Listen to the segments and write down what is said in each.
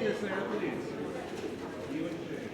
Yes, sir, please. You and Jay.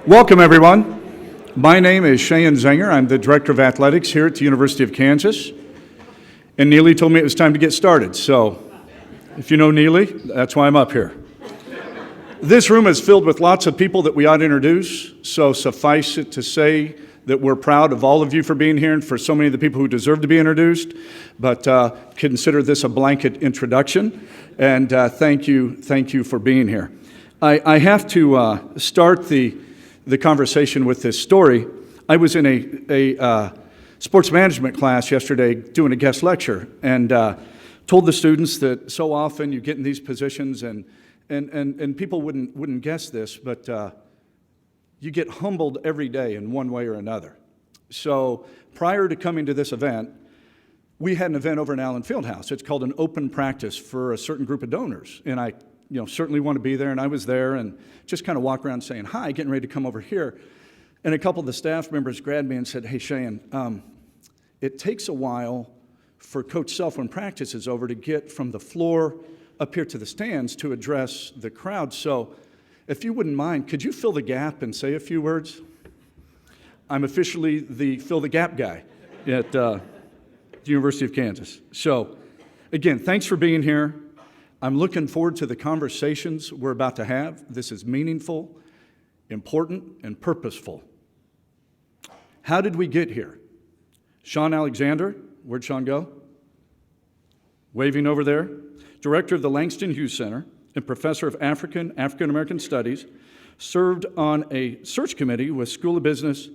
Welcome, everyone. My name is Shane Zenger. I'm the Director of Athletics here at the University of Kansas. And Neely told me it was time to get started. So if you know Neely, that's why I'm up here. This room is filled with lots of people that we ought to introduce. So suffice it to say that we're proud of all of you for being here and for so many of the people who deserve to be introduced. But consider this a blanket introduction. And thank you for being here. I have to start the conversation with this story. I was in a sports management class yesterday doing a guest lecture and told the students that so often you get in these positions and people wouldn't guess this, but you get humbled every day in one way or another. So prior to coming to this event, we had an event over in Allen Fieldhouse. It's called an open practice for a certain group of donors, and I certainly want to be there, and I was there and just kind of walk around saying, hi, getting ready to come over here. And a couple of the staff members grabbed me and said, hey, Shane, it takes a while for Coach Self when practice is over to get from the floor up here to the stands to address the crowd. So if you wouldn't mind, could you fill the gap and say a few words? I'm officially the fill the gap guy at the University of Kansas. So again, thanks for being here. I'm looking forward to the conversations we're about to have. This is meaningful, important, and purposeful. How did we get here? Sean Alexander, where'd Sean go? Waving over there. Director of the Langston Hughes Center and professor of African-American Studies, served on a search committee with School of Business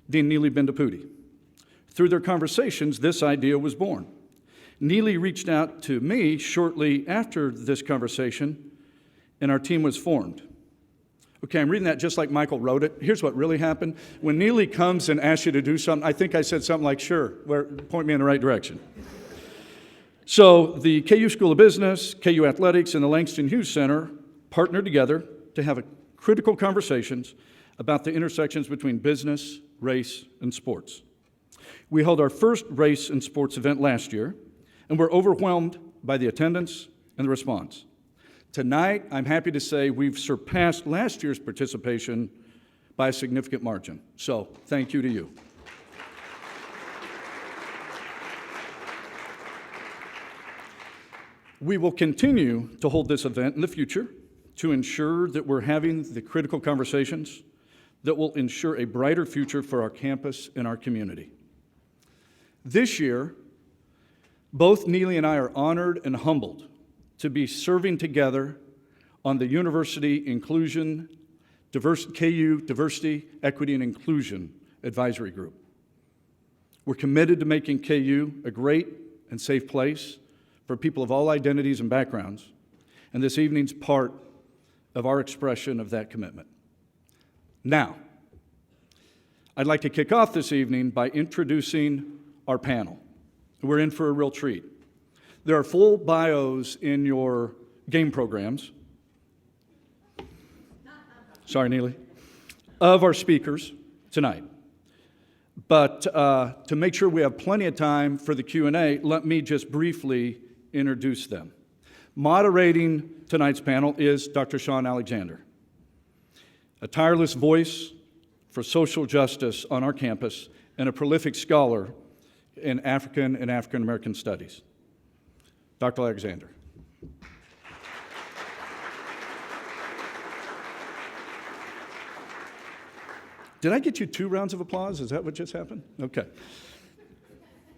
Dean Neely Bendapudi. Through their conversations, this idea was born. Neely reached out to me shortly after this conversation, and our team was formed. Okay, I'm reading that just like Michael wrote it. Here's what really happened. When Neely comes and asks you to do something, I think I said something like, sure, point me in the right direction. So the KU School of Business, KU Athletics, and the Langston Hughes Center partnered together to have critical conversations about the intersections between business, race, and sports. We held our first race and sports event last year, and we're overwhelmed by the attendance and the response. Tonight, I'm happy to say we've surpassed last year's participation by a significant margin. So thank you to you. We will continue to hold this event in the future to ensure that we're having the critical conversations that will ensure a brighter future for our campus and our community. This year, both Neely and I are honored and humbled to be serving together on the University Inclusion, KU Diversity, Equity, and Inclusion Advisory Group. We're committed to making KU a great and safe place for people of all identities and backgrounds, and this evening's part of our expression of that commitment. Now, I'd like to kick off this evening by introducing our panel. We're in for a real treat. There are full bios in your game programs. Sorry, Neely. Of our speakers tonight. But to make sure we have plenty of time for the Q&A, let me just briefly introduce them. Moderating tonight's panel is Dr. Sean Alexander, a tireless voice for social justice on our campus and a prolific scholar in African and African-American studies. Dr. Alexander. Did I get you 2 rounds of applause? Is that what just happened? Okay.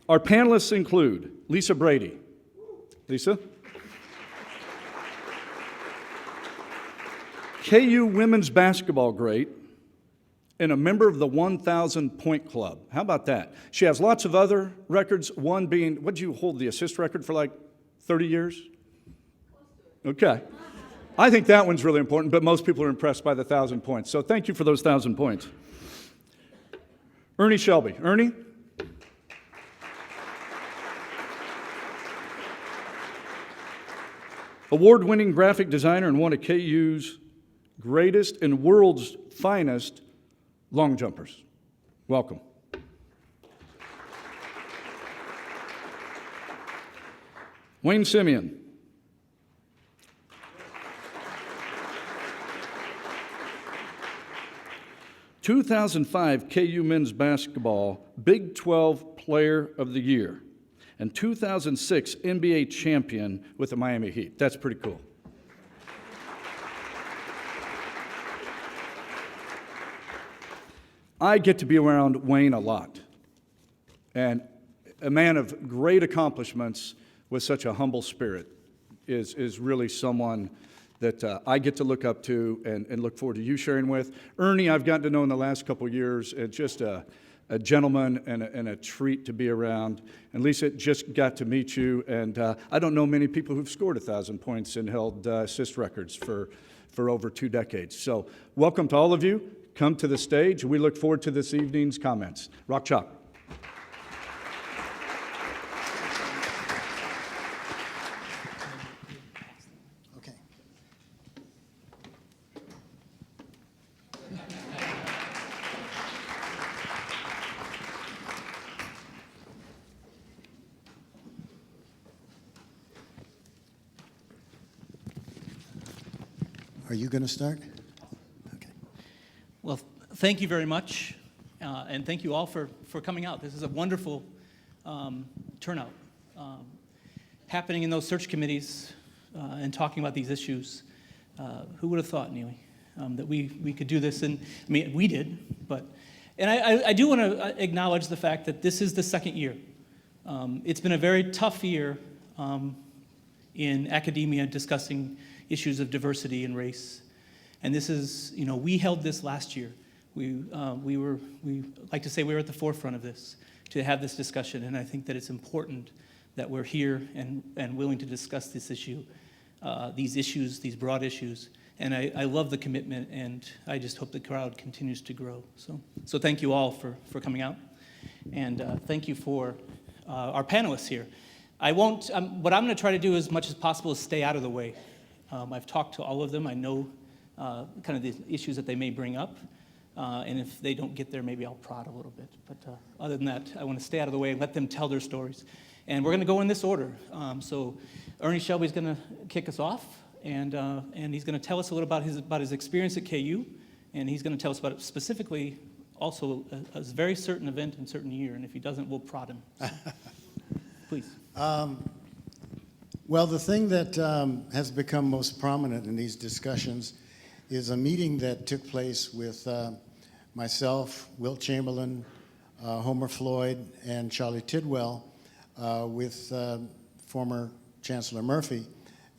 Our panelists include Lisa Brady. Lisa? KU women's basketball great and a member of the 1,000 Point Club. How about that? She has lots of other records, one being, what did you hold the assist record for, like 30 years? Okay. I think that one's really important, but most people are impressed by the 1,000 points. So thank you for those 1,000 points. Ernie Shelby. Ernie? Award-winning graphic designer and one of KU's greatest and world's finest long jumpers. Welcome. Wayne Simien. 2005 KU Men's Basketball Big 12 Player of the Year, and 2006 NBA champion with the Miami Heat. That's pretty cool. I get to be around Wayne a lot, and a man of great accomplishments with such a humble spirit is really someone that I get to look up to and look forward to you sharing with. Ernie, I've gotten to know in the last couple of years, and just a gentleman and a treat to be around. And Lisa, just got to meet you, and I don't know many people who've scored 1,000 points and held assist records for over 2 decades. So welcome to all of you. Come to the stage. We look forward to this evening's comments. Rock Chalk. Okay. Are you going to start? Well, thank you very much, and thank you all for coming out. This is a wonderful turnout. Happening in those search committees and talking about these issues. Who would have thought, Neely, that we could do this? And I mean, we did, but and I do want to acknowledge the fact that this is the second year. It's been a very tough year in academia discussing issues of diversity and race. And this is, we held this last year. We like to say we were at the forefront of this, to have this discussion, and I think that it's important that we're here and willing to discuss this issue, these broad issues. And I love the commitment, and I just hope the crowd continues to grow. So thank you all for coming out, and thank you for our panelists here. What I'm going to try to do as much as possible is stay out of the way. I've talked to all of them. I know kind of the issues that they may bring up. And if they don't get there, maybe I'll prod a little bit. But other than that, I want to stay out of the way and let them tell their stories. And we're going to go in this order. So Ernie Shelby is going to kick us off, and he's going to tell us a little about his experience at KU, and he's going to tell us about specifically also a very certain event and certain year. And if he doesn't, we'll prod him. So, please. Well, the thing that has become most prominent in these discussions is a meeting that took place with myself, Wilt Chamberlain, Homer Floyd, and Charlie Tidwell with former Chancellor Murphy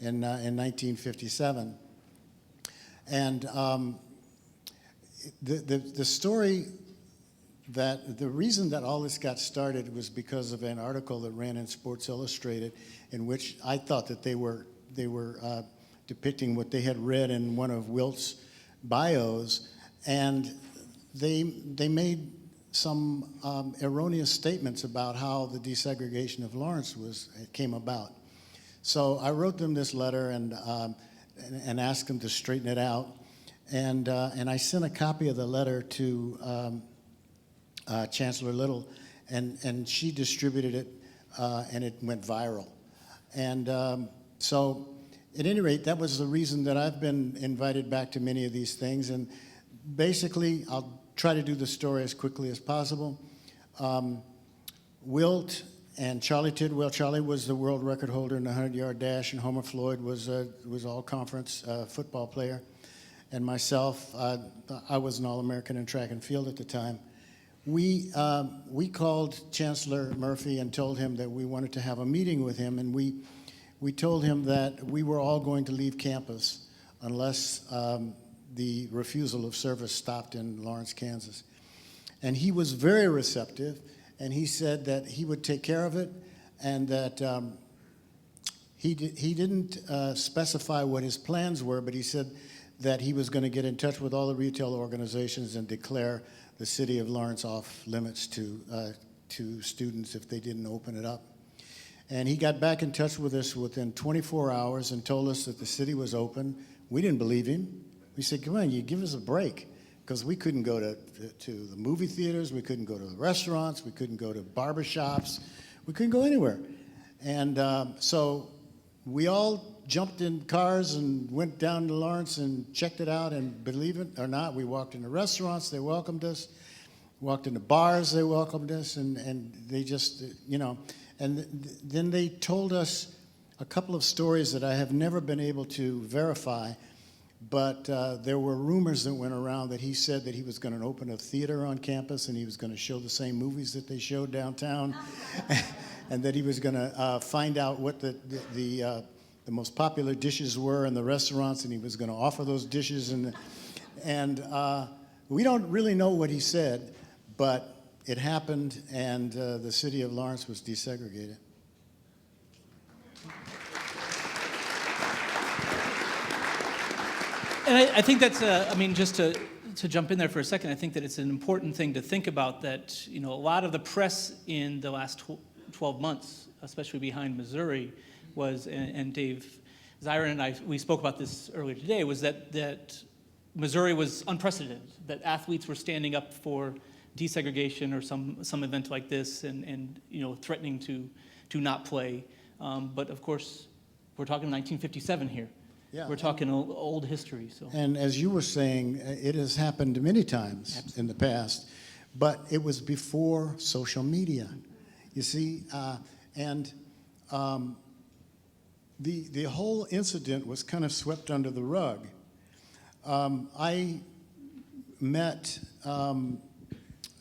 in 1957. And the story the reason that all this got started was because of an article that ran in Sports Illustrated, in which I thought that they were depicting what they had read in one of Wilt's bios, and they made some erroneous statements about how the desegregation of Lawrence came about. So I wrote them this letter and asked them to straighten it out, and I sent a copy of the letter to Chancellor Little, and she distributed it, and it went viral. And so, at any rate, that was the reason that I've been invited back to many of these things. And basically, I'll try to do the story as quickly as possible. Wilt and Charlie Tidwell. Charlie was the world record holder in the 100-yard dash, and Homer Floyd was all-conference football player. And myself, I was an All-American in track and field at the time. We called Chancellor Murphy and told him that we wanted to have a meeting with him, and we told him that we were all going to leave campus unless the refusal of service stopped in Lawrence, Kansas. And he was very receptive, and he said that he would take care of it, and that he didn't specify what his plans were, but he said that he was going to get in touch with all the retail organizations and declare the city of Lawrence off limits to students if they didn't open it up. And he got back in touch with us within 24 hours and told us that the city was open. We didn't believe him. We said, come on, you give us a break, because we couldn't go to the movie theaters, we couldn't go to the restaurants, we couldn't go to barber shops, we couldn't go anywhere. And so we all jumped in cars and went down to Lawrence and checked it out, and believe it or not, we walked into restaurants, they welcomed us, walked into bars, they welcomed us, and they just, then they told us a couple of stories that I have never been able to verify, but there were rumors that went around that he said that he was going to open a theater on campus and he was going to show the same movies that they showed downtown, and that he was going to find out what the most popular dishes were in the restaurants, and he was going to offer those dishes. And we don't really know what he said, but it happened, and the city of Lawrence was desegregated. And I think that's, just to jump in there for a second, I think that it's an important thing to think about that, a lot of the press in the last 12 months, especially behind Missouri, was, and Dave Zirin and I, we spoke about this earlier today, was that Missouri was unprecedented, that athletes were standing up for desegregation or some event like this and threatening to not play. But of course, we're talking 1957 here. Yeah. We're talking old history. So. And as you were saying, it has happened many times in the past, but it was before social media, you see, the whole incident was kind of swept under the rug. I met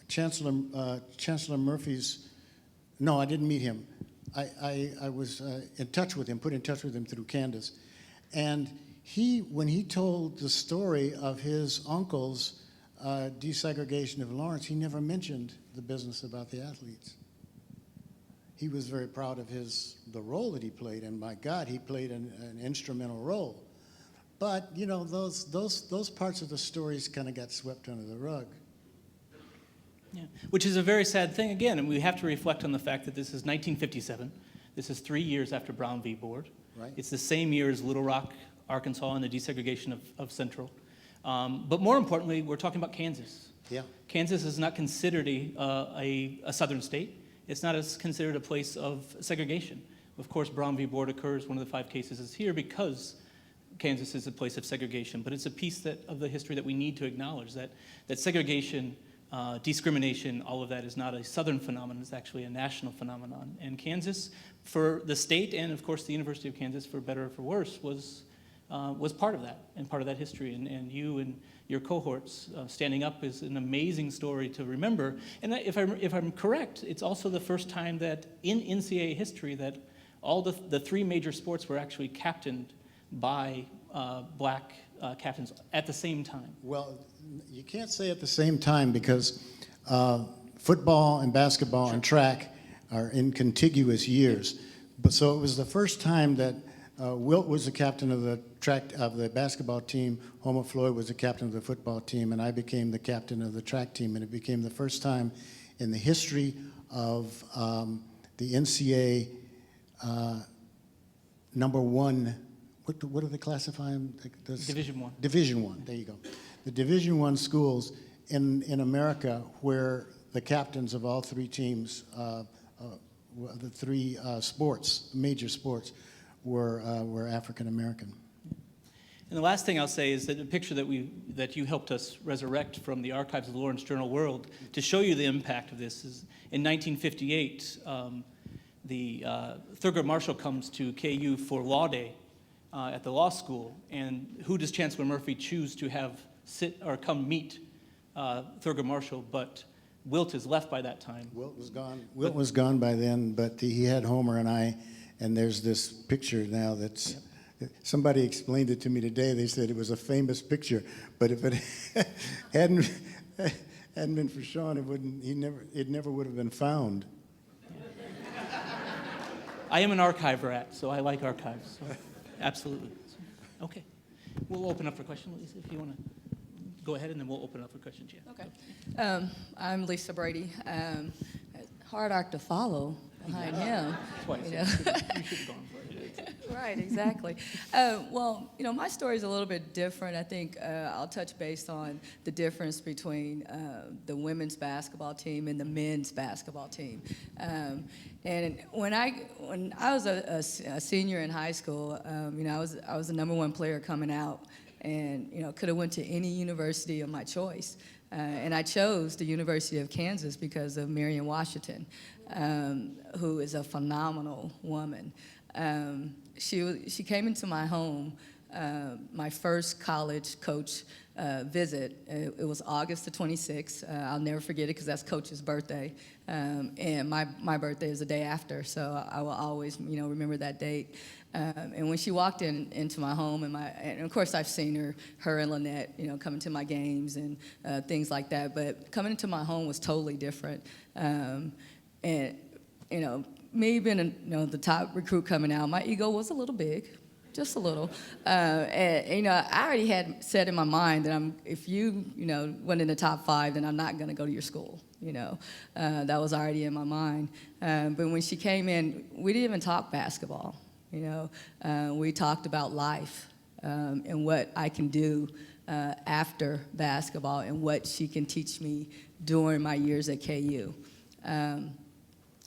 Chancellor Murphy's. No, I didn't meet him. I was in touch with him, put in touch with him through Candace. And when he told the story of his uncle's desegregation of Lawrence, he never mentioned the business about the athletes. He was very proud of the role that he played, and my God, he played an instrumental role. But those parts of the stories kind of got swept under the rug. Yeah, which is a very sad thing again, and we have to reflect on the fact that this is 1957. This is 3 years after Brown v. Board. Right. It's the same year as Little Rock, Arkansas, and the desegregation of Central. But more importantly, we're talking about Kansas. Yeah. Kansas is not considered a southern state. It's not considered a place of segregation. Of course, Brown v. Board occurs, one of the 5 cases is here because Kansas is a place of segregation. But it's a piece of the history that we need to acknowledge, that segregation, discrimination, all of that is not a southern phenomenon, it's actually a national phenomenon. And Kansas, for the state and of course the University of Kansas, for better or for worse, was part of that and part of that history. And you and your cohorts standing up is an amazing story to remember. And if I'm correct, it's also the first time that in NCAA history that all the 3 major sports were actually captained by black captains at the same time. Well, you can't say at the same time because football and basketball and track are in contiguous years. But so it was the first time that Wilt was the captain of the basketball team, Homer Floyd was the captain of the football team, and I became the captain of the track team. And it became the first time in the history of the NCAA number 1. What do they classify them? Division I. Division I. There you go. The Division I schools in America where the captains of all 3 teams, the 3 major sports, were African American. And the last thing I'll say is that the picture that you helped us resurrect from the archives of the Lawrence Journal-World to show you the impact of this is in 1958, Thurgood Marshall comes to KU for Law Day at the law school, and who does Chancellor Murphy choose to have sit or come meet Thurgood Marshall? But Wilt is left by that time. Wilt was gone. Wilt was gone by then, but he had Homer and I, and there's this picture now that's. Yep. Somebody explained it to me today. They said it was a famous picture, but if it hadn't been for Sean, it never would have been found. I am an archive rat, so I like archives. So absolutely. So, okay, we'll open up for questions, Lisa, if you want to go ahead, and then we'll open up for questions. Yeah. Okay. I'm Lisa Brady. Hard act to follow behind him. Twice. You know. You should have gone for it. Right, exactly. Well, my story is a little bit different. I think I'll touch base on the difference between the women's basketball team and the men's basketball team. And when I was a senior in high school, I was the number one player coming out, and could have went to any university of my choice. And I chose the University of Kansas because of Marion Washington, who is a phenomenal woman. She came into my home, my first college coach visit. It was August the 26th. I'll never forget it because that's Coach's birthday. And my birthday is the day after, so I will always remember that date. And when she walked into my home, and of course I've seen her and Lynette, coming to my games and things like that. But coming into my home was totally different. And me being the top recruit coming out, my ego was a little big, just a little. And I already had said in my mind that if you went in the top 5, then I'm not going to go to your school. That was already in my mind. But when she came in, we didn't even talk basketball. We talked about life and what I can do after basketball and what she can teach me during my years at KU.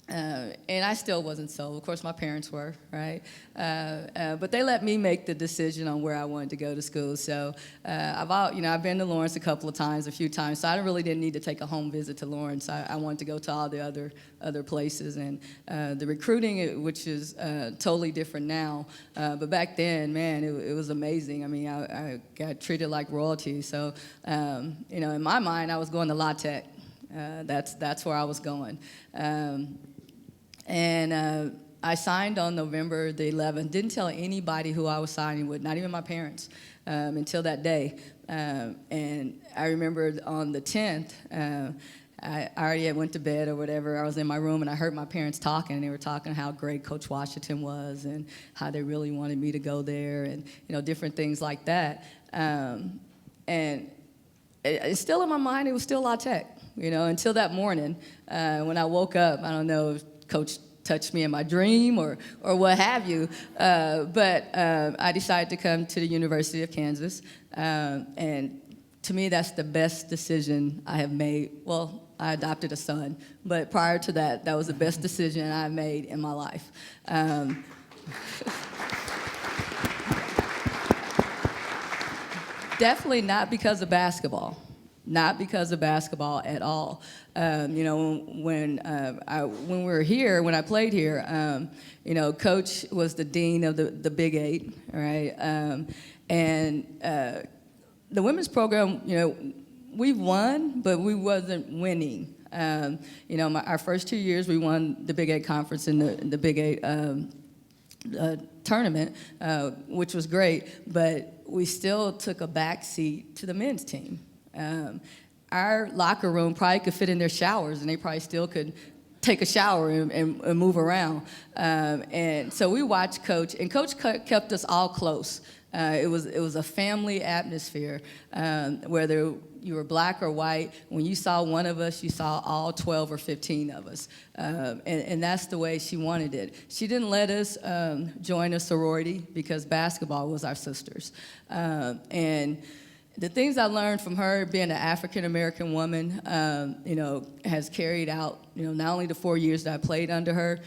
And I still wasn't sold. Of course, my parents were, right? But they let me make the decision on where I wanted to go to school. So I've been to Lawrence a few times. So I really didn't need to take a home visit to Lawrence. I wanted to go to all the other places. And the recruiting, which is totally different now, but back then, man, it was amazing. I mean, I got treated like royalty. So, in my mind, I was going to La Tech. That's where I was going. And I signed on November the 11th. Didn't tell anybody who I was signing with, not even my parents, until that day. And I remember on the 10th, I already went to bed or whatever. I was in my room and I heard my parents talking, and they were talking how great Coach Washington was and how they really wanted me to go there and different things like that. And it's still in my mind. It was still La Tech, until that morning when I woke up. I don't know if Coach touched me in my dream or what have you, but I decided to come to the University of Kansas, and to me that's the best decision I have made. Well, I adopted a son, but prior to that, that was the best decision I made in my life. Definitely not because of basketball. Not because of basketball at all. When we were here, when I played here, Coach was the dean of the Big Eight, right? And the women's program, we won, but we wasn't winning. Our first 2 years, we won the Big Eight conference in the Big Eight tournament, which was great, but we still took a back seat to the men's team. Our locker room probably could fit in their showers, and they probably still could take a shower and move around. And so we watched Coach, and Coach kept us all close. It was a family atmosphere, whether you were black or white. When you saw one of us, you saw all 12 or 15 of us. And that's the way she wanted it. She didn't let us join a sorority because basketball was our sisters. And the things I learned from her, being an African-American woman, has carried out, not only the 4 years that I played under her,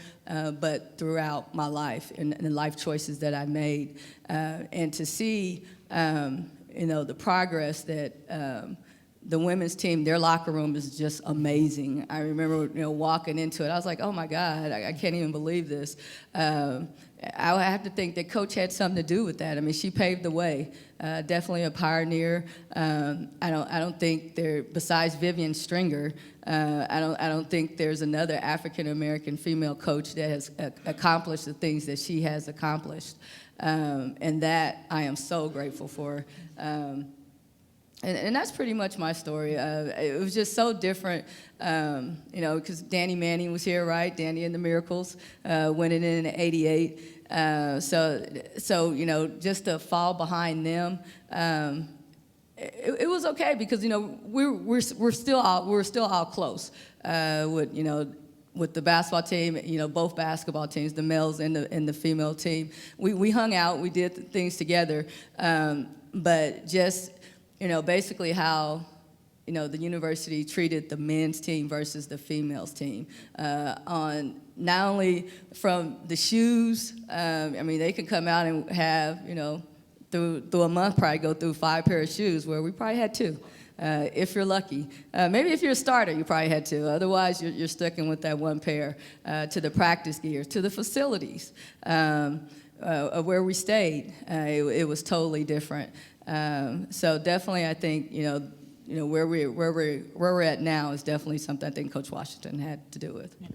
but throughout my life and the life choices that I made. And to see, the progress that the women's team, their locker room is just amazing. I remember, walking into it, I was like, oh my God, I can't even believe this. I have to think that Coach had something to do with that. I mean, she paved the way. Definitely a pioneer. I don't think there, besides Vivian Stringer, I don't think there's another African American female coach that has accomplished the things that she has accomplished, and that I am so grateful for. And that's pretty much my story. It was just so different, because Danny Manning was here, right? Danny and the Miracles, winning in '88. So just to fall behind them, it was okay because we're still all close. With with the basketball team, both basketball teams, the males and the female team. We hung out, we did things together, but just, basically how, the university treated the men's team versus the females team. On not only from the shoes, they can come out and have, through a month probably go through 5 pair of shoes, where we probably had 2. If you're lucky. Maybe if you're a starter, you probably had 2. Otherwise, you're sticking with that 1 pair to the practice gear, to the facilities, where we stayed. It was totally different. So definitely, I think where we're at now is definitely something I think Coach Washington had to do with. Yeah.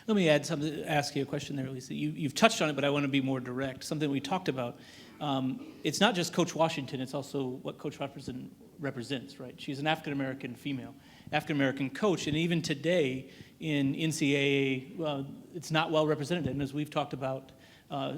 Let me ask you a question there, Lisa. You've touched on it, but I want to be more direct. Something we talked about. It's not just Coach Washington, it's also what Coach Washington represents, right? She's an African-American female, African-American coach, and even today in NCAA, it's not well represented. And as we've talked about,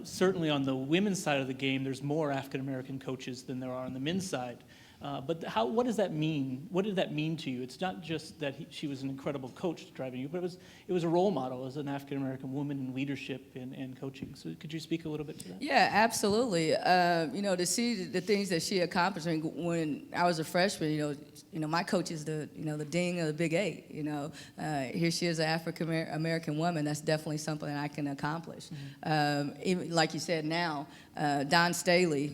certainly on the women's side of the game, there's more African-American coaches than there are on the men's side. But what does that mean? What did that mean to you? It's not just that she was an incredible coach driving you, but it was a role model as an African-American woman in leadership and coaching. So could you speak a little bit to that? Yeah, absolutely. To see the things that she accomplished. When I was a freshman, my coach is the dean of the Big 8. Here she is, an African-American woman. That's definitely something that I can accomplish. Mm-hmm. Even, like you said, now, Dawn Staley,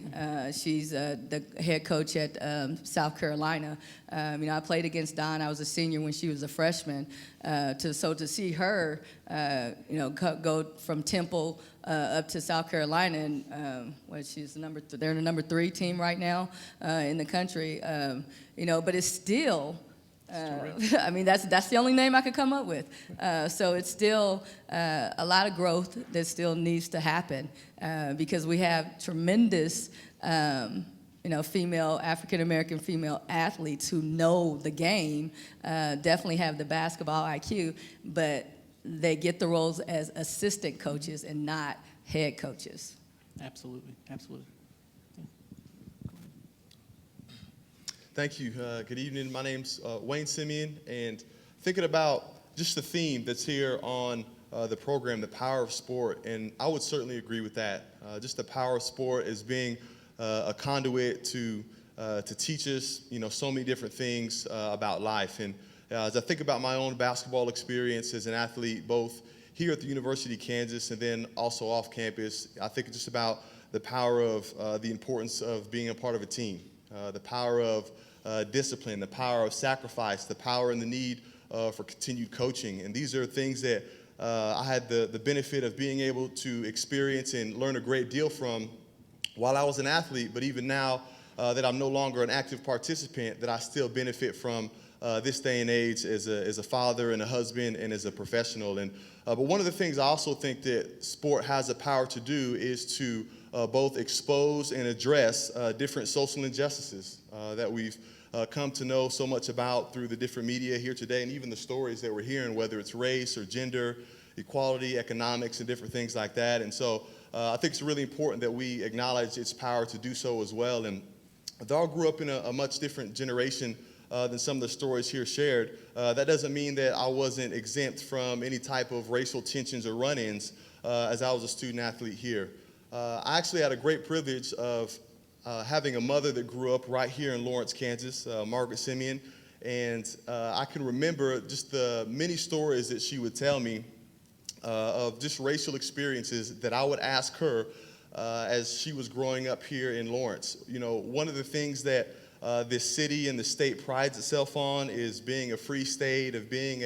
she's the head coach at South Carolina. I played against Dawn. I was a senior when she was a freshman. To see her, go from Temple up to South Carolina, and she's they're the number 3 team right now in the country. But it's still. That's the only name I could come up with. So it's still a lot of growth that still needs to happen because we have tremendous, African-American female athletes who know the game, definitely have the basketball IQ, but they get the roles as assistant coaches and not head coaches. Absolutely, absolutely. Thank you. Good evening. My name's Wayne Simien, and thinking about just the theme that's here on the program, the power of sport, and I would certainly agree with that. Just the power of sport as being a conduit to teach us, so many different things about life. And as I think about my own basketball experience as an athlete, both here at the University of Kansas and then also off campus, I think just about the power of the importance of being a part of a team, the power of discipline, the power of sacrifice, the power and the need for continued coaching. And these are things that I had the benefit of being able to experience and learn a great deal from while I was an athlete, but even now that I'm no longer an active participant, that I still benefit from this day and age as a father and a husband and as a professional. And but one of the things I also think that sport has the power to do is to both expose and address different social injustices that we've come to know so much about through the different media here today, and even the stories that we're hearing, whether it's race or gender, equality, economics, and different things like that. And so I think it's really important that we acknowledge its power to do so as well. And though I grew up in a much different generation than some of the stories here shared, that doesn't mean that I wasn't exempt from any type of racial tensions or run-ins as I was a student athlete here. I actually had a great privilege of having a mother that grew up right here in Lawrence, Kansas, Margaret Simeon, and I can remember just the many stories that she would tell me of just racial experiences that I would ask her as she was growing up here in Lawrence. One of the things that this city and the state prides itself on is being a free state, of being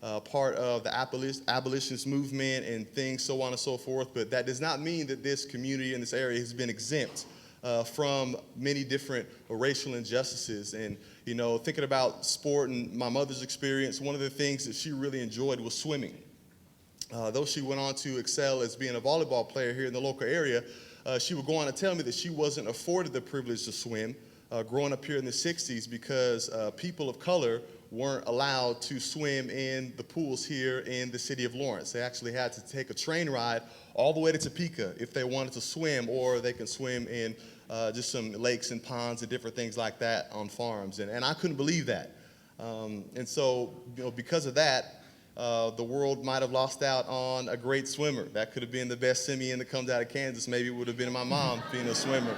a part of the abolitionist movement and things, so on and so forth. But that does not mean that this community in this area has been exempt from many different racial injustices. And, thinking about sport and my mother's experience, one of the things that she really enjoyed was swimming. Though she went on to excel as being a volleyball player here in the local area, she would go on to tell me that she wasn't afforded the privilege to swim growing up here in the 60s because people of color weren't allowed to swim in the pools here in the city of Lawrence. They actually had to take a train ride all the way to Topeka if they wanted to swim, or they can swim in just some lakes and ponds and different things like that on farms. And I couldn't believe that. And so, because of that, the world might have lost out on a great swimmer. That could have been the best Simeon that comes out of Kansas. Maybe it would have been my mom being a swimmer.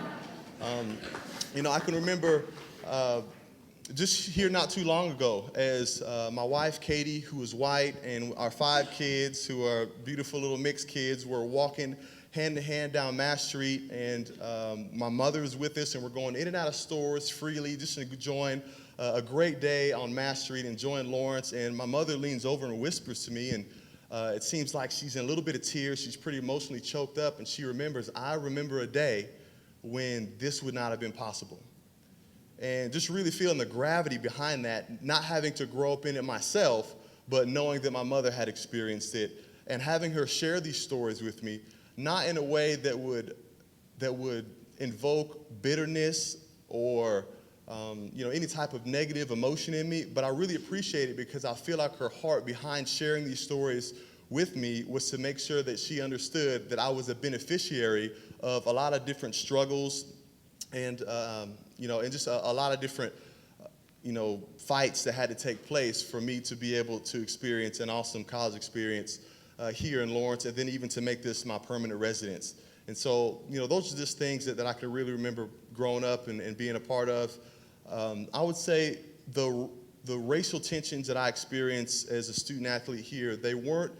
I can remember just here not too long ago as my wife, Katie, who is white, and our 5 kids, who are beautiful little mixed kids, were walking hand to hand down Mass Street, and my mother was with us, and we're going in and out of stores freely, just enjoying a great day on Mass Street, enjoying Lawrence. And my mother leans over and whispers to me, and it seems like she's in a little bit of tears. She's pretty emotionally choked up, and she remembers, I remember a day when this would not have been possible. And just really feeling the gravity behind that, not having to grow up in it myself, but knowing that my mother had experienced it, and having her share these stories with me, not in a way that would invoke bitterness or any type of negative emotion in me, but I really appreciate it because I feel like her heart behind sharing these stories with me was to make sure that she understood that I was a beneficiary of a lot of different struggles and and just a lot of different fights that had to take place for me to be able to experience an awesome college experience here in Lawrence, and then even to make this my permanent residence. And so, those are just things that I can really remember growing up and being a part of. I would say the racial tensions that I experienced as a student athlete here, they weren't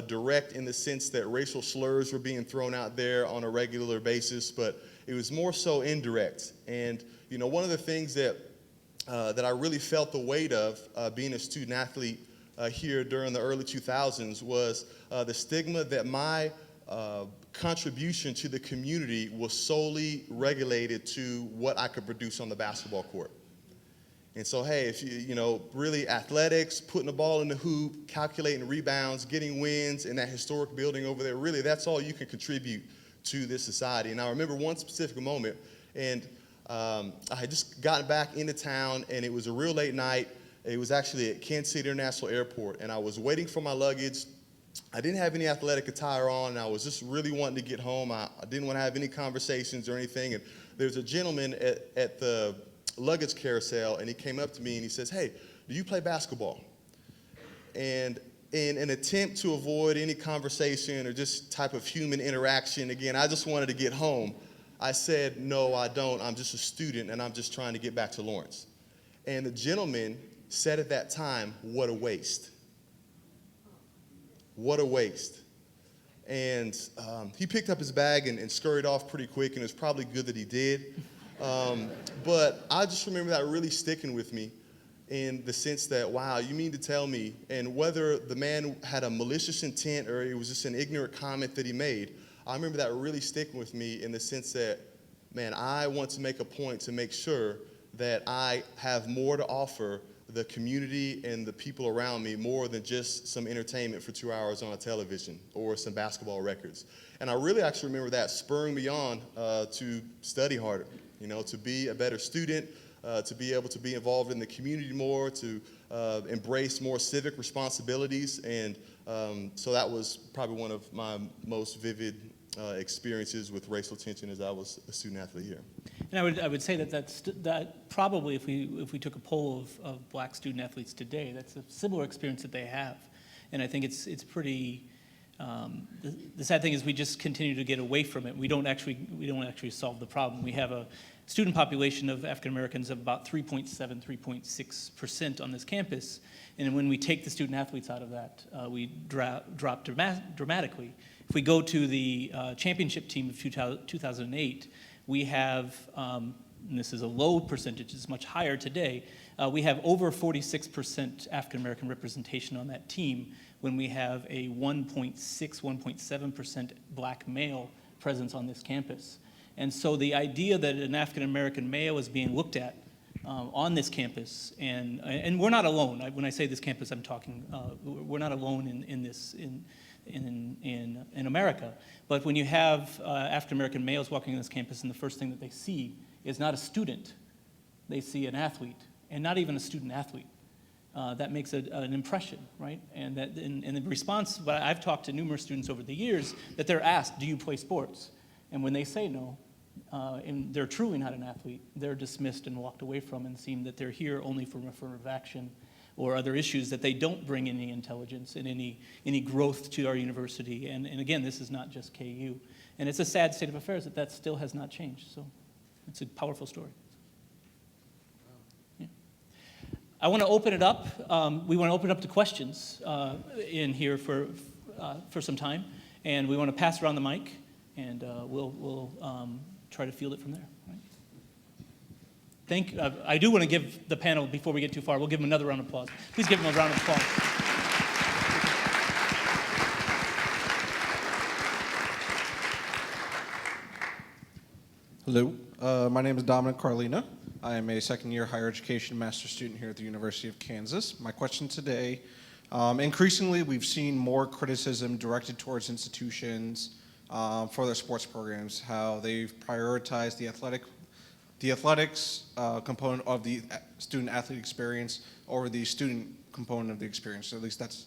direct in the sense that racial slurs were being thrown out there on a regular basis, but it was more so indirect. And one of the things that I really felt the weight of being a student athlete here during the early 2000s was the stigma that my contribution to the community was solely regulated to what I could produce on the basketball court. And so, hey, if really athletics, putting the ball in the hoop, calculating rebounds, getting wins in that historic building over there, really that's all you can contribute to this society. And I remember one specific moment, and I had just gotten back into town, and it was a real late night. It was actually at Kansas City International Airport, and I was waiting for my luggage. I didn't have any athletic attire on, and I was just really wanting to get home. I didn't want to have any conversations or anything, and there's a gentleman at the luggage carousel, and he came up to me and he says, "Hey, do you play basketball?" And in an attempt to avoid any conversation or just type of human interaction, again, I just wanted to get home. I said, "No, I don't. I'm just a student, and I'm just trying to get back to Lawrence." And the gentleman said at that time, "What a waste. What a waste." And he picked up his bag and scurried off pretty quick, and it was probably good that he did. But I just remember that really sticking with me in the sense that, wow, you mean to tell me, and whether the man had a malicious intent or it was just an ignorant comment that he made, I remember that really sticking with me in the sense that, man, I want to make a point to make sure that I have more to offer the community and the people around me more than just some entertainment for 2 hours on a television or some basketball records. And I really actually remember that spurring me on to study harder, to be a better student, to be able to be involved in the community more, to embrace more civic responsibilities. And so that was probably one of my most vivid experiences with racial tension as I was a student athlete here. And I would say that probably if we took a poll of black student athletes today, that's a similar experience that they have. And I think it's pretty. The sad thing is we just continue to get away from it. We don't actually solve the problem. We have a student population of African Americans of about 3.6% on this campus, and when we take the student athletes out of that, we drop dramatically. If we go to the championship team of 2008, we have, and this is a low percentage, it's much higher today, we have over 46% African American representation on that team when we have a 1.7% black male presence on this campus. And so the idea that an African American male is being looked at on this campus, and we're not alone. When I say this campus, I'm talking, we're not alone in this, in America. But when you have African American males walking on this campus, and the first thing that they see is not a student, they see an athlete, and not even a student athlete. That makes an impression, right? And that in the response, but I've talked to numerous students over the years that they're asked, "Do you play sports?" And when they say no, and they're truly not an athlete, they're dismissed and walked away from and seem that they're here only for affirmative action or other issues, that they don't bring any intelligence and any growth to our university. And again, this is not just KU. And it's a sad state of affairs that still has not changed. So it's a powerful story. Yeah. I want to open it up. We want to open it up to questions in here for some time. And we want to pass around the mic, and we'll try to field it from there. Right? I do want to give the panel, before we get too far, we'll give them another round of applause. Please give them a round of applause. Hello, my name is Dominic Carlina. I am a second-year higher education master's student here at the University of Kansas. My question today, increasingly we've seen more criticism directed towards institutions for their sports programs, how they've prioritized the athletics component of the student-athlete experience over the student component of the experience. So at least that's,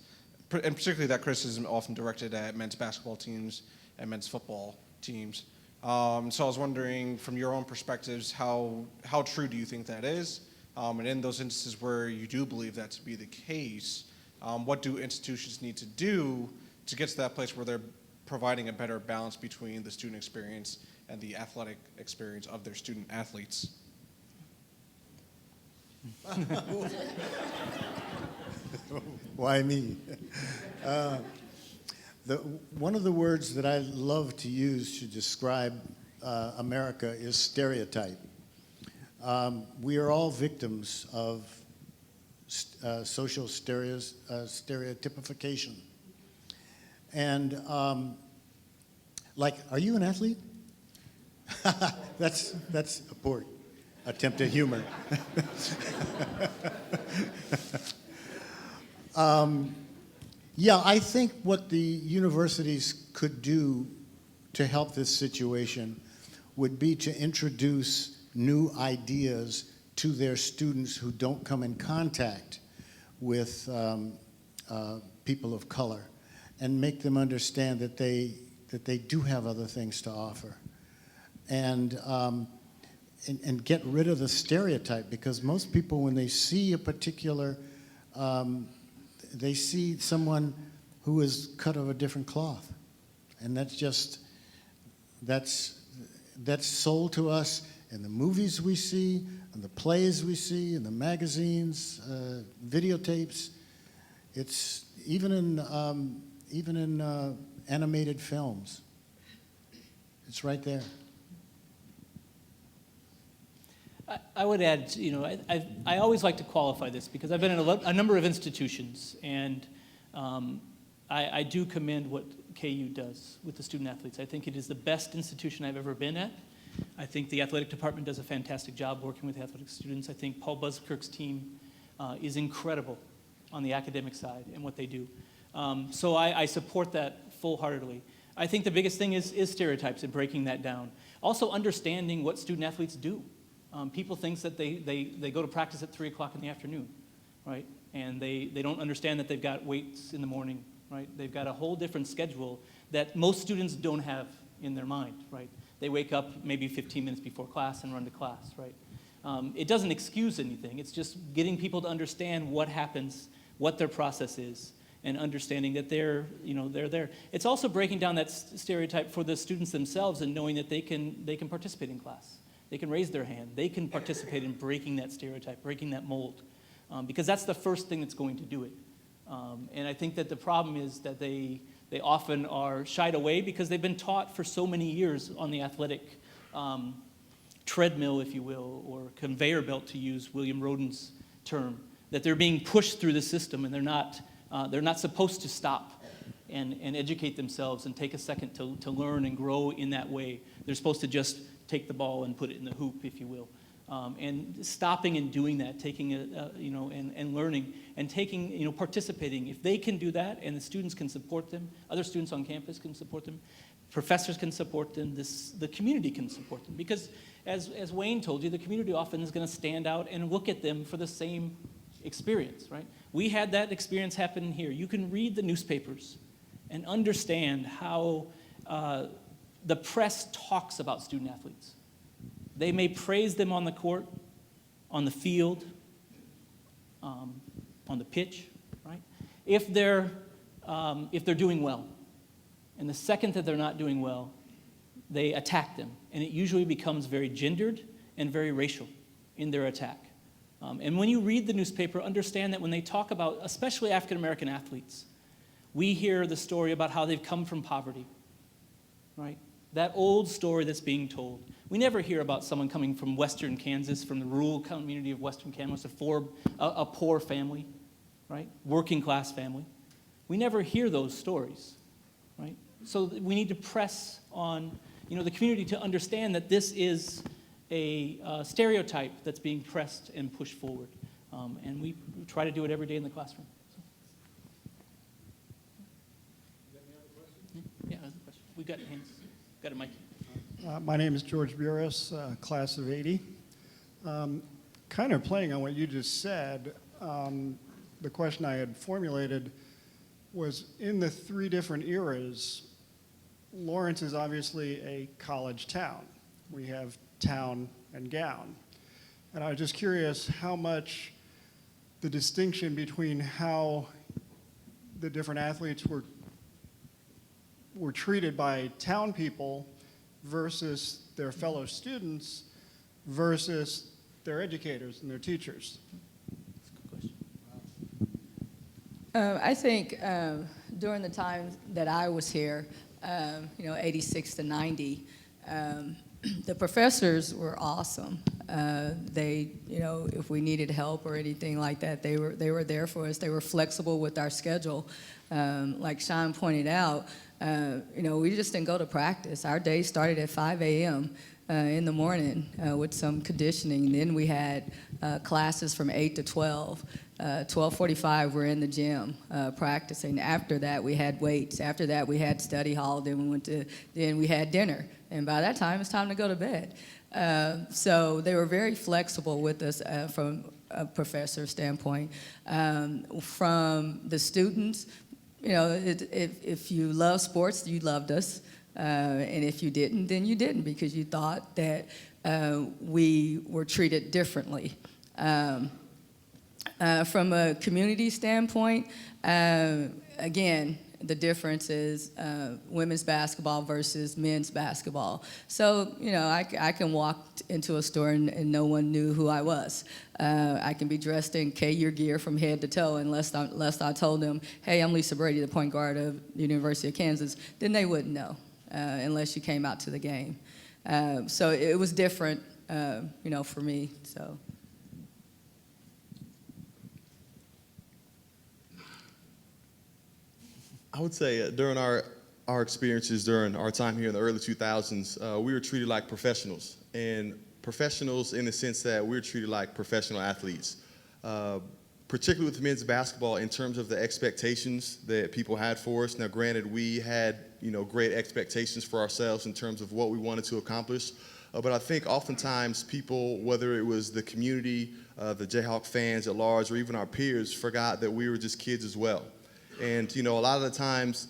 and particularly that criticism often directed at men's basketball teams and men's football teams. So I was wondering, from your own perspectives, how true do you think that is? And in those instances where you do believe that to be the case, what do institutions need to do to get to that place where they're providing a better balance between the student experience and the athletic experience of their student athletes? Why me? One of the words that I love to use to describe America is stereotype. We are all victims of social stereotypification. And like, are you an athlete? That's a poor attempt at humor. Yeah, I think what the universities could do to help this situation would be to introduce new ideas to their students who don't come in contact with people of color, and make them understand that they do have other things to offer, and get rid of the stereotype, because most people, when they see a particular they see someone who is cut of a different cloth, and that's sold to us in the movies we see, in the plays we see, in the magazines, videotapes. It's even in animated films. It's right there. I would add, I always like to qualify this because I've been in a number of institutions, and I do commend what KU does with the student athletes. I think it is the best institution I've ever been at. I think the athletic department does a fantastic job working with athletic students. I think Paul Buskirk's team is incredible on the academic side and what they do. So I support that full-heartedly. I think the biggest thing is stereotypes and breaking that down. Also understanding what student athletes do. People think that they go to practice at 3 o'clock in the afternoon, right? And they don't understand that they've got weights in the morning, right? They've got a whole different schedule that most students don't have in their mind, right? They wake up maybe 15 minutes before class and run to class, right? It doesn't excuse anything. It's just getting people to understand what happens, what their process is, and understanding that they're there. It's also breaking down that stereotype for the students themselves and knowing that they can participate in class. They can raise their hand. They can participate in breaking that stereotype, breaking that mold, because that's the first thing that's going to do it. And I think that the problem is that they often are shied away because they've been taught for so many years on the athletic treadmill, if you will, or conveyor belt, to use William Roden's term, that they're being pushed through the system, and they're not supposed to stop and educate themselves and take a second to learn and grow in that way. They're supposed to just take the ball and put it in the hoop, if you will. And stopping and doing that, taking and learning and taking, participating. If they can do that, and the students can support them, other students on campus can support them, professors can support them, the community can support them. Because as Wayne told you, the community often is going to stand out and look at them for the same experience, right? We had that experience happen here. You can read the newspapers and understand how the press talks about student athletes. They may praise them on the court, on the field, on on the pitch, right? If they're doing well. And the second that they're not doing well, they attack them. And it usually becomes very gendered and very racial in their attack. And when you read the newspaper, understand that when they talk about, especially African American athletes, we hear the story about how they've come from poverty, right? That old story that's being told. We never hear about someone coming from Western Kansas, from the rural community of Western Kansas, a poor family, right? Working class family. We never hear those stories, right? So we need to press on, the community to understand that this is a stereotype that's being pressed and pushed forward. And we try to do it every day in the classroom. So. Yeah, that's a question. We've got hands. Got a mic. My name is George Buras, class of 80. Kind of playing on what you just said, the question I had formulated was, in the three different eras, Lawrence is obviously a college town. We have town and gown. And I was just curious how much the distinction between how the different athletes were treated by town people versus their fellow students versus their educators and their teachers. That's a good question. I think during the time that I was here, 86 to 90, the professors were awesome. They, if we needed help or anything like that, they were there for us. They were flexible with our schedule. Like Sean pointed out, we just didn't go to practice. Our day started at 5 a.m. In the morning with some conditioning. Then we had classes from 8 to 12. 12:45, we're in the gym practicing. After that, we had weights. After that, we had study hall. Then we had dinner. And by that time, it's time to go to bed. So they were very flexible with us from a professor standpoint. From the students, if you love sports, you loved us. And if you didn't, then you didn't, because you thought that we were treated differently. From a community standpoint, again, the difference is women's basketball versus men's basketball. So, I can walk into a store and no one knew who I was. I can be dressed in KU gear from head to toe, unless I told them, hey, I'm Lisa Brady, the point guard of the University of Kansas, then they wouldn't know unless you came out to the game. So it was different, for me, so. I would say during our experiences during our time here in the early 2000s, we were treated like professionals, and professionals in the sense that we were treated like professional athletes, particularly with men's basketball in terms of the expectations that people had for us. Now, granted, we had great expectations for ourselves in terms of what we wanted to accomplish, but I think oftentimes people, whether it was the community, the Jayhawk fans at large, or even our peers, forgot that we were just kids as well. And, a lot of the times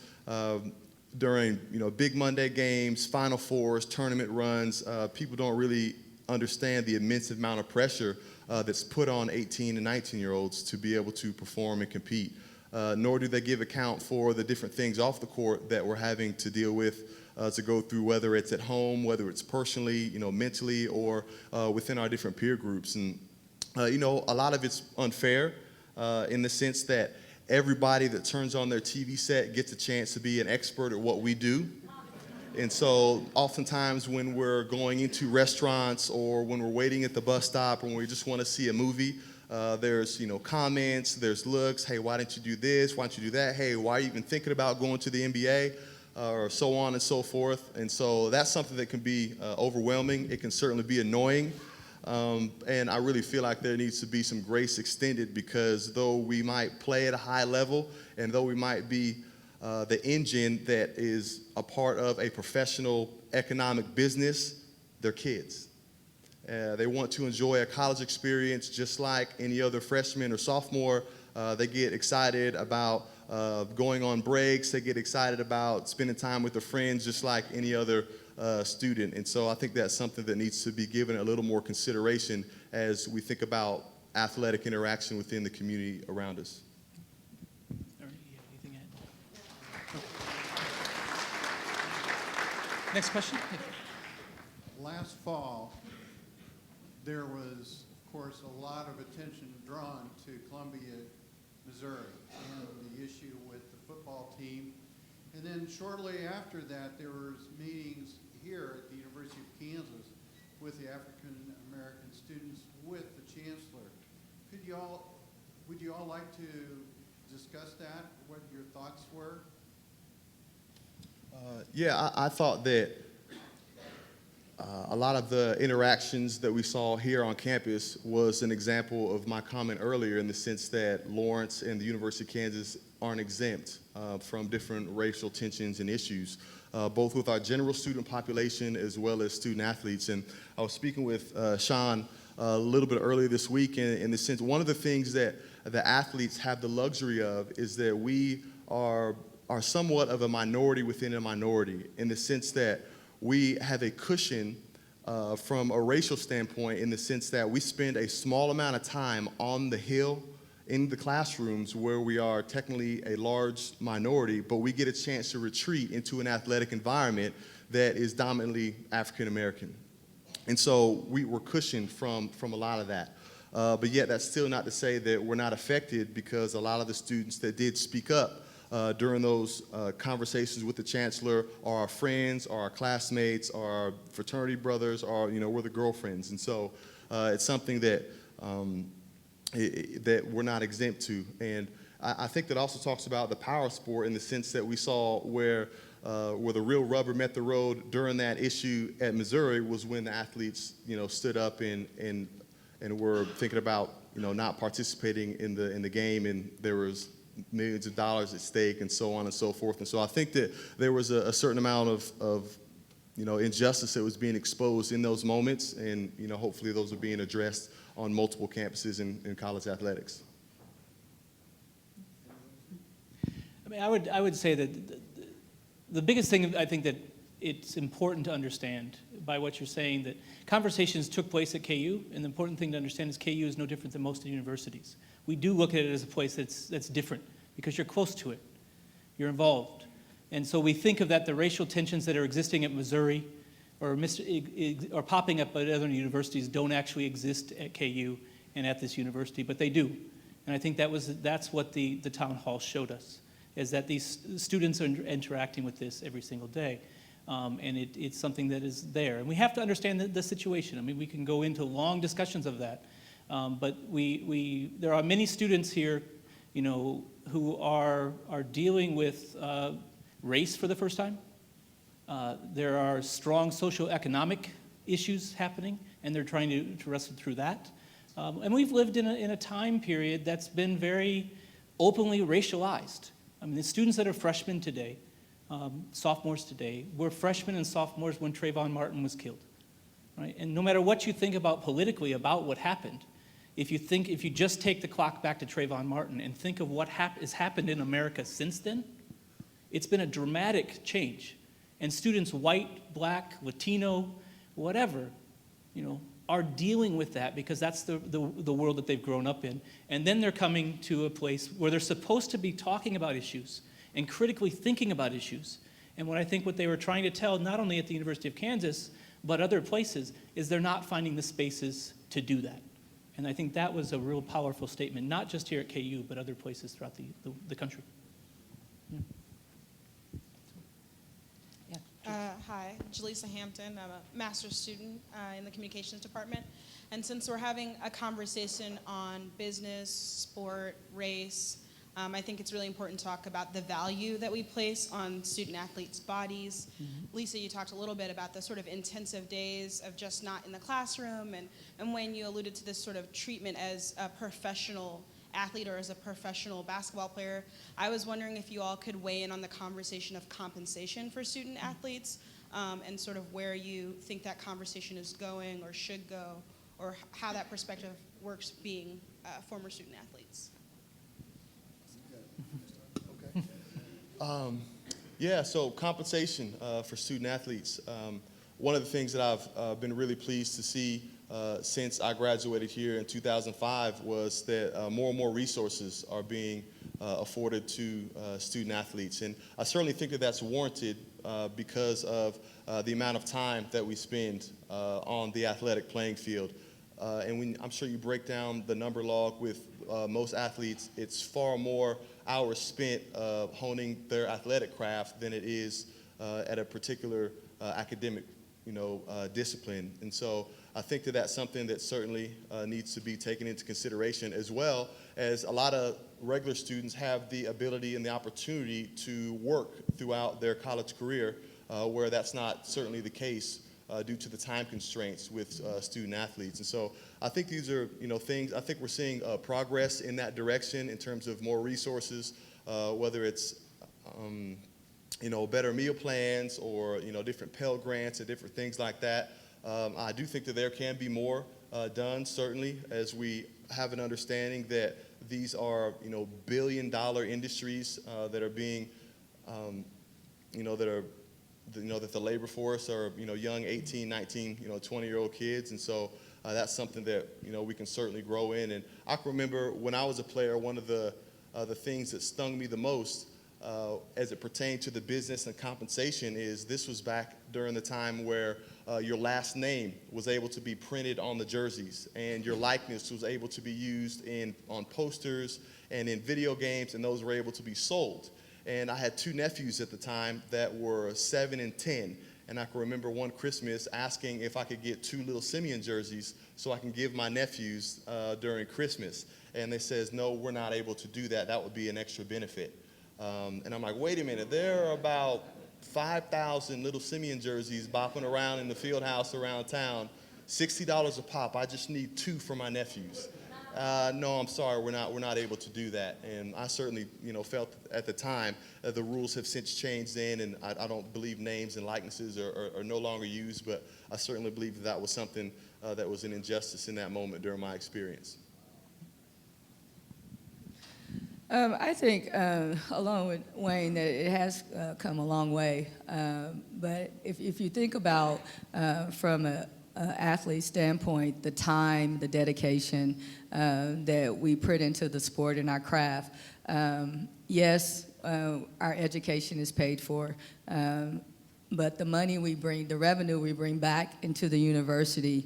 during, big Monday games, Final Fours, tournament runs, people don't really understand the immense amount of pressure that's put on 18 and 19-year-olds to be able to perform and compete. Nor do they give account for the different things off the court that we're having to deal with, to go through, whether it's at home, whether it's personally, mentally, or within our different peer groups. And, a lot of it's unfair in the sense that everybody that turns on their TV set gets a chance to be an expert at what we do. And so oftentimes when we're going into restaurants or when we're waiting at the bus stop or when we just want to see a movie, there's comments, there's looks, hey, why didn't you do this? Why didn't you do that? Hey, why are you even thinking about going to the NBA? Or so on and so forth. And so that's something that can be overwhelming. It can certainly be annoying. And I really feel like there needs to be some grace extended, because though we might play at a high level and though we might be the engine that is a part of a professional economic business, they're kids. They want to enjoy a college experience just like any other freshman or sophomore. They get excited about going on breaks. They get excited about spending time with their friends just like any other student. And so I think that's something that needs to be given a little more consideration as we think about athletic interaction within the community around us. Ernie, you have anything to add? Next question. Last fall, there was, of course, a lot of attention drawn to Columbia, Missouri, and the issue with the football team. And then shortly after that, there was meetings here at the University of Kansas with the African American students with the chancellor. Would you all like to discuss that, what your thoughts were? Yeah, I thought that a lot of the interactions that we saw here on campus was an example of my comment earlier, in the sense that Lawrence and the University of Kansas aren't exempt from different racial tensions and issues, both with our general student population as well as student athletes. And I was speaking with Sean a little bit earlier this week in the sense, one of the things that the athletes have the luxury of is that we are somewhat of a minority within a minority, in the sense that we have a cushion from a racial standpoint, in the sense that we spend a small amount of time on the Hill in the classrooms where we are technically a large minority, but we get a chance to retreat into an athletic environment that is dominantly African American. And so we were cushioned from a lot of that. But yet that's still not to say that we're not affected, because a lot of the students that did speak up during those conversations with the chancellor are our friends, are our classmates, are our fraternity brothers, are, we're the girlfriends. And so it's something that that we're not exempt to. And I think that also talks about the power sport, in the sense that we saw where the real rubber met the road during that issue at Missouri was when the athletes, stood up and were thinking about, not participating in the game, and there was millions of dollars at stake and so on and so forth. And so I think that there was a certain amount of injustice that was being exposed in those moments, and hopefully those are being addressed on multiple campuses in college athletics. I mean, I would say that the biggest thing, I think, that it's important to understand by what you're saying, that conversations took place at KU, and the important thing to understand is KU is no different than most universities. We do look at it as a place that's different, because you're close to it, you're involved. And so we think of that, the racial tensions that are existing at Missouri or popping up at other universities don't actually exist at KU and at this university, but they do. And I think that's what the town hall showed us, is that these students are interacting with this every single day. And it's something that is there. And we have to understand the situation. I mean, we can go into long discussions of that. But there are many students here, who are dealing with race for the first time. There are strong socioeconomic issues happening, and they're trying to wrestle through that. And we've lived in a time period that's been very openly racialized. I mean, the students that are freshmen today, sophomores today, were freshmen and sophomores when Trayvon Martin was killed, right? And no matter what you think about politically about what happened, if you just take the clock back to Trayvon Martin and think of what has happened in America since then, it's been a dramatic change. And students, white, black, Latino, whatever, are dealing with that, because that's the world that they've grown up in. And then they're coming to a place where they're supposed to be talking about issues and critically thinking about issues. And what they were trying to tell, not only at the University of Kansas, but other places, is they're not finding the spaces to do that. And I think that was a real powerful statement, not just here at KU, but other places throughout the country. Hi, Jaleesa Hampton. I'm a master's student in the communications department. And since we're having a conversation on business, sport, race, I think it's really important to talk about the value that we place on student athletes' bodies. Mm-hmm. Lisa, you talked a little bit about the sort of intensive days of just not in the classroom, and Wayne, you alluded to this sort of treatment as a professional athlete or as a professional basketball player. I was wondering if you all could weigh in on the conversation of compensation for student athletes, and sort of where you think that conversation is going or should go, or how that perspective works being former student athletes. So compensation for student athletes. One of the things that I've been really pleased to see since I graduated here in 2005 was that more and more resources are being afforded to student athletes. And I certainly think that that's warranted because of the amount of time that we spend on the athletic playing field. And when I'm sure you break down the number log with most athletes, it's far more hours spent honing their athletic craft than it is at a particular academic, discipline. And so I think that that's something that certainly needs to be taken into consideration, as well as a lot of regular students have the ability and the opportunity to work throughout their college career, where that's not certainly the case due to the time constraints with student athletes. And so I think these are, things, I think we're seeing progress in that direction in terms of more resources, whether it's, better meal plans or, different Pell Grants and different things like that. I do think that there can be more done, certainly, as we have an understanding that these are, billion-dollar industries that are being, that the labor force are, young 18, 19, 20-year-old kids. And so that's something that, we can certainly grow in. And I can remember when I was a player, one of the things that stung me the most as it pertained to the business and compensation is this was back during the time where your last name was able to be printed on the jerseys and your likeness was able to be used on posters and in video games, and those were able to be sold. And I had two nephews at the time that were 7 and 10. And I can remember one Christmas asking if I could get 2 little Simeon jerseys so I can give my nephews during Christmas. And they says, no, we're not able to do that. That would be an extra benefit. And I'm like, wait a minute, there are about 5,000 little Simeon jerseys bopping around in the field house around town, $60 a pop. I just need 2 for my nephews. No, I'm sorry, we're not able to do that. And I certainly, felt at the time the rules have since changed then, and I don't believe names and likenesses are no longer used, but I certainly believe that was something that was an injustice in that moment during my experience. I think, along with Wayne, that it has come a long way. But if you think about from an athlete standpoint, the time, the dedication that we put into the sport and our craft, yes, our education is paid for, but the money we bring, the revenue we bring back into the university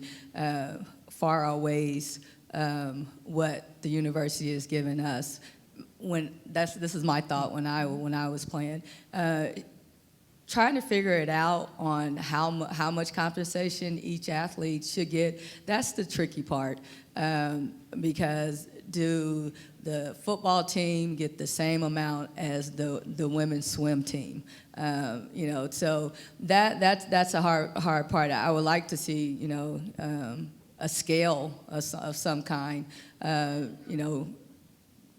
far outweighs what the university has given us. This is my thought when I was playing, trying to figure it out on how much compensation each athlete should get. That's the tricky part, because do the football team get the same amount as the women's swim team? So that's a hard part. I would like to see a scale of some kind,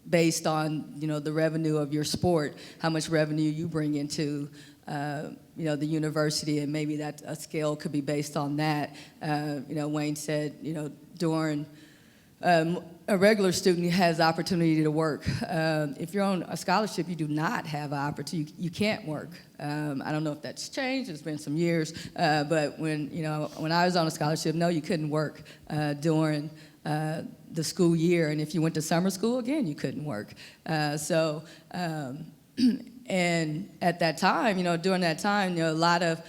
based on the revenue of your sport, how much revenue you bring into the university, and maybe that a scale could be based on that. Wayne said during a regular student has the opportunity to work. If you're on a scholarship, you do not have an opportunity. You can't work. I don't know if that's changed. It's been some years, but when I was on a scholarship, no, you couldn't work during the school year, and if you went to summer school, again, you couldn't work. And at that time, during that time, a lot of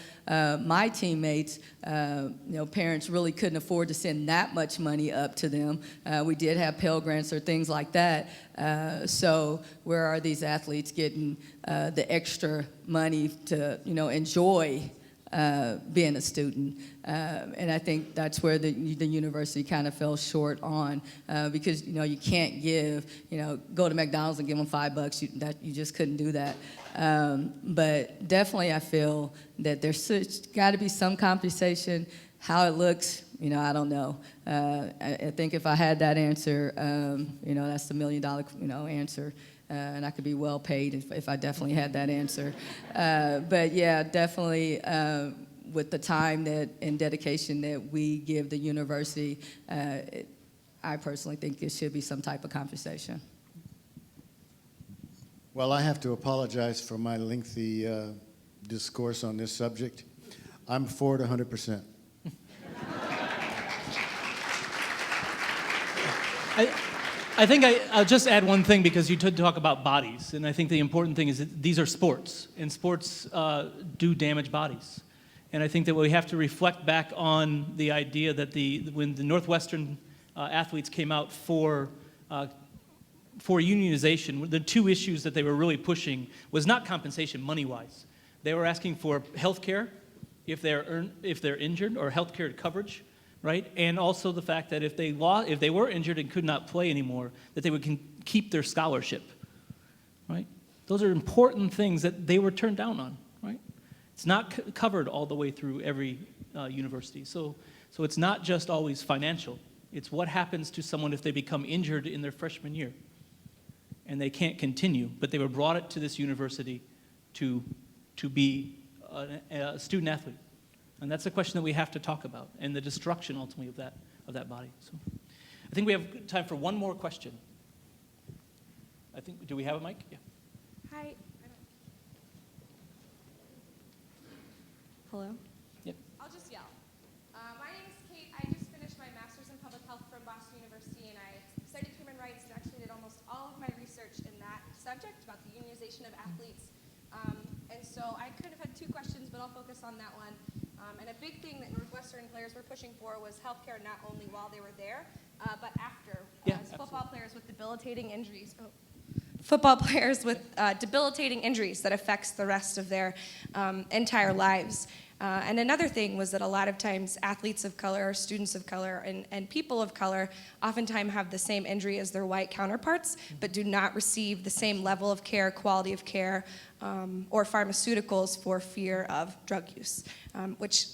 my teammates, parents really couldn't afford to send that much money up to them. We did have Pell Grants or things like that. So where are these athletes getting the extra money to, enjoy being a student? And I think that's where the university kind of fell short on, because you can't go to McDonald's and give them $5. You just couldn't do that. But definitely I feel that there's got to be some compensation. How it looks, I don't know. I think if I had that answer, that's the $1 million answer. And I could be well paid if I definitely had that answer. But yeah, definitely with the time and dedication that we give the university, I personally think it should be some type of compensation. Well, I have to apologize for my lengthy discourse on this subject. I'm for it 100%. I think I'll just add one thing, because you did talk about bodies, and I think the important thing is that these are sports, and sports do damage bodies. And I think that we have to reflect back on the idea that when the Northwestern athletes came out for unionization, the two issues that they were really pushing was not compensation money-wise. They were asking for health care if they're injured, or health care coverage, right? And also the fact that if they were injured and could not play anymore, that they would keep their scholarship, right? Those are important things that they were turned down on, right? It's not covered all the way through every university. So it's not just always financial. It's what happens to someone if they become injured in their freshman year and they can't continue, but they were brought it to this university to be a student athlete. And that's a question that we have to talk about, and the destruction ultimately of that body. So I think we have time for one more question. Do we have a mic? Yeah. Hi. Hello? Yep. I'll just yell. My name is Kate. I just finished my master's in public health from Boston University, and I studied human rights and actually did almost all of my research in that subject about the unionization of athletes. And so I could have had two questions, but I'll focus on that one. And a big thing that Northwestern players were pushing for was health care not only while they were there, but after. As football players with debilitating injuries. Football players with debilitating injuries that affects the rest of their entire lives. And another thing was that a lot of times athletes of color, students of color, and people of color oftentimes have the same injury as their white counterparts, but do not receive the same level of care, quality of care, or pharmaceuticals for fear of drug use, which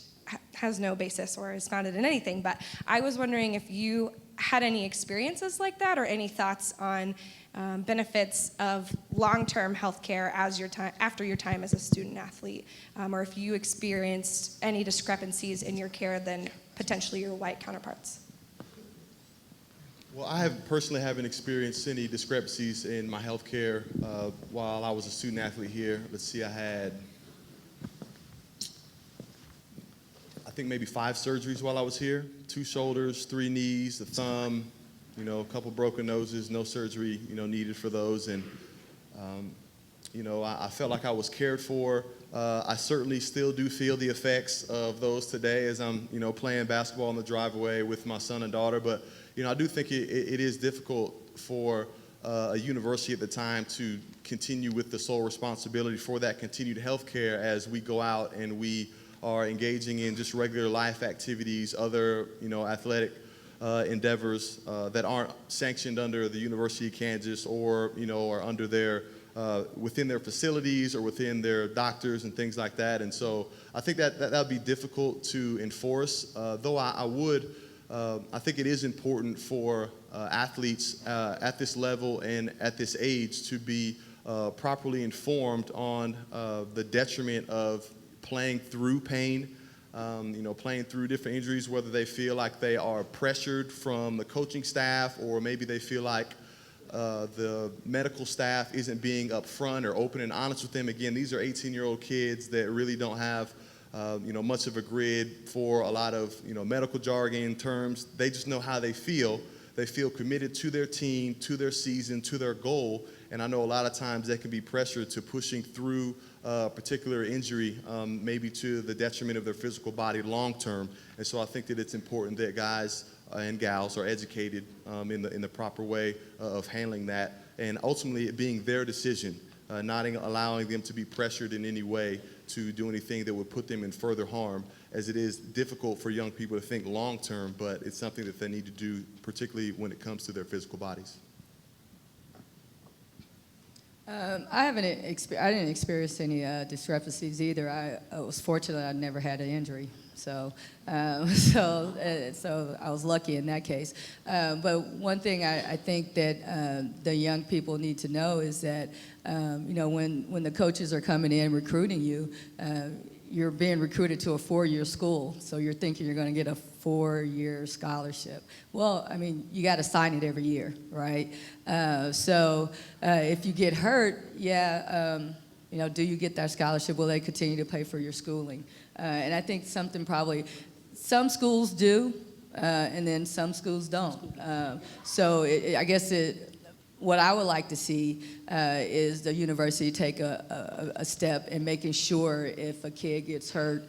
has no basis or is founded in anything. But I was wondering if you had any experiences like that, or any thoughts on benefits of long-term health care after your time as a student athlete, or if you experienced any discrepancies in your care than potentially your white counterparts. Well, I personally haven't experienced any discrepancies in my health care while I was a student athlete here. Let's see, I had, I think maybe 5 surgeries while I was here. 2 shoulders, 3 knees, a thumb, a couple broken noses, no surgery, needed for those. And, I felt like I was cared for. I certainly still do feel the effects of those today as I'm, playing basketball in the driveway with my son and daughter. But, I do think it is difficult for a university at the time to continue with the sole responsibility for that continued health care as we go out and we are engaging in just regular life activities, other, athletic endeavors that aren't sanctioned under the University of Kansas or, or under their, within their facilities or within their doctors and things like that. And so I think that would be difficult to enforce, though I think it is important for athletes at this level and at this age to be properly informed on the detriment of playing through pain, playing through different injuries, whether they feel like they are pressured from the coaching staff or maybe they feel like the medical staff isn't being upfront or open and honest with them. Again, these are 18-year-old kids that really don't have much of a grid for a lot of medical jargon terms. They just know how they feel. They feel committed to their team, to their season, to their goal. And I know a lot of times they can be pressured to pushing through a particular injury, maybe to the detriment of their physical body long term. And so I think that it's important that guys and gals are educated in the proper way of handling that, and ultimately it being their decision, not allowing them to be pressured in any way to do anything that would put them in further harm, as it is difficult for young people to think long term, but it's something that they need to do, particularly when it comes to their physical bodies. I didn't experience any discrepancies either. I was fortunate I never had an injury, so so I was lucky in that case. But one thing I think that the young people need to know is that when the coaches are coming in recruiting you, you're being recruited to a 4-year school, so you're thinking you're going to get a 4-year scholarship. Well, I mean, you got to sign it every year, right? So if you get hurt, do you get that scholarship? Will they continue to pay for your schooling? And I think some schools do, and then some schools don't. So I guess what I would like to see is the university take a step in making sure if a kid gets hurt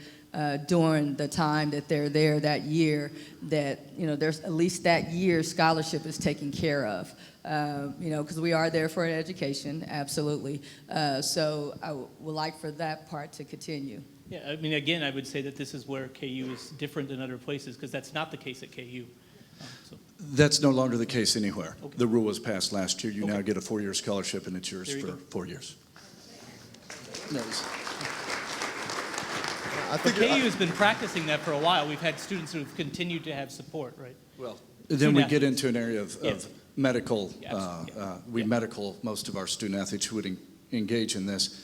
during the time that they're there that year, that there's at least that year scholarship is taken care of. Because we are there for an education, absolutely. So I would like for that part to continue. Yeah, I mean, again, I would say that this is where KU is different than other places, because that's not the case at KU. That's no longer the case anywhere. Okay. The rule was passed last year. You Okay. now get a 4-year scholarship, and it's yours There you for go. 4 years. I But think KU has been practicing that for a while. We've had students who have continued to have support, right? Well, then we Student get athletes. into an area of Yeah. medical. Yeah, absolutely. We medical most of our student athletes who would engage in this.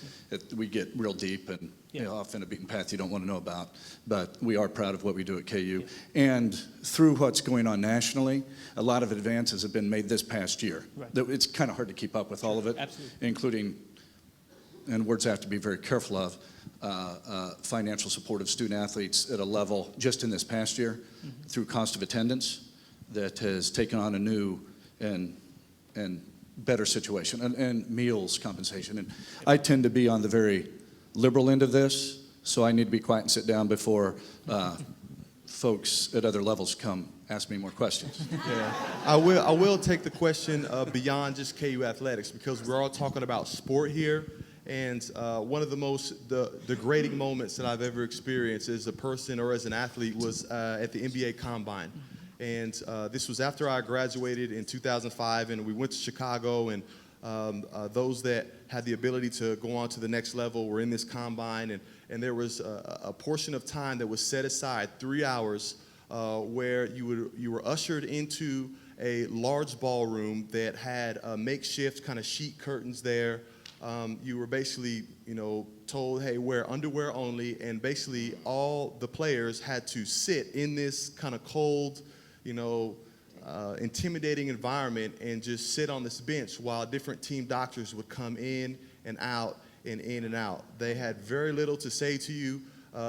We get real deep and Yeah. often a beaten path you don't want to know about. But we are proud of what we do at KU. And through what's going on nationally, a lot of advances have been made this past year. Right. It's kind of hard to keep up with all of it, Absolutely. including, and words I have to be very careful of, financial support of student athletes at a level just in this past year through cost of attendance that has taken on a new and better situation, and meals compensation. And I tend to be on the very liberal end of this, so I need to be quiet and sit down before folks at other levels come ask me more questions. Yeah, I will take the question beyond just KU athletics, because we're all talking about sport here. And one of the most degrading moments that I've ever experienced as a person or as an athlete was at the NBA Combine. And this was after I graduated in 2005, and we went to Chicago, and those that had the ability to go on to the next level were in this combine, and there was a portion of time that was set aside, 3 hours, where you were ushered into a large ballroom that had makeshift kind of sheet curtains there. You were basically, told, hey, wear underwear only, and basically all the players had to sit in this kind of cold, intimidating environment and just sit on this bench while different team doctors would come in and out and in and out. They had very little to say to you.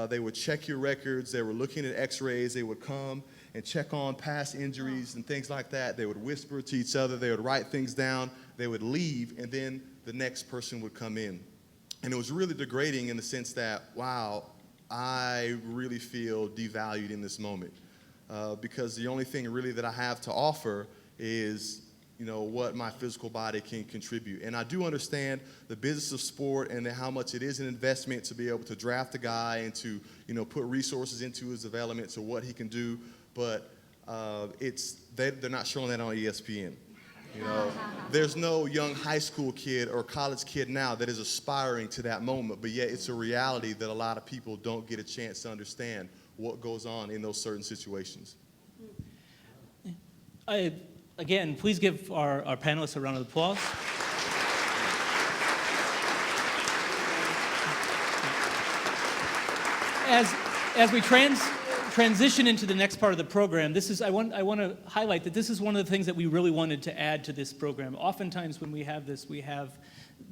They would check your records. They were looking at x-rays. They would come and check on past injuries and things like that. They would whisper to each other. They would write things down. They would leave, and then the next person would come in. And it was really degrading in the sense that, wow, I really feel devalued in this moment. Because the only thing really that I have to offer is, what my physical body can contribute. And I do understand the business of sport and how much it is an investment to be able to draft a guy and to, put resources into his development to what he can do. But they're not showing that on ESPN. There's no young high school kid or college kid now that is aspiring to that moment, but yet it's a reality that a lot of people don't get a chance to understand what goes on in those certain situations. Again, please give our panelists a round of applause. As we transition into the next part of the program, I want to highlight that this is one of the things that we really wanted to add to this program. Oftentimes when we have this, we have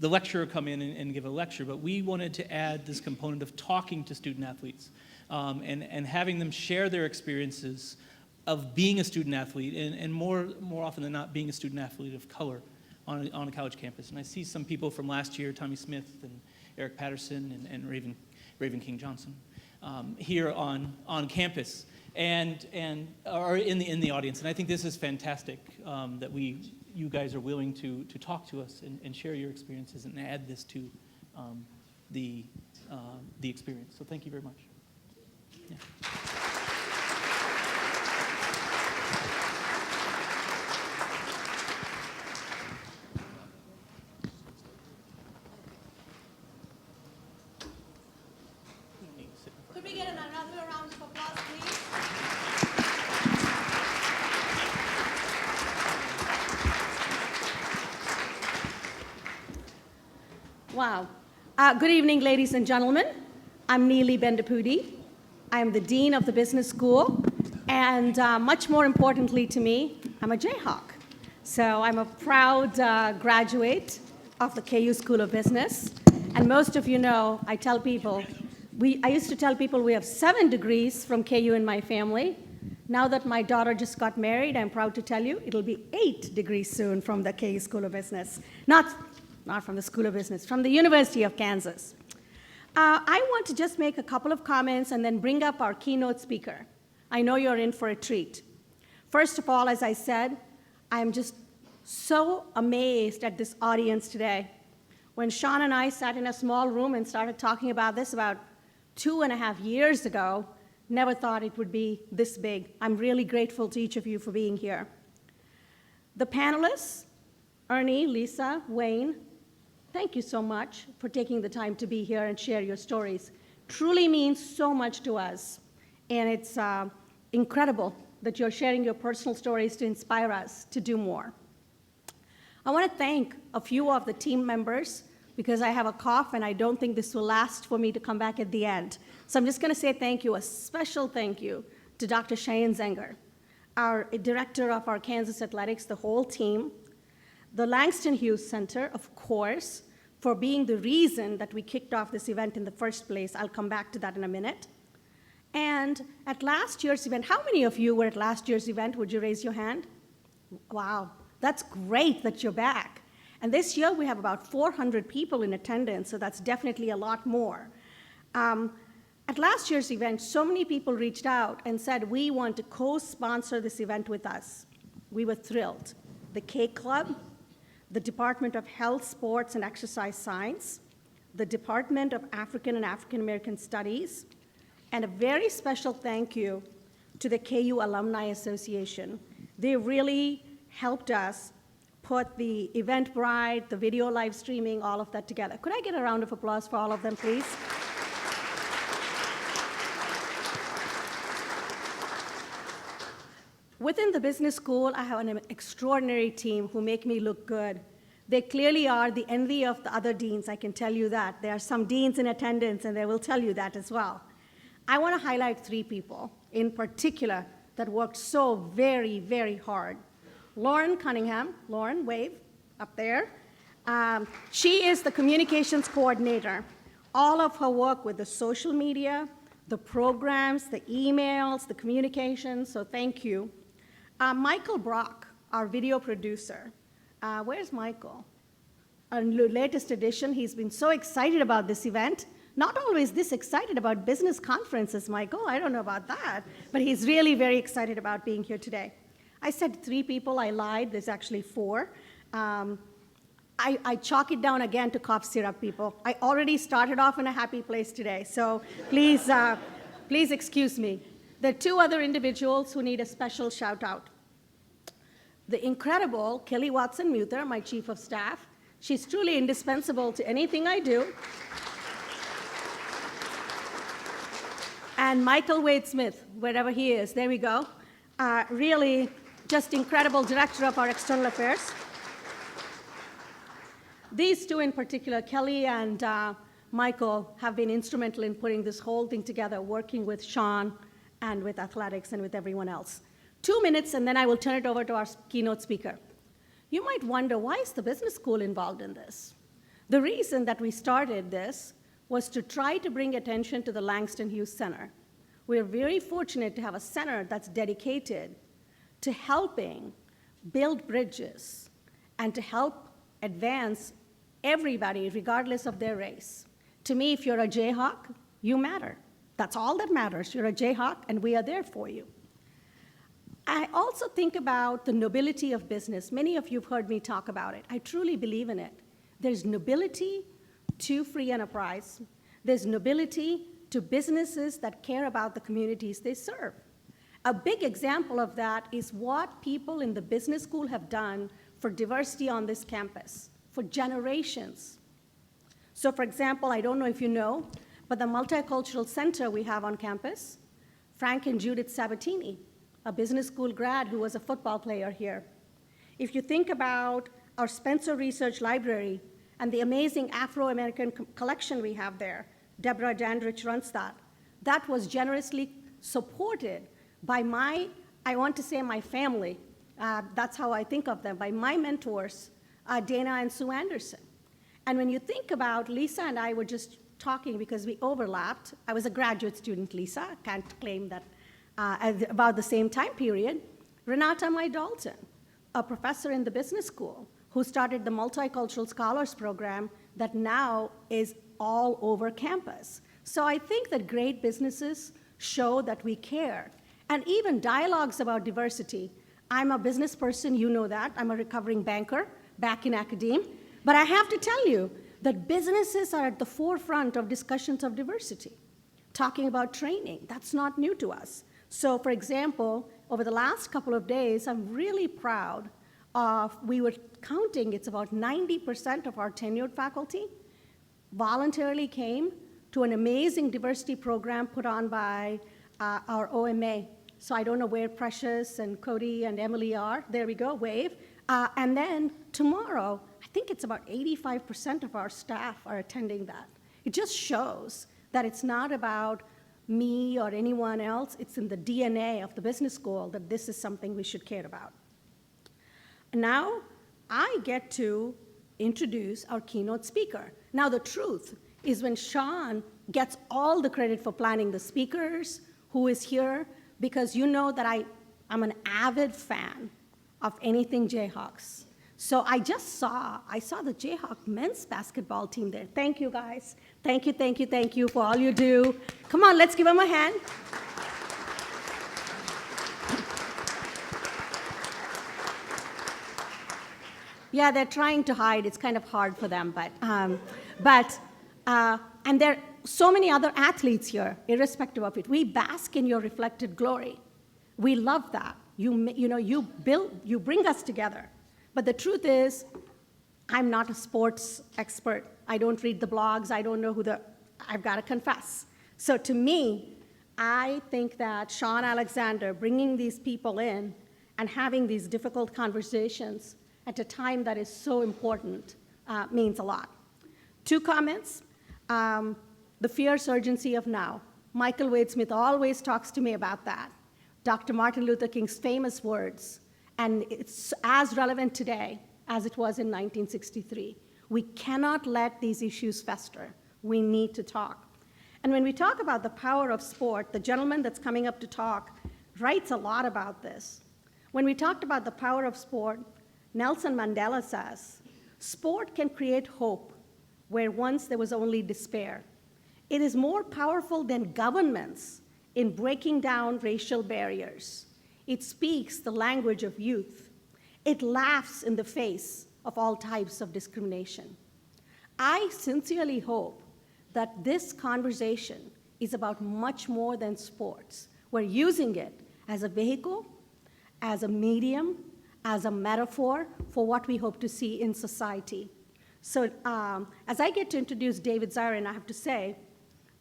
the lecturer come in and give a lecture, but we wanted to add this component of talking to student athletes and having them share their experiences of being a student athlete and more often than not being a student athlete of color on a college campus. And I see some people from last year, Tommy Smith and Eric Patterson and Raven King Johnson. Here on campus and are in the audience, and I think this is fantastic that you guys are willing to talk to us and share your experiences and add this to the experience. So thank you very much. Yeah. Could we get another round of applause, please? Wow. Good evening, ladies and gentlemen. I'm Neeli Bendapudi. I'm the Dean of the Business School, and much more importantly to me, I'm a Jayhawk. So I'm a proud graduate of the KU School of Business, and most of you know, I used to tell people we have 7 degrees from KU in my family. Now that my daughter just got married, I'm proud to tell you it'll be 8 degrees soon from the K School of Business. Not from the School of Business, from the University of Kansas. I want to just make a couple of comments and then bring up our keynote speaker. I know you're in for a treat. First of all, as I said, I'm just so amazed at this audience today. When Sean and I sat in a small room and started talking about this about 2.5 years ago, never thought it would be this big. I'm really grateful to each of you for being here. The panelists, Ernie, Lisa, Wayne, thank you so much for taking the time to be here and share your stories. Truly means so much to us, and it's incredible that you're sharing your personal stories to inspire us to do more. I want to thank a few of the team members because I have a cough and I don't think this will last for me to come back at the end. So I'm just going to say thank you, a special thank you to Dr. Cheyenne Zenger, our director of our Kansas Athletics, the whole team, the Langston Hughes Center, of course, for being the reason that we kicked off this event in the first place. I'll come back to that in a minute. And at last year's event, how many of you were at last year's event? Would you raise your hand? Wow, that's great that you're back. And this year we have about 400 people in attendance, so that's definitely a lot more. At last year's event, so many people reached out and said, we want to co-sponsor this event with us. We were thrilled. The K Club, the Department of Health, Sports, and Exercise Science, the Department of African and African American Studies, and a very special thank you to the KU Alumni Association. They really helped us put the Eventbrite, the video live streaming, all of that together. Could I get a round of applause for all of them, please? Within the business school, I have an extraordinary team who make me look good. They clearly are the envy of the other deans, I can tell you that. There are some deans in attendance, and they will tell you that as well. I want to highlight 3 people in particular that worked so very, very hard. Lauren Cunningham, Lauren, wave, up there. She is the communications coordinator. All of her work with the social media, the programs, the emails, the communications, so thank you. Michael Brock, our video producer. Where's Michael? On the latest edition, he's been so excited about this event. Not always this excited about business conferences, Michael. I don't know about that. But he's really very excited about being here today. I said 3 people. I lied. There's actually 4. I chalk it down again to cough syrup people. I already started off in a happy place today. So please, please excuse me. There are 2 other individuals who need a special shout out. The incredible Kelly Watson-Muther, my chief of staff. She's truly indispensable to anything I do. And Michael Wade Smith, wherever he is, there we go. Really just incredible director of our external affairs. These 2 in particular, Kelly and Michael, have been instrumental in putting this whole thing together, working with Sean and with athletics and with everyone else. 2 minutes, and then I will turn it over to our keynote speaker. You might wonder, why is the business school involved in this? The reason that we started this was to try to bring attention to the Langston Hughes Center. We're very fortunate to have a center that's dedicated to helping build bridges and to help advance everybody regardless of their race. To me, if you're a Jayhawk, you matter. That's all that matters. You're a Jayhawk, and we are there for you. I also think about the nobility of business. Many of you have heard me talk about it. I truly believe in it. There's nobility to free enterprise. There's nobility to businesses that care about the communities they serve. A big example of that is what people in the business school have done for diversity on this campus for generations. So for example, I don't know if you know, but the Multicultural Center we have on campus, Frank and Judith Sabatini, a business school grad who was a football player here. If you think about our Spencer Research Library and the amazing Afro-American collection we have there, Deborah Dandridge runs that. That was generously supported by I want to say my family. That's how I think of them, by my mentors, Dana and Sue Anderson. And when you think about, Lisa and I were just talking because we overlapped. I was a graduate student, Lisa. I can't claim that at about the same time period, Renata Mai Dalton, a professor in the business school, who started the Multicultural Scholars Program that now is all over campus. So I think that great businesses show that we care. And even dialogues about diversity. I'm a business person, you know that. I'm a recovering banker back in academia. But I have to tell you that businesses are at the forefront of discussions of diversity. Talking about training, that's not new to us. So for example, over the last couple of days, I'm really proud of, we were counting, it's about 90% of our tenured faculty voluntarily came to an amazing diversity program put on by our OMA. So I don't know where Precious and Cody and Emily are. There we go, wave. And then tomorrow, I think it's about 85% of our staff are attending that. It just shows that it's not about me or anyone else. It's in the DNA of the business school that this is something we should care about. Now, I get to introduce our keynote speaker. Now, the truth is when Sean gets all the credit for planning the speakers, who is here, because you know that I'm an avid fan of anything Jayhawks. So I saw the Jayhawk men's basketball team there. Thank you, guys. Thank you, thank you, thank you for all you do. Come on, let's give them a hand. Yeah, they're trying to hide. It's kind of hard for them, and there are so many other athletes here, irrespective of it. We bask in your reflected glory. We love that. You bring us together. But the truth is, I'm not a sports expert. I don't read the blogs. I don't know I've got to confess. So to me, I think that Sean Alexander bringing these people in and having these difficult conversations at a time that is so important means a lot. 2 comments. The fierce urgency of now. Michael Wade Smith always talks to me about that. Dr. Martin Luther King's famous words, and it's as relevant today as it was in 1963. We cannot let these issues fester. We need to talk. And when we talk about the power of sport, the gentleman that's coming up to talk writes a lot about this. When we talked about the power of sport, Nelson Mandela says, sport can create hope where once there was only despair. It is more powerful than governments in breaking down racial barriers. It speaks the language of youth. It laughs in the face of all types of discrimination. I sincerely hope that this conversation is about much more than sports. We're using it as a vehicle, as a medium, as a metaphor for what we hope to see in society. So as I get to introduce David Zirin, I have to say,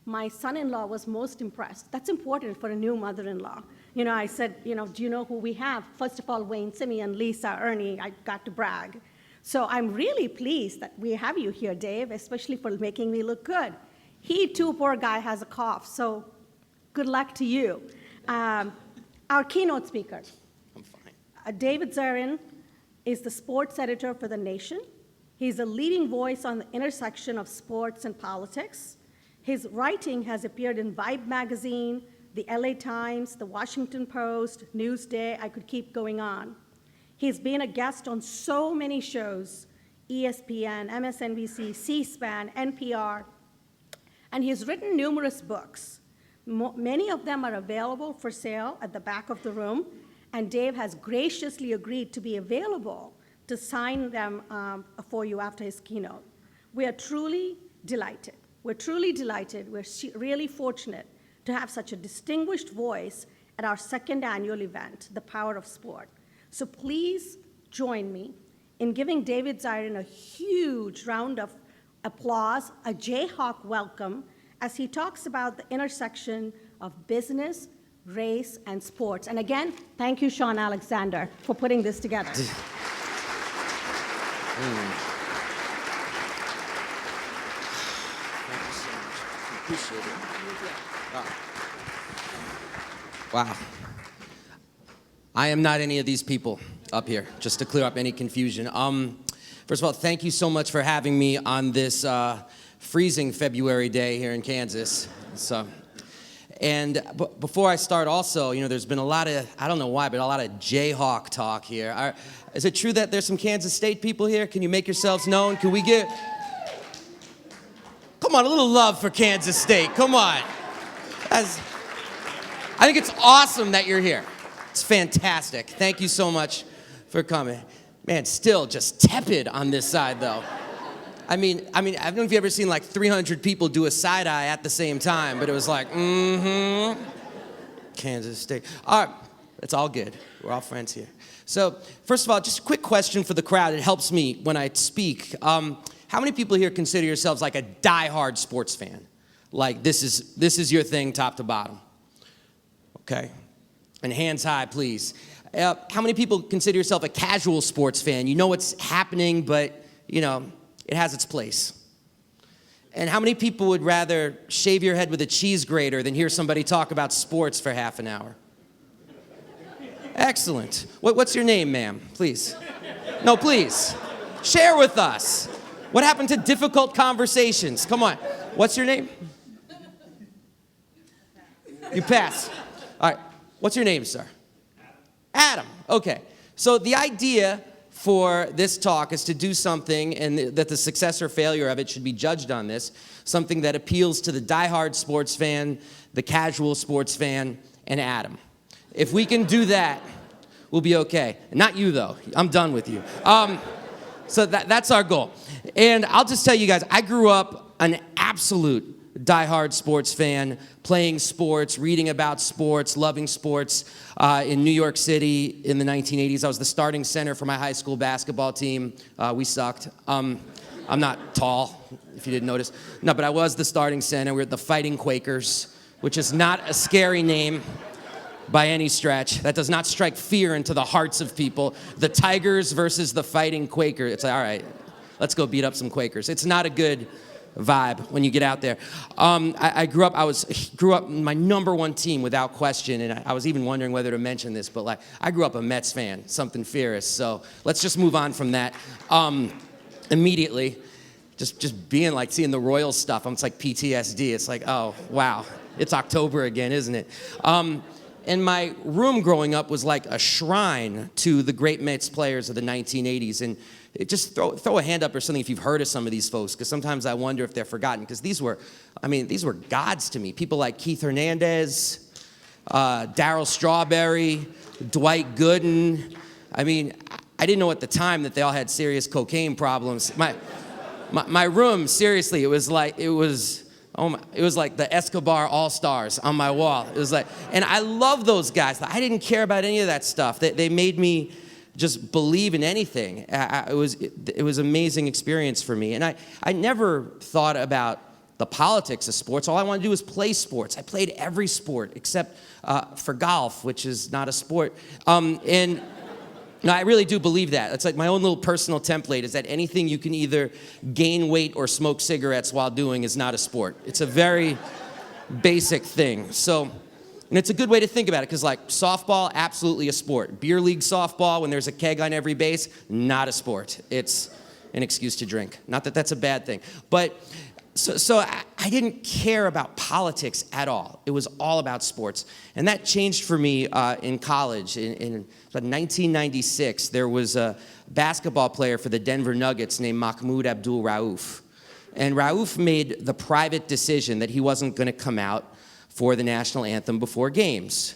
my son-in-law was most impressed. That's important for a new mother-in-law. I said, do you know who we have? First of all, Wayne Simien, Lisa, Ernie, I got to brag. So I'm really pleased that we have you here, Dave, especially for making me look good. He too, poor guy, has a cough, so good luck to you. Our keynote speaker. I'm fine. David Zirin is the sports editor for The Nation. He's a leading voice on the intersection of sports and politics. His writing has appeared in Vibe magazine, the LA Times, the Washington Post, Newsday. I could keep going on. He's been a guest on so many shows, ESPN, MSNBC, C-SPAN, NPR, and he's written numerous books. Many of them are available for sale at the back of the room, and Dave has graciously agreed to be available to sign them for you after his keynote. We are truly delighted. We're truly delighted. We're really fortunate to have such a distinguished voice at our 2nd annual event, The Power of Sport. So please join me in giving David Zirin a huge round of applause, a Jayhawk welcome, as he talks about the intersection of business, race, and sports. And again, thank you, Sean Alexander, for putting this together. Appreciate it. Wow. I am not any of these people up here, just to clear up any confusion. First of all, thank you so much for having me on this freezing February day here in Kansas. So, And before I start also, there's been a lot of, I don't know why, but a lot of Jayhawk talk here. Is it true that there's some Kansas State people here? Can you make yourselves known? Can we get, come on, a little love for Kansas State, come on. I think it's awesome that you're here. It's fantastic. Thank you so much for coming. Man, still just tepid on this side though. I mean, I don't know if you've ever seen like 300 people do a side eye at the same time, but it was like, Kansas State. All right, it's all good. We're all friends here. So, first of all, just a quick question for the crowd. It helps me when I speak. How many people here consider yourselves like a diehard sports fan? Like this is your thing, top to bottom. Okay, and hands high, please. How many people consider yourself a casual sports fan? You know what's happening, but it has its place. And how many people would rather shave your head with a cheese grater than hear somebody talk about sports for half an hour? Excellent. What's your name, ma'am? Please. No, please. Share with us. What happened to difficult conversations? Come on. What's your name? You pass. All right. What's your name, sir? Adam. Okay. So the idea for this talk is to do something, and that the success or failure of it should be judged on this, something that appeals to the diehard sports fan, the casual sports fan, and Adam. If we can do that, we'll be okay. Not you, though. I'm done with you. So that's our goal. And I'll just tell you guys, I grew up an absolute diehard sports fan, playing sports, reading about sports, loving sports in New York City in the 1980s. I was the starting center for my high school basketball team. We sucked. I'm not tall, if you didn't notice. No, but I was the starting center. We were the Fighting Quakers, which is not a scary name by any stretch. That does not strike fear into the hearts of people. The Tigers versus the Fighting Quakers. It's like, all right, let's go beat up some Quakers. It's not a good vibe when you get out there. I grew up my number one team without question, and I was even wondering whether to mention this, but I grew up a Mets fan, something fierce. So let's just move on from that immediately. Just being seeing the Royals stuff, it's like PTSD. It's like, oh wow, it's October again, isn't it? And my room growing up was like a shrine to the great Mets players of the 1980s. And just throw a hand up or something if you've heard of some of these folks, because sometimes I wonder if they're forgotten, because these were gods to me. People like Keith Hernandez, Darryl Strawberry, Dwight Gooden. I didn't know at the time that they all had serious cocaine problems. My room, seriously, it was like the Escobar All-Stars on my wall. It was and I love those guys. I didn't care about any of that stuff. They made me just believe in anything. It was an amazing experience for me. And I never thought about the politics of sports. All I wanted to do was play sports. I played every sport except for golf, which is not a sport. No, I really do believe that. It's like my own little personal template is that anything you can either gain weight or smoke cigarettes while doing is not a sport. It's a very basic thing. So, and it's a good way to think about it, because softball, absolutely a sport. Beer league softball, when there's a keg on every base, not a sport. It's an excuse to drink. Not that that's a bad thing. But so I didn't care about politics at all. It was all about sports. And that changed for me in college. In 1996, there was a basketball player for the Denver Nuggets named Mahmoud Abdul-Rauf. And Rauf made the private decision that he wasn't going to come out for the national anthem before games.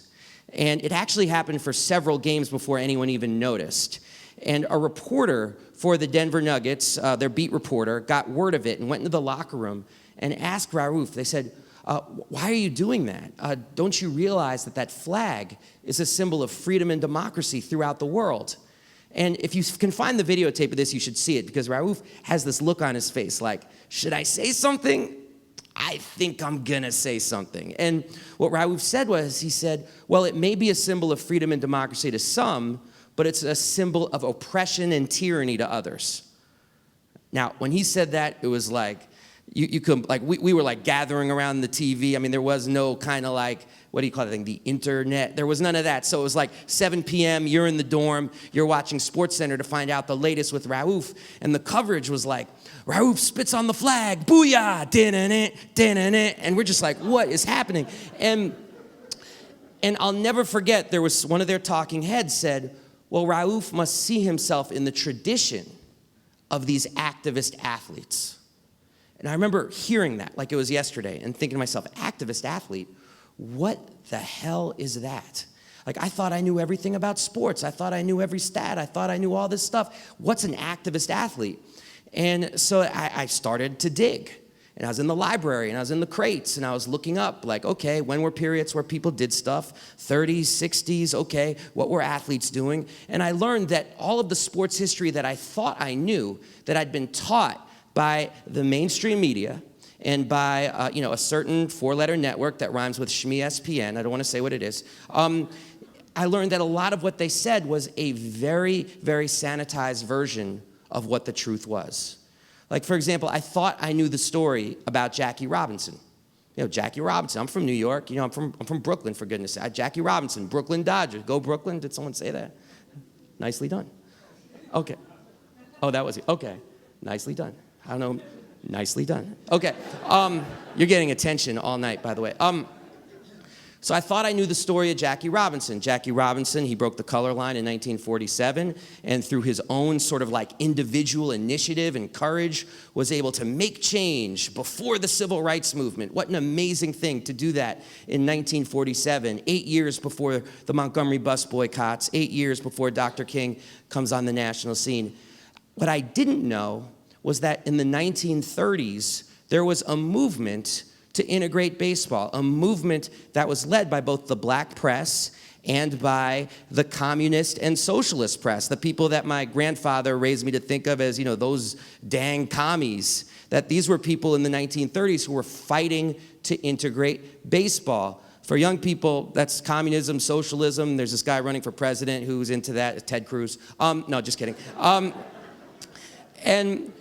And it actually happened for several games before anyone even noticed. And a reporter for the Denver Nuggets, their beat reporter, got word of it and went into the locker room and asked Rauf, they said, why are you doing that? Don't you realize that flag is a symbol of freedom and democracy throughout the world? And if you can find the videotape of this, you should see it, because Rauf has this look on his face like, should I say something? I think I'm gonna say something. And what Rauf said was, he said, well, it may be a symbol of freedom and democracy to some, but it's a symbol of oppression and tyranny to others. Now, when he said that, it was like, you could, we were gathering around the TV. There was no kind of what do you call it, the internet. There was none of that. So it was 7 p.m., you're in the dorm, you're watching SportsCenter to find out the latest with Rauf, and the coverage was Raouf spits on the flag, booyah, din-in-it, and we're just like, what is happening? And I'll never forget, there was one of their talking heads said, well, Raouf must see himself in the tradition of these activist athletes. And I remember hearing that like it was yesterday and thinking to myself, activist athlete, what the hell is that? Like, I thought I knew everything about sports. I thought I knew every stat. I thought I knew all this stuff. What's an activist athlete? And so I started to dig. And I was in the library, and I was in the crates, and I was looking up, like, okay, when were periods where people did stuff? 30s, 60s, okay, what were athletes doing? And I learned that all of the sports history that I thought I knew, that I'd been taught by the mainstream media, and by a certain four-letter network that rhymes with SPN, I don't want to say what it is, I learned that a lot of what they said was a very, very sanitized version of what the truth was. Like, for example, I thought I knew the story about Jackie Robinson. Jackie Robinson, I'm from New York, I'm from Brooklyn, for goodness sake. Jackie Robinson, Brooklyn Dodgers, go Brooklyn, did someone say that? Nicely done. Okay. Oh, that was it, okay. Nicely done. I don't know. Nicely done. Okay. You're getting attention all night, by the way. So I thought I knew the story of Jackie Robinson. Jackie Robinson, he broke the color line in 1947, and through his own sort of like individual initiative and courage, was able to make change before the civil rights movement. What an amazing thing to do that in 1947, 8 years before the Montgomery bus boycotts, 8 years before Dr. King comes on the national scene. What I didn't know was that in the 1930s, there was a movement to integrate baseball, a movement that was led by both the black press and by the communist and socialist press, the people that my grandfather raised me to think of as, those dang commies, that these were people in the 1930s who were fighting to integrate baseball. For young people, that's communism, socialism. There's this guy running for president who's into that, Ted Cruz. No, just kidding. And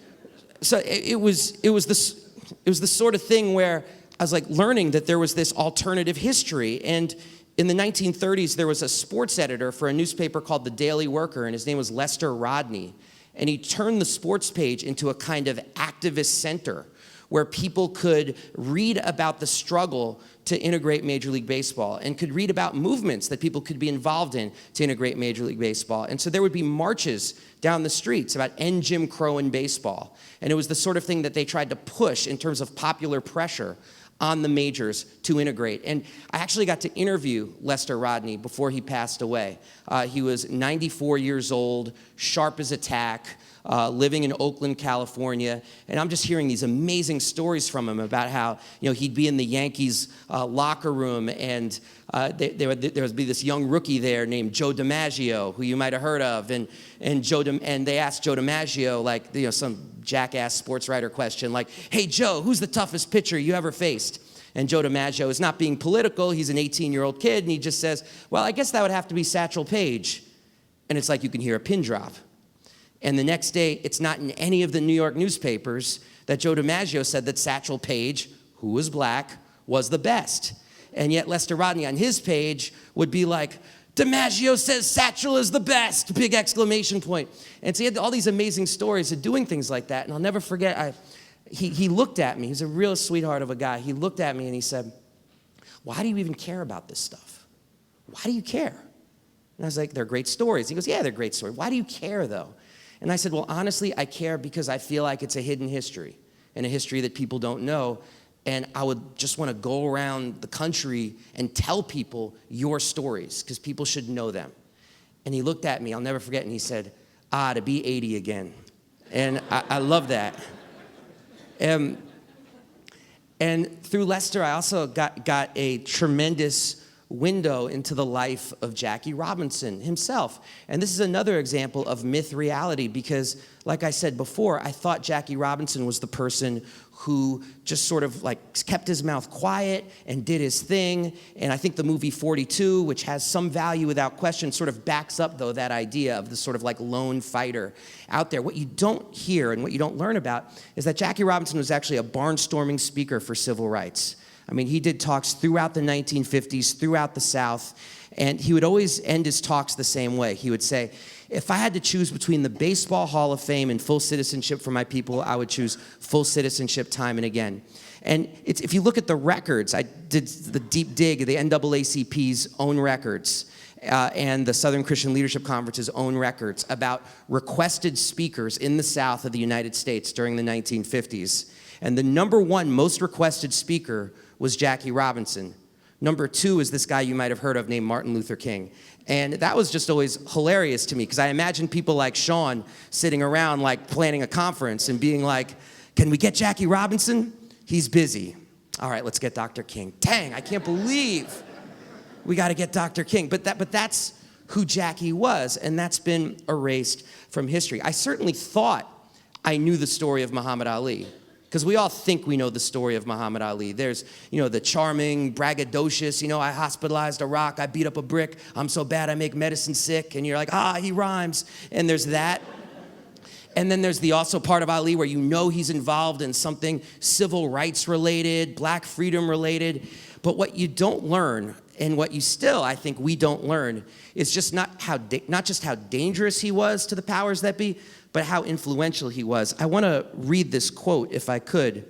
so it was the sort of thing where I was like learning that there was this alternative history. And in the 1930s, there was a sports editor for a newspaper called The Daily Worker, and his name was Lester Rodney. And he turned the sports page into a kind of activist center where people could read about the struggle to integrate Major League Baseball and could read about movements that people could be involved in to integrate Major League Baseball. And so there would be marches down the streets about end Jim Crow in baseball. And it was the sort of thing that they tried to push in terms of popular pressure on the majors to integrate. And I actually got to interview Lester Rodney before he passed away. He was 94 years old, sharp as a tack, living in Oakland, California. And I'm just hearing these amazing stories from him about how, he'd be in the Yankees locker room, and there would be this young rookie there named Joe DiMaggio, who you might have heard of. And they asked Joe DiMaggio, like, some jackass sports writer question, like, hey, Joe, who's the toughest pitcher you ever faced? And Joe DiMaggio is not being political. He's an 18-year-old kid, and he just says, well, I guess that would have to be Satchel Paige. And it's like you can hear a pin drop. And the next day, it's not in any of the New York newspapers that Joe DiMaggio said that Satchel Paige, who was black, was the best. And yet Lester Rodney on his page would be like, DiMaggio says Satchel is the best, big exclamation point. And so he had all these amazing stories of doing things like that. And I'll never forget, he looked at me. He's a real sweetheart of a guy. He looked at me and he said, why do you even care about this stuff? Why do you care? And I was like, they're great stories. He goes, yeah, they're great stories. Why do you care, though? And I said, well, honestly, I care because I feel like it's a hidden history and a history that people don't know. And I would just want to go around the country and tell people your stories because people should know them. And he looked at me, I'll never forget, and he said, to be 80 again. And I love that. And through Lester, I also got a tremendous window into the life of Jackie Robinson himself. And this is another example of myth reality because, like I said before, I thought Jackie Robinson was the person who just sort of like kept his mouth quiet and did his thing. And I think the movie 42, which has some value without question, sort of backs up, though, that idea of the sort of like lone fighter out there. What you don't hear and what you don't learn about is that Jackie Robinson was actually a barnstorming speaker for civil rights. I mean, he did talks throughout the 1950s, throughout the South, and he would always end his talks the same way. He would say, if I had to choose between the Baseball Hall of Fame and full citizenship for my people, I would choose full citizenship time and again. And if you look at the records, I did the deep dig of the NAACP's own records and the Southern Christian Leadership Conference's own records about requested speakers in the South of the United States during the 1950s. And the number one most requested speaker was Jackie Robinson. Number two is this guy you might have heard of named Martin Luther King. And that was just always hilarious to me, because I imagine people like Sean sitting around like planning a conference and being like, can we get Jackie Robinson? He's busy. All right, let's get Dr. King. Dang, I can't believe we got to get Dr. King. But that's who Jackie was, and that's been erased from history. I certainly thought I knew the story of Muhammad Ali, because we all think we know the story of Muhammad Ali. There's, the charming, braggadocious, I hospitalized a rock, I beat up a brick, I'm so bad I make medicine sick, and you're like, he rhymes. And there's that. And then there's the also part of Ali where he's involved in something civil rights related, black freedom related. But what you don't learn, and what you still, I think we don't learn, is just not just how dangerous he was to the powers that be, but how influential he was. I want to read this quote, if I could,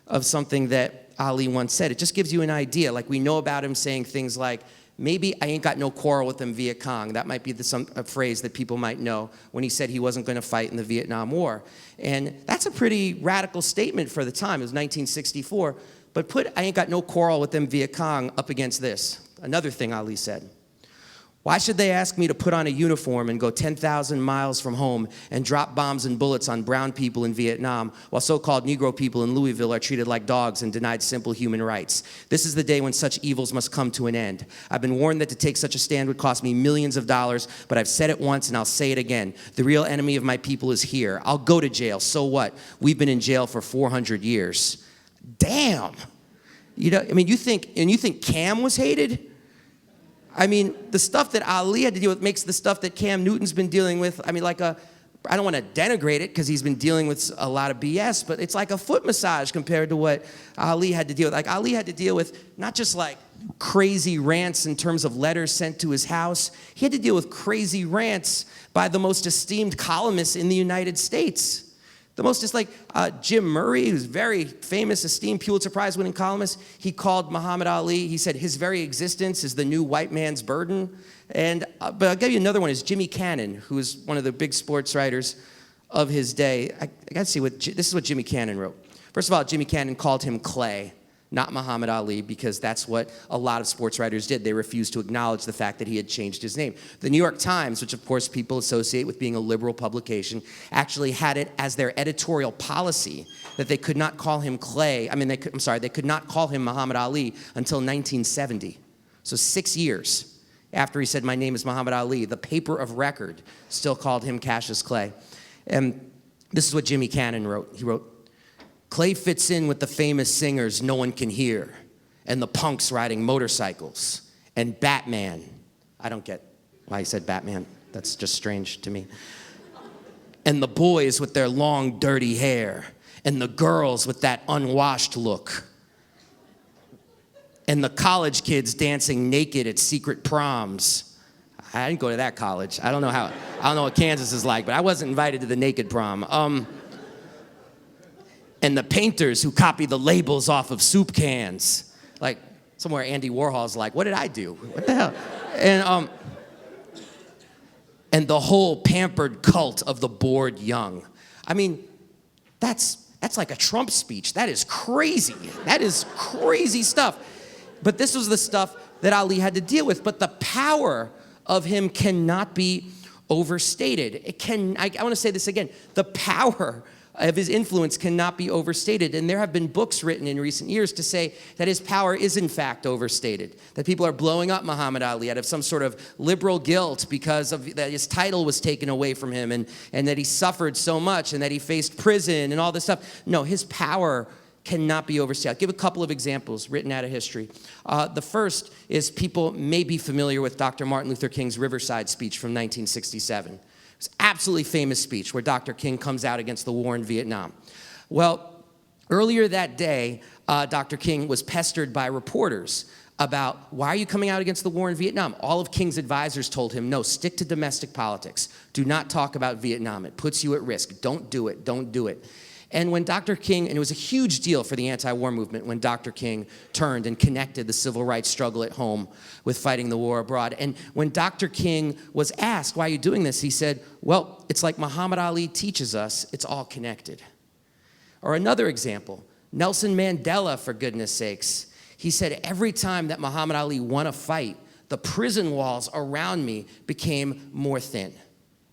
of something that Ali once said. It just gives you an idea. Like, we know about him saying things like, maybe I ain't got no quarrel with them Viet Cong. That might be a phrase that people might know when he said he wasn't going to fight in the Vietnam War. And that's a pretty radical statement for the time. It was 1964. But put I ain't got no quarrel with them Viet Cong up against this. Another thing Ali said. Why should they ask me to put on a uniform and go 10,000 miles from home and drop bombs and bullets on brown people in Vietnam while so-called Negro people in Louisville are treated like dogs and denied simple human rights? This is the day when such evils must come to an end. I've been warned that to take such a stand would cost me millions of dollars, but I've said it once and I'll say it again. The real enemy of my people is here. I'll go to jail. So what? We've been in jail for 400 years. Damn. You think Cam was hated? I mean, the stuff that Ali had to deal with makes the stuff that Cam Newton's been dealing with, I don't want to denigrate it because he's been dealing with a lot of BS, but it's like a foot massage compared to what Ali had to deal with. Like, Ali had to deal with not just like crazy rants in terms of letters sent to his house. He had to deal with crazy rants by the most esteemed columnists in the United States. The most is like Jim Murray, who's very famous, esteemed Pulitzer Prize winning columnist. He called Muhammad Ali, he said his very existence is the new white man's burden. And but I'll give you another one, is Jimmy Cannon, who is one of the big sports writers of his day. I got to see this is what Jimmy Cannon wrote. First of all, Jimmy Cannon called him Clay, not Muhammad Ali, because that's what a lot of sports writers did. They refused to acknowledge the fact that he had changed his name. The New York Times, which of course people associate with being a liberal publication, actually had it as their editorial policy that they could not call him Clay. They could not call him Muhammad Ali until 1970. So 6 years after he said, my name is Muhammad Ali, the paper of record still called him Cassius Clay. And this is what Jimmy Cannon wrote. He wrote, Clay fits in with the famous singers no one can hear, and the punks riding motorcycles, and Batman. I don't get why he said Batman. That's just strange to me. And the boys with their long, dirty hair, and the girls with that unwashed look, and the college kids dancing naked at secret proms. I didn't go to that college. I don't know what Kansas is like, but I wasn't invited to the naked prom. And the painters who copy the labels off of soup cans. Like, somewhere Andy Warhol's like, what did I do? What the hell? And the whole pampered cult of the bored young. I mean, that's like a Trump speech. That is crazy. That is crazy stuff. But this was the stuff that Ali had to deal with. But the power of him cannot be overstated. I want to say this again. The power of his influence cannot be overstated. And there have been books written in recent years to say that his power is in fact overstated. That people are blowing up Muhammad Ali out of some sort of liberal guilt because of that his title was taken away from him and that he suffered so much and that he faced prison and all this stuff. No, his power cannot be overstated. I'll give a couple of examples written out of history. The first is people may be familiar with Dr. Martin Luther King's Riverside speech from 1967. It's an absolutely famous speech where Dr. King comes out against the war in Vietnam. Well, earlier that day, Dr. King was pestered by reporters about, why are you coming out against the war in Vietnam? All of King's advisors told him, no, stick to domestic politics. Do not talk about Vietnam. It puts you at risk. Don't do it. Don't do it. And when Dr. King, and it was a huge deal for the anti-war movement when Dr. King turned and connected the civil rights struggle at home with fighting the war abroad. And when Dr. King was asked, why are you doing this? He said, well, it's like Muhammad Ali teaches us, it's all connected. Or another example, Nelson Mandela, for goodness sakes. He said, every time that Muhammad Ali won a fight, the prison walls around me became more thin.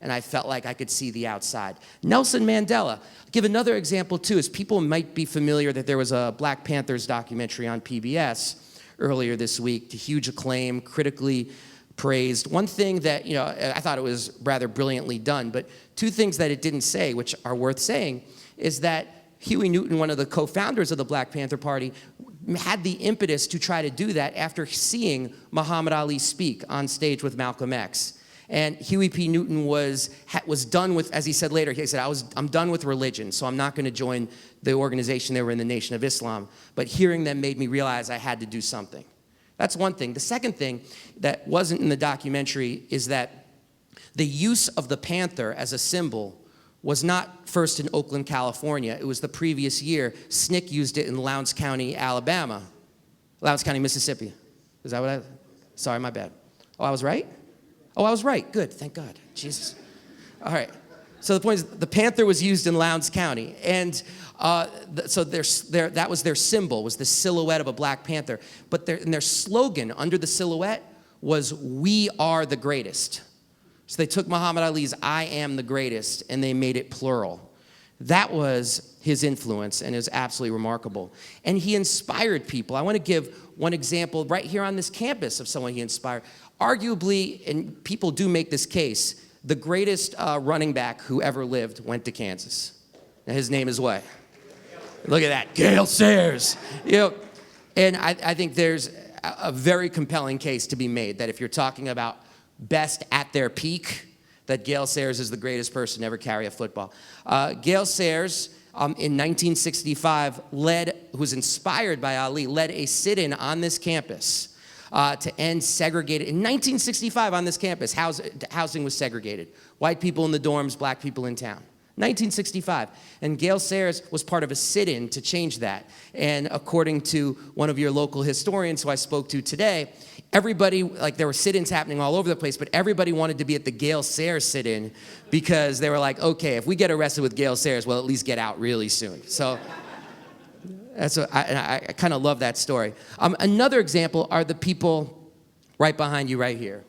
And I felt like I could see the outside. Nelson Mandela. I'll give another example, too, as people might be familiar that there was a Black Panthers documentary on PBS earlier this week, to huge acclaim, critically praised. One thing that, I thought it was rather brilliantly done, but two things that it didn't say, which are worth saying, is that Huey Newton, one of the co-founders of the Black Panther Party, had the impetus to try to do that after seeing Muhammad Ali speak on stage with Malcolm X. And Huey P. Newton was done with, as he said later, he said, I'm done with religion, so I'm not going to join the organization they were in, the Nation of Islam. But hearing them made me realize I had to do something. That's one thing. The second thing that wasn't in the documentary is that the use of the panther as a symbol was not first in Oakland, California. It was the previous year. SNCC used it in Lowndes County, Alabama. Lowndes County, Mississippi. Is that what I... Sorry, my bad. Oh, I was right? Oh, I was right. Good. Thank God. Jesus. All right. So the point is, the panther was used in Lowndes County. And so that was their symbol, was the silhouette of a Black Panther. But their slogan under the silhouette was, "We are the greatest." So they took Muhammad Ali's "I am the greatest" and they made it plural. That was his influence, and it was absolutely remarkable. And he inspired people. I want to give one example right here on this campus of someone he inspired. Arguably, and people do make this case, the greatest running back who ever lived went to Kansas. And his name is what? Look at that, Gale Sayers. And I think there's a very compelling case to be made that if you're talking about best at their peak, that Gale Sayers is the greatest person to ever carry a football. Gale Sayers, in 1965, who was inspired by Ali, led a sit-in on this campus to end segregated. In 1965 on this campus, housing was segregated. White people in the dorms, black people in town. 1965. And Gale Sayers was part of a sit-in to change that. And according to one of your local historians who I spoke to today, everybody, like there were sit-ins happening all over the place, but everybody wanted to be at the Gale Sayers sit-in because they were like, okay, if we get arrested with Gale Sayers, we'll at least get out really soon. So I kind of love that story. Another example are the people right behind you right here.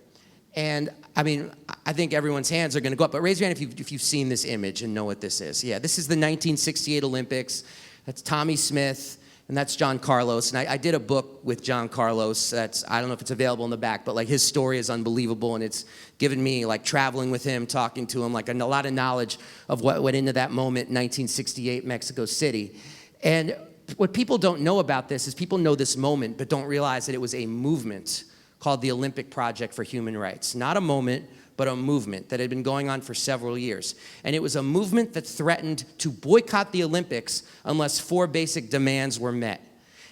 And I mean, I think everyone's hands are going to go up, but raise your hand if you've seen this image and know what this is. Yeah, this is the 1968 Olympics. That's Tommy Smith, and that's John Carlos. And I did a book with John Carlos. I don't know if it's available in the back, but like his story is unbelievable, and it's given me, like traveling with him, talking to him, like a lot of knowledge of what went into that moment in 1968 Mexico City. And what people don't know about this is people know this moment, but don't realize that it was a movement called the Olympic Project for Human Rights. Not a moment, but a movement that had been going on for several years. And it was a movement that threatened to boycott the Olympics unless 4 basic demands were met.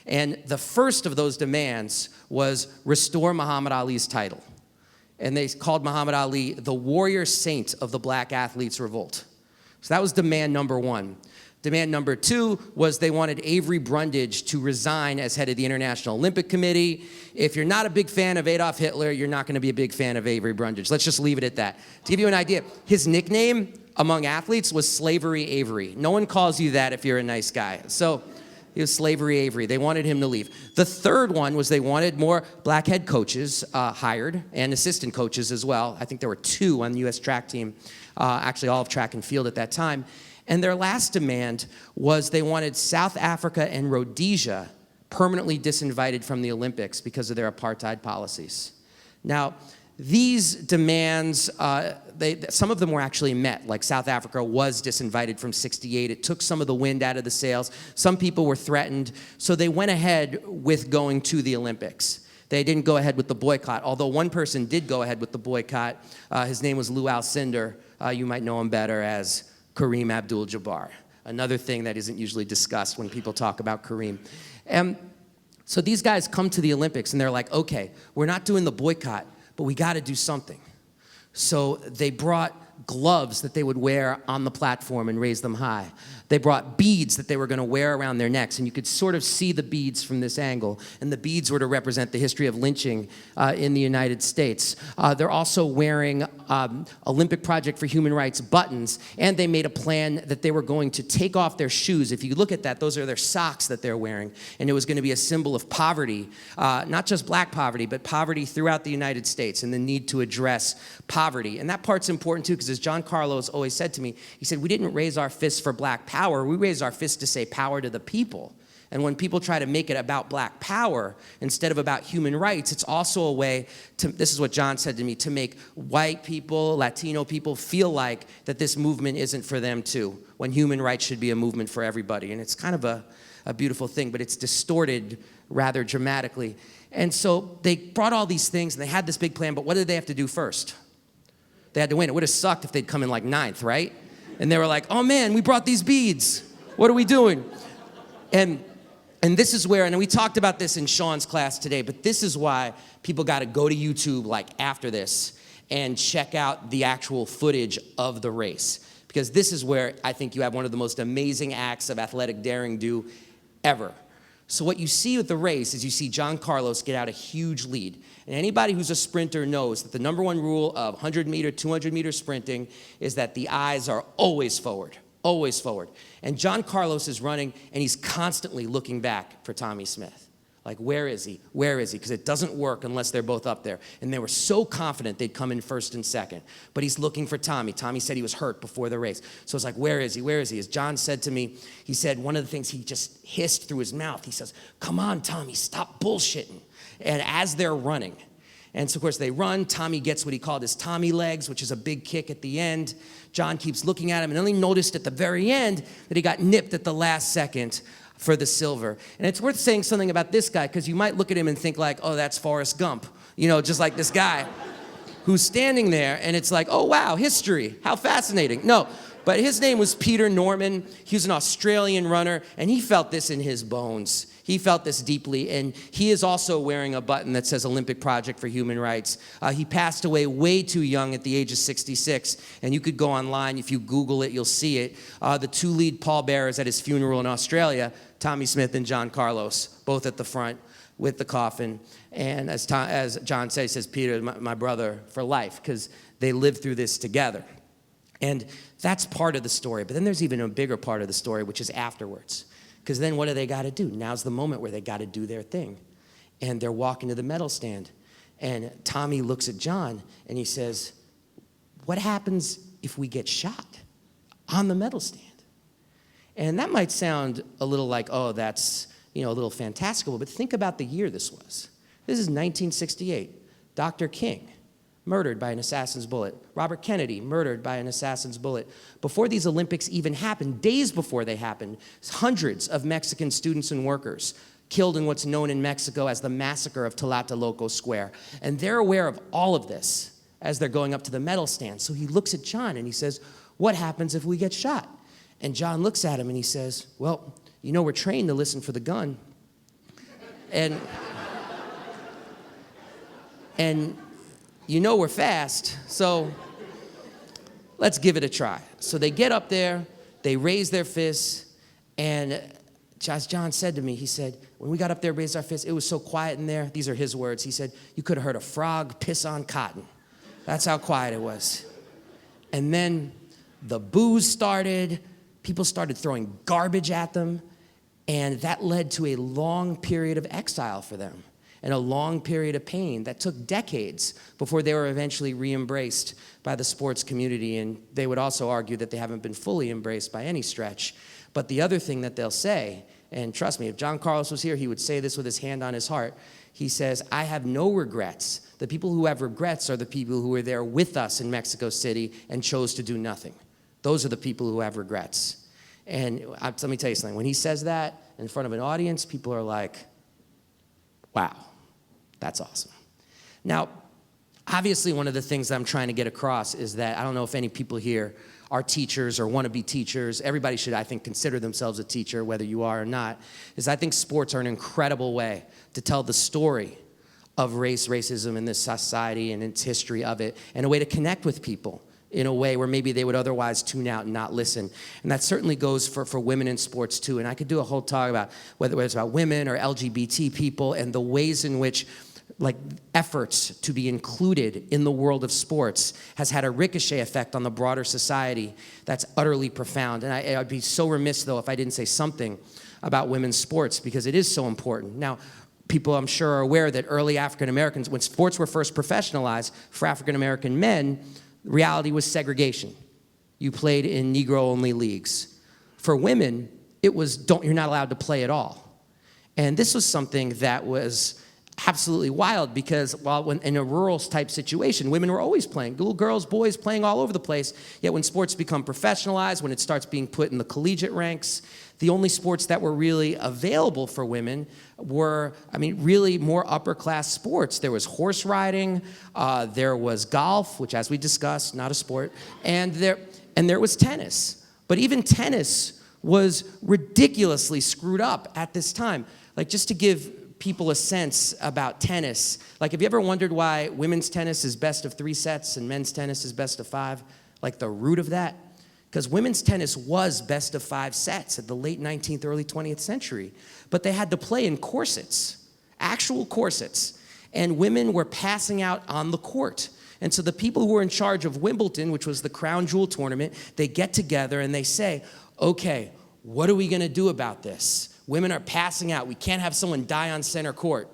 And the first of those demands was restore Muhammad Ali's title. And they called Muhammad Ali the warrior saint of the black athletes' revolt. So that was demand number 1. Demand number 2 was they wanted Avery Brundage to resign as head of the International Olympic Committee. If you're not a big fan of Adolf Hitler, you're not going to be a big fan of Avery Brundage. Let's just leave it at that. To give you an idea, his nickname among athletes was Slavery Avery. No one calls you that if you're a nice guy. So he was Slavery Avery. They wanted him to leave. The third one was they wanted more black head coaches hired and assistant coaches as well. I think there were 2 on the U.S. track team, actually all of track and field at that time. And their last demand was they wanted South Africa and Rhodesia permanently disinvited from the Olympics because of their apartheid policies. Now, these demands, some of them were actually met, like South Africa was disinvited from '68. It took some of the wind out of the sails. Some people were threatened, so they went ahead with going to the Olympics. They didn't go ahead with the boycott, although one person did go ahead with the boycott. His name was Lou Alcindor. You might know him better as Kareem Abdul-Jabbar, another thing that isn't usually discussed when people talk about Kareem. And so these guys come to the Olympics and they're like, okay, we're not doing the boycott, but we got to do something. So they brought gloves that they would wear on the platform and raise them high. They brought beads that they were going to wear around their necks, and you could sort of see the beads from this angle. And the beads were to represent the history of lynching in the United States. They're also wearing Olympic Project for Human Rights buttons, and they made a plan that they were going to take off their shoes. If you look at that, those are their socks that they're wearing, and it was going to be a symbol of poverty, not just black poverty, but poverty throughout the United States and the need to address poverty. And that part's important too, because as John Carlos always said to me, he said, we didn't raise our fists for black power, we raised our fists to say power to the people. And when people try to make it about black power instead of about human rights, it's also a way to, this is what John said to me, to make white people, Latino people feel like that this movement isn't for them too, when human rights should be a movement for everybody. And it's kind of a beautiful thing, but it's distorted rather dramatically. And so they brought all these things and they had this big plan, but what did they have to do first? They had to win. It would have sucked if they'd come in like 9th, right? And they were like, oh man, we brought these beads. What are we doing? And this is where, and we talked about this in Sean's class today, but this is why people got to go to YouTube like after this and check out the actual footage of the race. Because this is where I think you have one of the most amazing acts of athletic daring do ever. So what you see with the race is you see John Carlos get out a huge lead. And anybody who's a sprinter knows that the number one rule of 100-meter, 200-meter sprinting is that the eyes are always forward, always forward. And John Carlos is running, and he's constantly looking back for Tommy Smith. Like, where is he? Where is he? Because it doesn't work unless they're both up there. And they were so confident they'd come in first and second. But he's looking for Tommy. Tommy said he was hurt before the race. So it's like, where is he? Where is he? As John said to me, he said one of the things he just hissed through his mouth, he says, come on, Tommy, stop bullshitting. And as they're running, and so of course they run, Tommy gets what he called his Tommy legs, which is a big kick at the end. John keeps looking at him and only noticed at the very end that he got nipped at the last second for the silver. And it's worth saying something about this guy, because you might look at him and think like, oh, that's Forrest Gump. You know, just like this guy who's standing there and it's like, oh, wow, history, how fascinating. No, but his name was Peter Norman. He was an Australian runner, and he felt this in his bones. He felt this deeply, and he is also wearing a button that says Olympic Project for Human Rights. He passed away way too young at the age of 66, and you could go online, if you Google it, you'll see it. The two lead pallbearers at his funeral in Australia, Tommy Smith and John Carlos, both at the front with the coffin. And as John says, Peter, my brother for life, because they lived through this together. And that's part of the story, but then there's even a bigger part of the story, which is afterwards. Because then what do they got to do? Now's the moment where they got to do their thing. And they're walking to the medal stand. And Tommy looks at John and he says, what happens if we get shot on the medal stand? And that might sound a little like, oh, that's, a little fantastical, but think about the year this was. This is 1968. Dr. King, murdered by an assassin's bullet. Robert Kennedy, murdered by an assassin's bullet. Before these Olympics even happened, days before they happened, hundreds of Mexican students and workers killed in what's known in Mexico as the massacre of Tlatelolco Square. And they're aware of all of this as they're going up to the medal stand. So he looks at John and he says, what happens if we get shot? And John looks at him and he says, well, we're trained to listen for the gun. And we're fast, so let's give it a try. So they get up there, they raise their fists, and as John said to me, he said, when we got up there, raised our fists, it was so quiet in there. These are his words. He said, you could have heard a frog piss on cotton. That's how quiet it was. And then the boos started. People started throwing garbage at them, and that led to a long period of exile for them and a long period of pain that took decades before they were eventually re-embraced by the sports community. And they would also argue that they haven't been fully embraced by any stretch. But the other thing that they'll say, and trust me, if John Carlos was here, he would say this with his hand on his heart. He says, I have no regrets. The people who have regrets are the people who were there with us in Mexico City and chose to do nothing. Those are the people who have regrets. And let me tell you something. When he says that in front of an audience, people are like, wow. That's awesome. Now, Obviously, one of the things that I'm trying to get across is that I don't know if any people here are teachers or want to be teachers. Everybody should, I think, consider themselves a teacher, whether you are or not, is I think sports are an incredible way to tell the story of racism in this society and its history of it, and a way to connect with people in a way where maybe they would otherwise tune out and not listen. And that certainly goes for women in sports too. And I could do a whole talk about whether it's about women or LGBT people and the ways in which like efforts to be included in the world of sports has had a ricochet effect on the broader society that's utterly profound. And I'd be so remiss, though, if I didn't say something about women's sports, because it is so important. Now, people, I'm sure, are aware that early African Americans, when sports were first professionalized for African American men, reality was segregation. You played in Negro-only leagues. For women, it was you're not allowed to play at all. And this was something that was absolutely wild, because when in a rural type situation, women were always playing, little girls, boys playing all over the place. Yet when sports become professionalized, when it starts being put in the collegiate ranks, the only sports that were really available for women were, really more upper class sports. There was horse riding, there was golf, which, as we discussed, not a sport, and there was tennis. But even tennis was ridiculously screwed up at this time. Like, just to give people a sense about tennis, like, have you ever wondered why women's tennis is best of 3 sets and men's tennis is best of 5? Like, the root of that? Because women's tennis was best of 5 sets at the late 19th, early 20th century. But they had to play in corsets, actual corsets. And women were passing out on the court. And so the people who were in charge of Wimbledon, which was the crown jewel tournament, they get together and they say, okay, what are we going to do about this? Women are passing out. We can't have someone die on center court.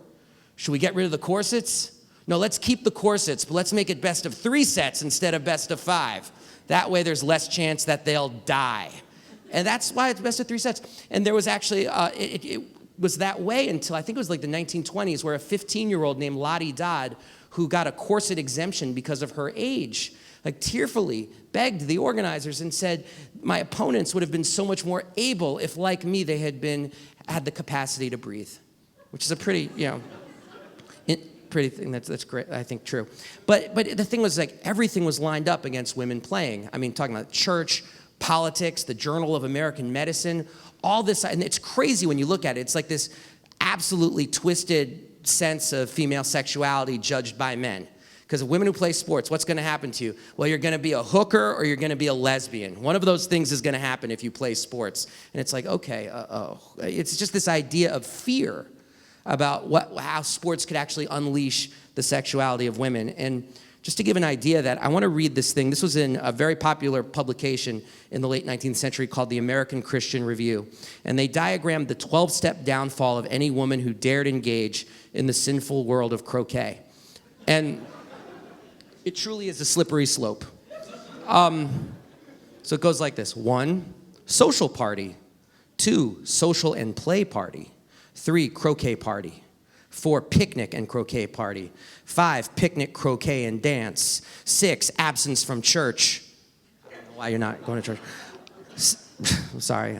Should we get rid of the corsets? No, let's keep the corsets, but let's make it best of 3 sets instead of best of 5. That way there's less chance that they'll die. And that's why it's best of 3 sets. And there was actually, it was that way until I think it was like the 1920s, where a 15-year-old named Lottie Dodd, who got a corset exemption because of her age, like tearfully begged the organizers and said, my opponents would have been so much more able if, like me, they had the capacity to breathe, which is a pretty, pretty thing that's great, I think, true. But the thing was, like, everything was lined up against women playing. Talking about church, politics, the Journal of American Medicine, all this, and it's crazy when you look at it. It's like this absolutely twisted sense of female sexuality judged by men. Because women who play sports, what's going to happen to you? Well, you're going to be a hooker or you're going to be a lesbian. One of those things is going to happen if you play sports. And it's like, okay, it's just this idea of fear about how sports could actually unleash the sexuality of women. And just to give an idea that, I want to read this thing. This was in a very popular publication in the late 19th century called the American Christian Review. And they diagrammed the 12-step downfall of any woman who dared engage in the sinful world of croquet. And it truly is a slippery slope. So it goes like this. 1, social party. 2, social and play party. 3, croquet party. 4, picnic and croquet party. 5, picnic, croquet, and dance. 6, absence from church. I don't know why you're not going to church. I'm sorry.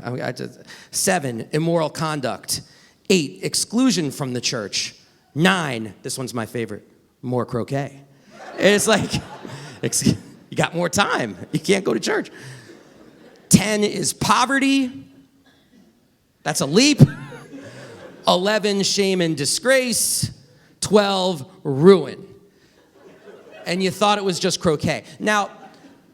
7, immoral conduct. 8, exclusion from the church. 9, this one's my favorite, more croquet. It's like, you got more time. You can't go to church. 10 is poverty. That's a leap. 11, shame and disgrace. 12, ruin. And you thought it was just croquet. Now,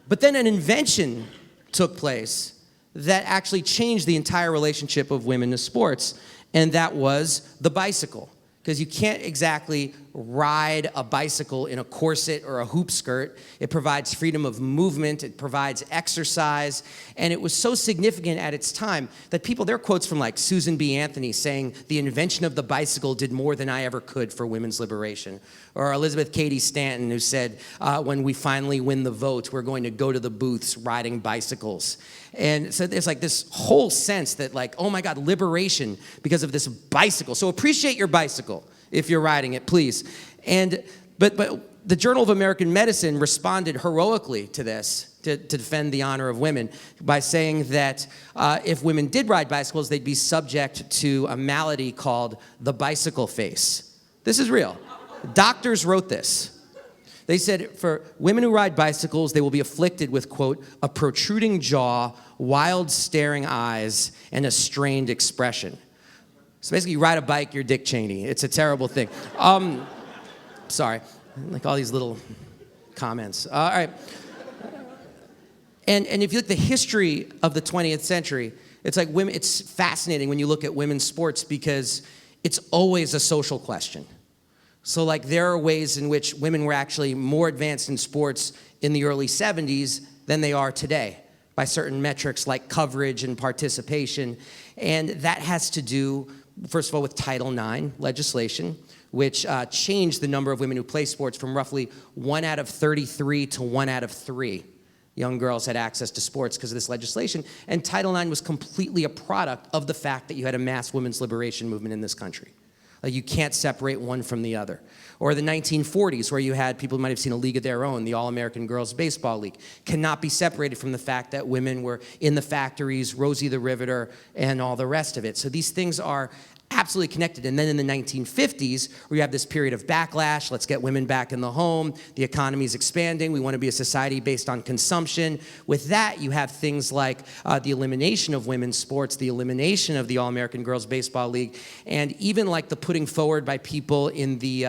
but then an invention took place that actually changed the entire relationship of women to sports, and that was the bicycle. Because you can't exactly ride a bicycle in a corset or a hoop skirt. It provides freedom of movement. It provides exercise. And it was so significant at its time that there are quotes from like Susan B. Anthony saying, the invention of the bicycle did more than I ever could for women's liberation. Or Elizabeth Cady Stanton, who said, when we finally win the vote, we're going to go to the booths riding bicycles. And so there's like this whole sense that like, oh my God, liberation because of this bicycle. So appreciate your bicycle if you're riding it, please. But the Journal of American Medicine responded heroically to this, to defend the honor of women, by saying that if women did ride bicycles, they'd be subject to a malady called the bicycle face. This is real. Doctors wrote this. They said for women who ride bicycles, they will be afflicted with, quote, a protruding jaw, wild staring eyes, and a strained expression. So basically, you ride a bike, you're Dick Cheney. It's a terrible thing. Sorry, like all these little comments. All right. And if you look at the history of the 20th century, it's like women, it's fascinating when you look at women's sports because it's always a social question. So like there are ways in which women were actually more advanced in sports in the early 70s than they are today by certain metrics like coverage and participation. And that has to do, first of all, with Title IX legislation, which changed the number of women who play sports from roughly 1 out of 33 to 1 out of 3. Young girls had access to sports because of this legislation. And Title IX was completely a product of the fact that you had a mass women's liberation movement in this country. Like you can't separate one from the other. Or the 1940s, where you had people who might have seen a league of their own, the All-American Girls Baseball League, cannot be separated from the fact that women were in the factories, Rosie the Riveter, and all the rest of it. So these things are absolutely connected. And then in the 1950s, where you have this period of backlash, let's get women back in the home, the economy is expanding, we want to be a society based on consumption. With that, you have things like the elimination of women's sports, the elimination of the All-American Girls Baseball League, and even like the putting forward by people in the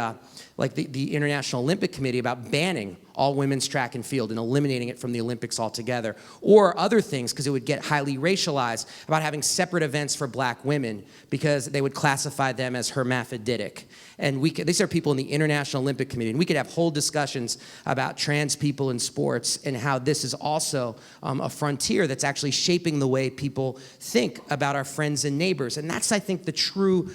International Olympic Committee about banning all women's track and field and eliminating it from the Olympics altogether, or other things, because it would get highly racialized, about having separate events for black women because they would classify them as hermaphroditic. And these are people in the International Olympic Committee, and we could have whole discussions about trans people in sports and how this is also a frontier that's actually shaping the way people think about our friends and neighbors. And that's, I think, the true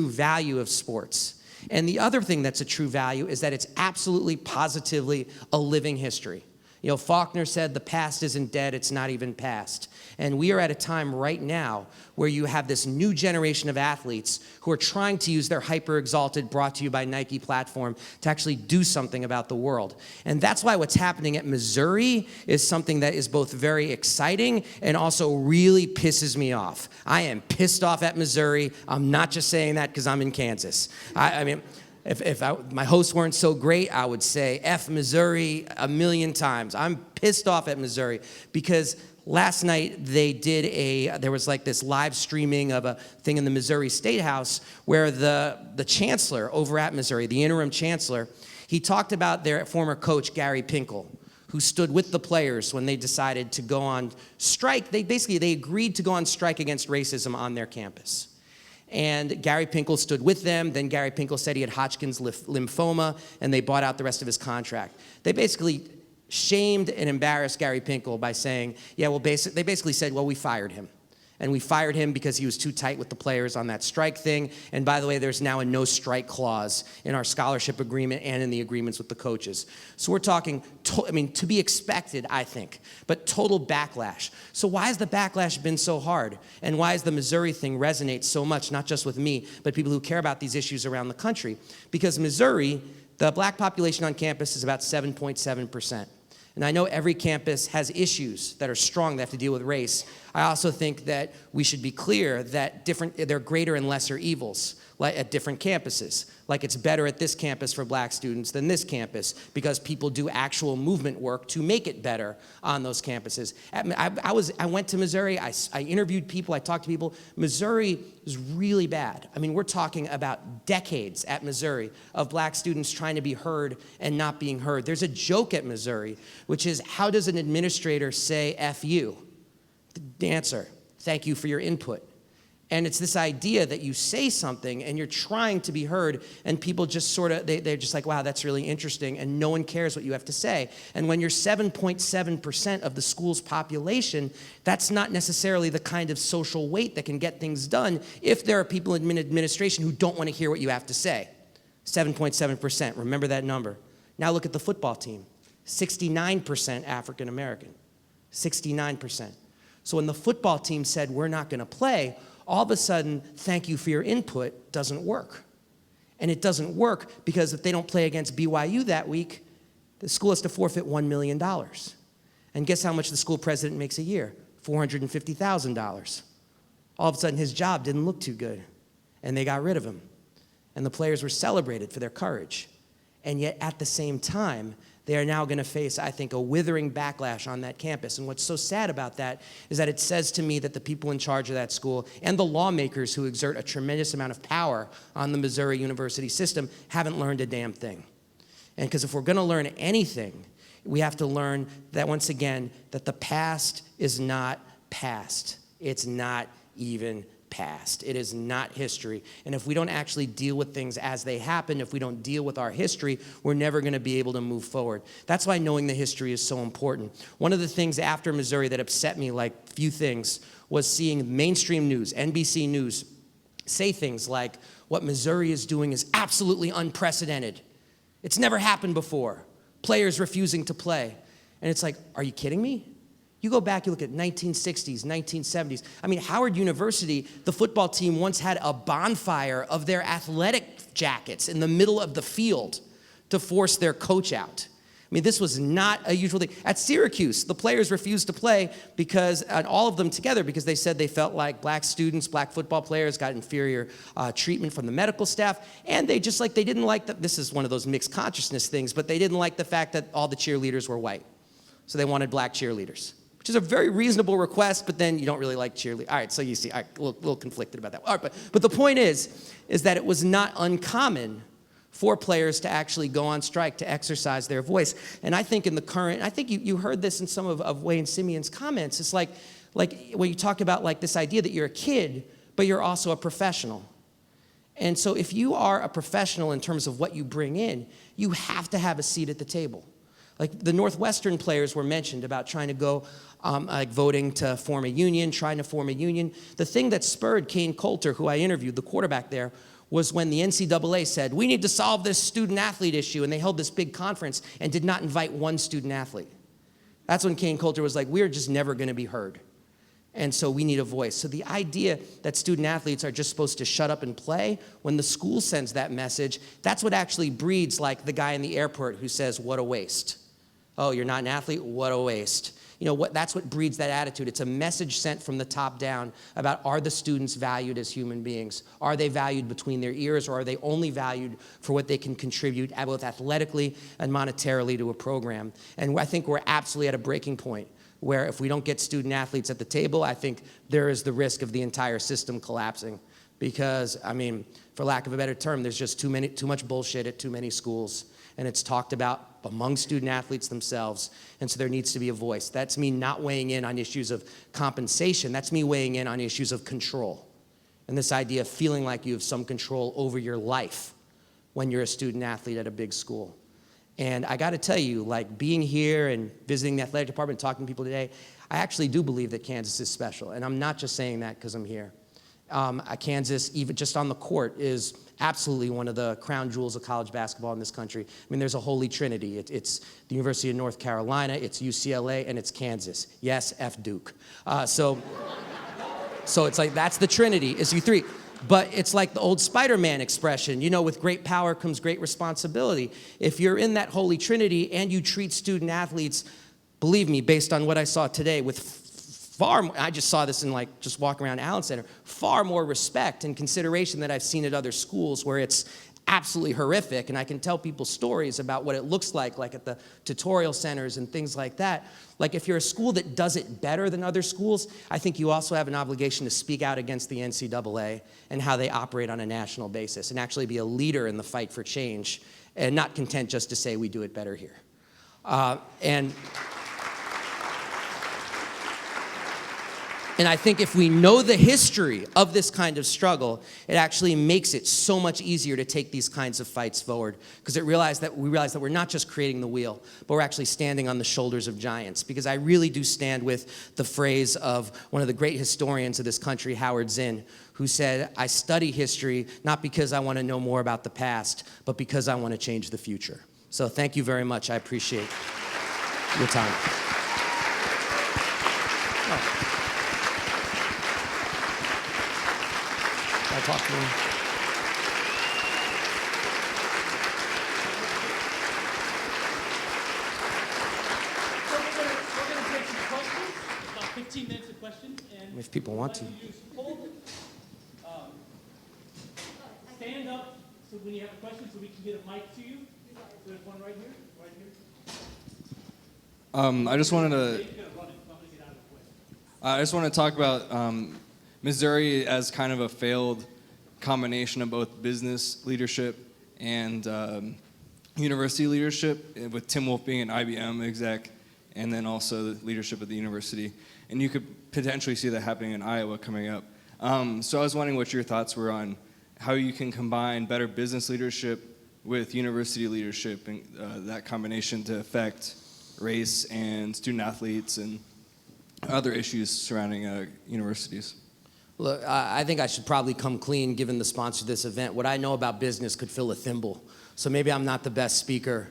value of sports. And the other thing that's a true value is that it's absolutely, positively a living history. You know, Faulkner said the past isn't dead, it's not even past. And we are at a time right now where you have this new generation of athletes who are trying to use their hyper-exalted, brought to you by Nike platform to actually do something about the world. And that's why what's happening at Missouri is something that is both very exciting and also really pisses me off. I am pissed off at Missouri. I'm not just saying that because I'm in Kansas. I mean, if my hosts weren't so great, I would say F Missouri a million times. I'm pissed off at Missouri because last night there was like this live streaming of a thing in the Missouri State House where the chancellor over at Missouri, the interim chancellor, he talked about their former coach, Gary Pinkel, who stood with the players when they decided to go on strike. They agreed to go on strike against racism on their campus. And Gary Pinkel stood with them. Then Gary Pinkel said he had Hodgkin's lymphoma, and they bought out the rest of his contract. They basically shamed and embarrassed Gary Pinkel by saying, yeah, well, they basically said, well, we fired him. And we fired him because he was too tight with the players on that strike thing. And by the way, there's now a no strike clause in our scholarship agreement and in the agreements with the coaches. So we're talking, to be expected, I think, but total backlash. So why has the backlash been so hard? And why does the Missouri thing resonate so much, not just with me, but people who care about these issues around the country? Because Missouri, the black population on campus is about 7.7%. And I know every campus has issues that are strong that have to deal with race. I also think that we should be clear that there are greater and lesser evils at different campuses. Like it's better at this campus for black students than this campus because people do actual movement work to make it better on those campuses. I went to Missouri, I interviewed people, I talked to people. Missouri is really bad. I mean, we're talking about decades at Missouri of black students trying to be heard and not being heard. There's a joke at Missouri, which is, how does an administrator say F you? The answer, thank you for your input. And it's this idea that you say something and you're trying to be heard and people just they're just like, wow, that's really interesting, and no one cares what you have to say. And when you're 7.7% of the school's population, that's not necessarily the kind of social weight that can get things done if there are people in administration who don't want to hear what you have to say. 7.7%, remember that number. Now look at the football team, 69% African American, 69%. So when the football team said, we're not going to play, all of a sudden, thank you for your input doesn't work. And it doesn't work because if they don't play against BYU that week, the school has to forfeit $1 million. And guess how much the school president makes a year? $450,000. All of a sudden, his job didn't look too good. And they got rid of him. And the players were celebrated for their courage. And yet at the same time, they are now going to face, I think, a withering backlash on that campus. And what's so sad about that is that it says to me that the people in charge of that school and the lawmakers who exert a tremendous amount of power on the Missouri university system haven't learned a damn thing. And because if we're going to learn anything, we have to learn that, once again, that the past is not past. It's not even past. It is not history. And if we don't actually deal with things as they happen, if we don't deal with our history, we're never going to be able to move forward. That's why knowing the history is so important. One of the things after Missouri that upset me, like few things, was seeing mainstream news, NBC News, say things like, what Missouri is doing is absolutely unprecedented. It's never happened before. Players refusing to play. And it's like, are you kidding me? You go back, you look at 1960s, 1970s. I mean, Howard University, the football team once had a bonfire of their athletic jackets in the middle of the field to force their coach out. I mean, this was not a usual thing. At Syracuse, the players refused to play because, and all of them together, because they said they felt like black students, black football players got inferior treatment from the medical staff, and they didn't like this is one of those mixed consciousness things, but they didn't like the fact that all the cheerleaders were white. So they wanted black cheerleaders, which is a very reasonable request, but then you don't really like cheerleaders. All right, so you see, all right, a little conflicted about that. All right, but the point is that it was not uncommon for players to actually go on strike, to exercise their voice. And I think in the current, I think you heard this in some of Wayne Simien's comments, it's like when you talk about like this idea that you're a kid, but you're also a professional. And so if you are a professional in terms of what you bring in, you have to have a seat at the table. Like the Northwestern players were mentioned about trying to go, like voting to form a union, trying to form a union. The thing that spurred Kane Coulter, who I interviewed, the quarterback there, was when the NCAA said, we need to solve this student-athlete issue, and they held this big conference and did not invite one student-athlete. That's when Kane Coulter was like, we're just never going to be heard. And so we need a voice. So the idea that student-athletes are just supposed to shut up and play, when the school sends that message, that's what actually breeds like the guy in the airport who says, what a waste. Oh, you're not an athlete? What a waste. You know, that's what breeds that attitude. It's a message sent from the top down about, are the students valued as human beings? Are they valued between their ears, or are they only valued for what they can contribute both athletically and monetarily to a program? And I think we're absolutely at a breaking point where if we don't get student athletes at the table, I think there is the risk of the entire system collapsing. Because, I mean, for lack of a better term, there's just too much bullshit at too many schools. And it's talked about among student athletes themselves, and so there needs to be a voice. That's me not weighing in on issues of compensation. That's me weighing in on issues of control. And this idea of feeling like you have some control over your life when you're a student athlete at a big school. And I got to tell you, like being here and visiting the athletic department, talking to people today, I actually do believe that Kansas is special. And I'm not just saying that because I'm here. Kansas, even just on the court, is absolutely one of the crown jewels of college basketball in this country. I mean, there's a holy trinity. It's the University of North Carolina, it's UCLA, and it's Kansas. Yes, F Duke. So it's like that's the trinity, is you three. But it's like the old Spider-Man expression, you know, with great power comes great responsibility. If you're in that holy trinity and you treat student athletes, believe me, based on what I saw today, with far more, I just saw this in like just walking around Allen Center, far more respect and consideration that I've seen at other schools where it's absolutely horrific. And I can tell people stories about what it looks like at the tutorial centers and things like that. Like if you're a school that does it better than other schools, I think you also have an obligation to speak out against the NCAA and how they operate on a national basis and actually be a leader in the fight for change and not content just to say we do it better here. And I think if we know the history of this kind of struggle, it actually makes it so much easier to take these kinds of fights forward, because we realize that we're not just creating the wheel, but we're actually standing on the shoulders of giants. Because I really do stand with the phrase of one of the great historians of this country, Howard Zinn, who said, I study history not because I want to know more about the past, but because I want to change the future. So thank you very much. I appreciate your time. Oh. Talk to me. We're going to take some questions, about 15 minutes of questions. And if people want to. Stand up so when you have a question so we can get a mic to you. I just wanted to talk about Missouri as kind of a failed combination of both business leadership and university leadership, with Tim Wolf being an IBM exec, and then also the leadership at the university. And you could potentially see that happening in Iowa coming up. So I was wondering what your thoughts were on how you can combine better business leadership with university leadership and that combination to affect race and student athletes and other issues surrounding universities. Look, I think I should probably come clean given the sponsor of this event. What I know about business could fill a thimble. So maybe I'm not the best speaker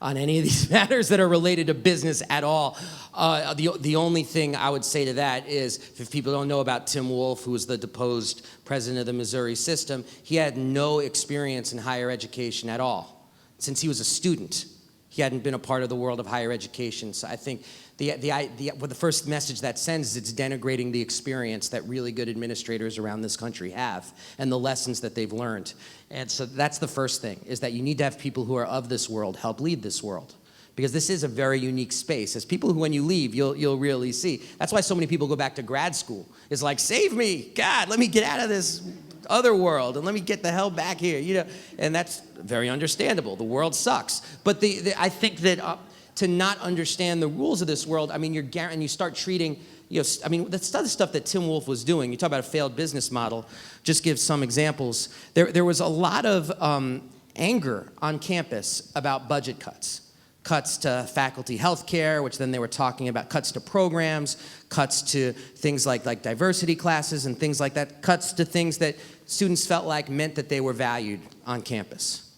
on any of these matters that are related to business at all. The only thing I would say to that is, if people don't know about Tim Wolf, who was the deposed president of the Missouri system, he had no experience in higher education at all. Since he was a student, he hadn't been a part of the world of higher education. So I think the first message that sends is it's denigrating the experience that really good administrators around this country have and the lessons that they've learned. And so that's the first thing, is that you need to have people who are of this world help lead this world. Because this is a very unique space. As people who, when you leave, you'll really see. That's why so many people go back to grad school. It's like, save me, God, let me get out of this other world and let me get the hell back here, you know. And that's very understandable. The world sucks. But I think that to not understand the rules of this world, I mean, and you start treating, you know, I mean, that's the stuff that Tim Wolf was doing. You talk about a failed business model. Just give some examples. There was a lot of anger on campus about budget cuts. Cuts to faculty health care, which then they were talking about cuts to programs, cuts to things like diversity classes and things like that, cuts to things that students felt like meant that they were valued on campus.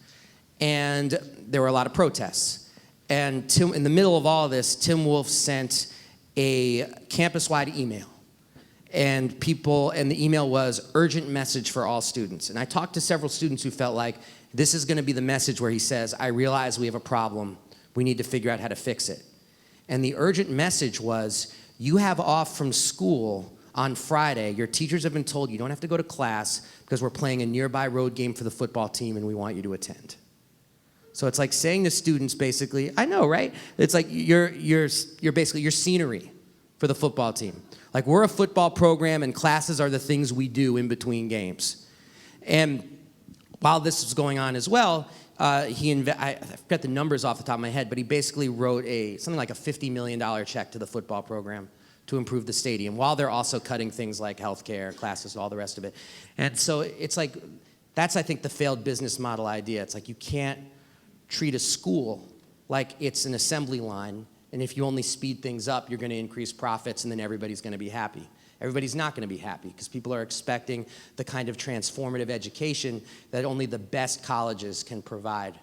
And there were a lot of protests. And in the middle of all of this, Tim Wolf sent a campus-wide email. And the email was, urgent message for all students. And I talked to several students who felt like this is gonna be the message where he says, I realize we have a problem. We need to figure out how to fix it. And the urgent message was, you have off from school on Friday. Your teachers have been told you don't have to go to class because we're playing a nearby road game for the football team and we want you to attend. So it's like saying to students basically, I know, right? It's like you're basically your scenery for the football team. Like, we're a football program and classes are the things we do in between games. And while this was going on as well, I forget the numbers off the top of my head, but he basically wrote something like a $50 million check to the football program to improve the stadium, while they're also cutting things like healthcare, classes, and all the rest of it. And so it's like, that's, I think, the failed business model idea. It's like, you can't treat a school like it's an assembly line, and if you only speed things up, you're gonna increase profits, and then everybody's gonna be happy. Everybody's not going to be happy because people are expecting the kind of transformative education that only the best colleges can provide.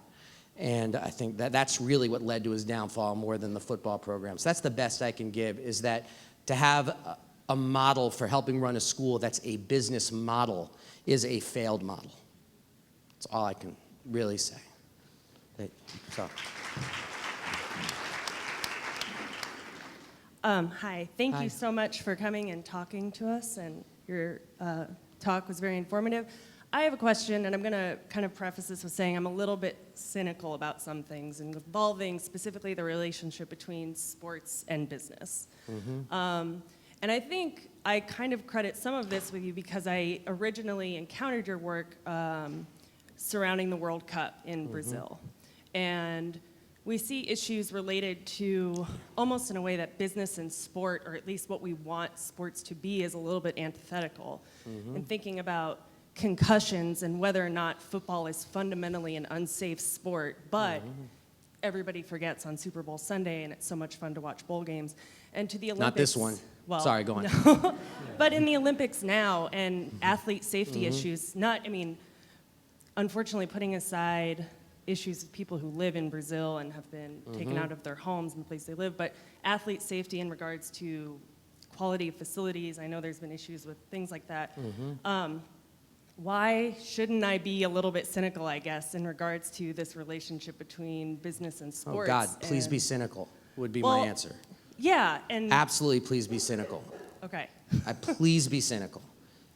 And I think that's really what led to his downfall more than the football program. So that's the best I can give, is that to have a model for helping run a school that's a business model is a failed model. That's all I can really say. So. Hi, thank you so much for coming and talking to us, and your talk was very informative. I have a question, and I'm going to kind of preface this with saying I'm a little bit cynical about some things involving specifically the relationship between sports and business. Mm-hmm. And I think I kind of credit some of this with you because I originally encountered your work surrounding the World Cup in Brazil. And we see issues related to, almost in a way that business and sport, or at least what we want sports to be, is a little bit antithetical. And thinking about concussions and whether or not football is fundamentally an unsafe sport, but everybody forgets on Super Bowl Sunday, and it's so much fun to watch bowl games. And to the Olympics. Not this one. Well, sorry, go on. No. But in the Olympics now, and athlete safety issues, unfortunately, putting aside issues of people who live in Brazil and have been taken out of their homes and the place they live, but athlete safety in regards to quality of facilities, I know there's been issues with things like that. Why shouldn't I be a little bit cynical, I guess, in regards to this relationship between business and sports? Oh God, please be cynical, would be my answer. Yeah, and... Absolutely, please be cynical. Okay. Please be cynical.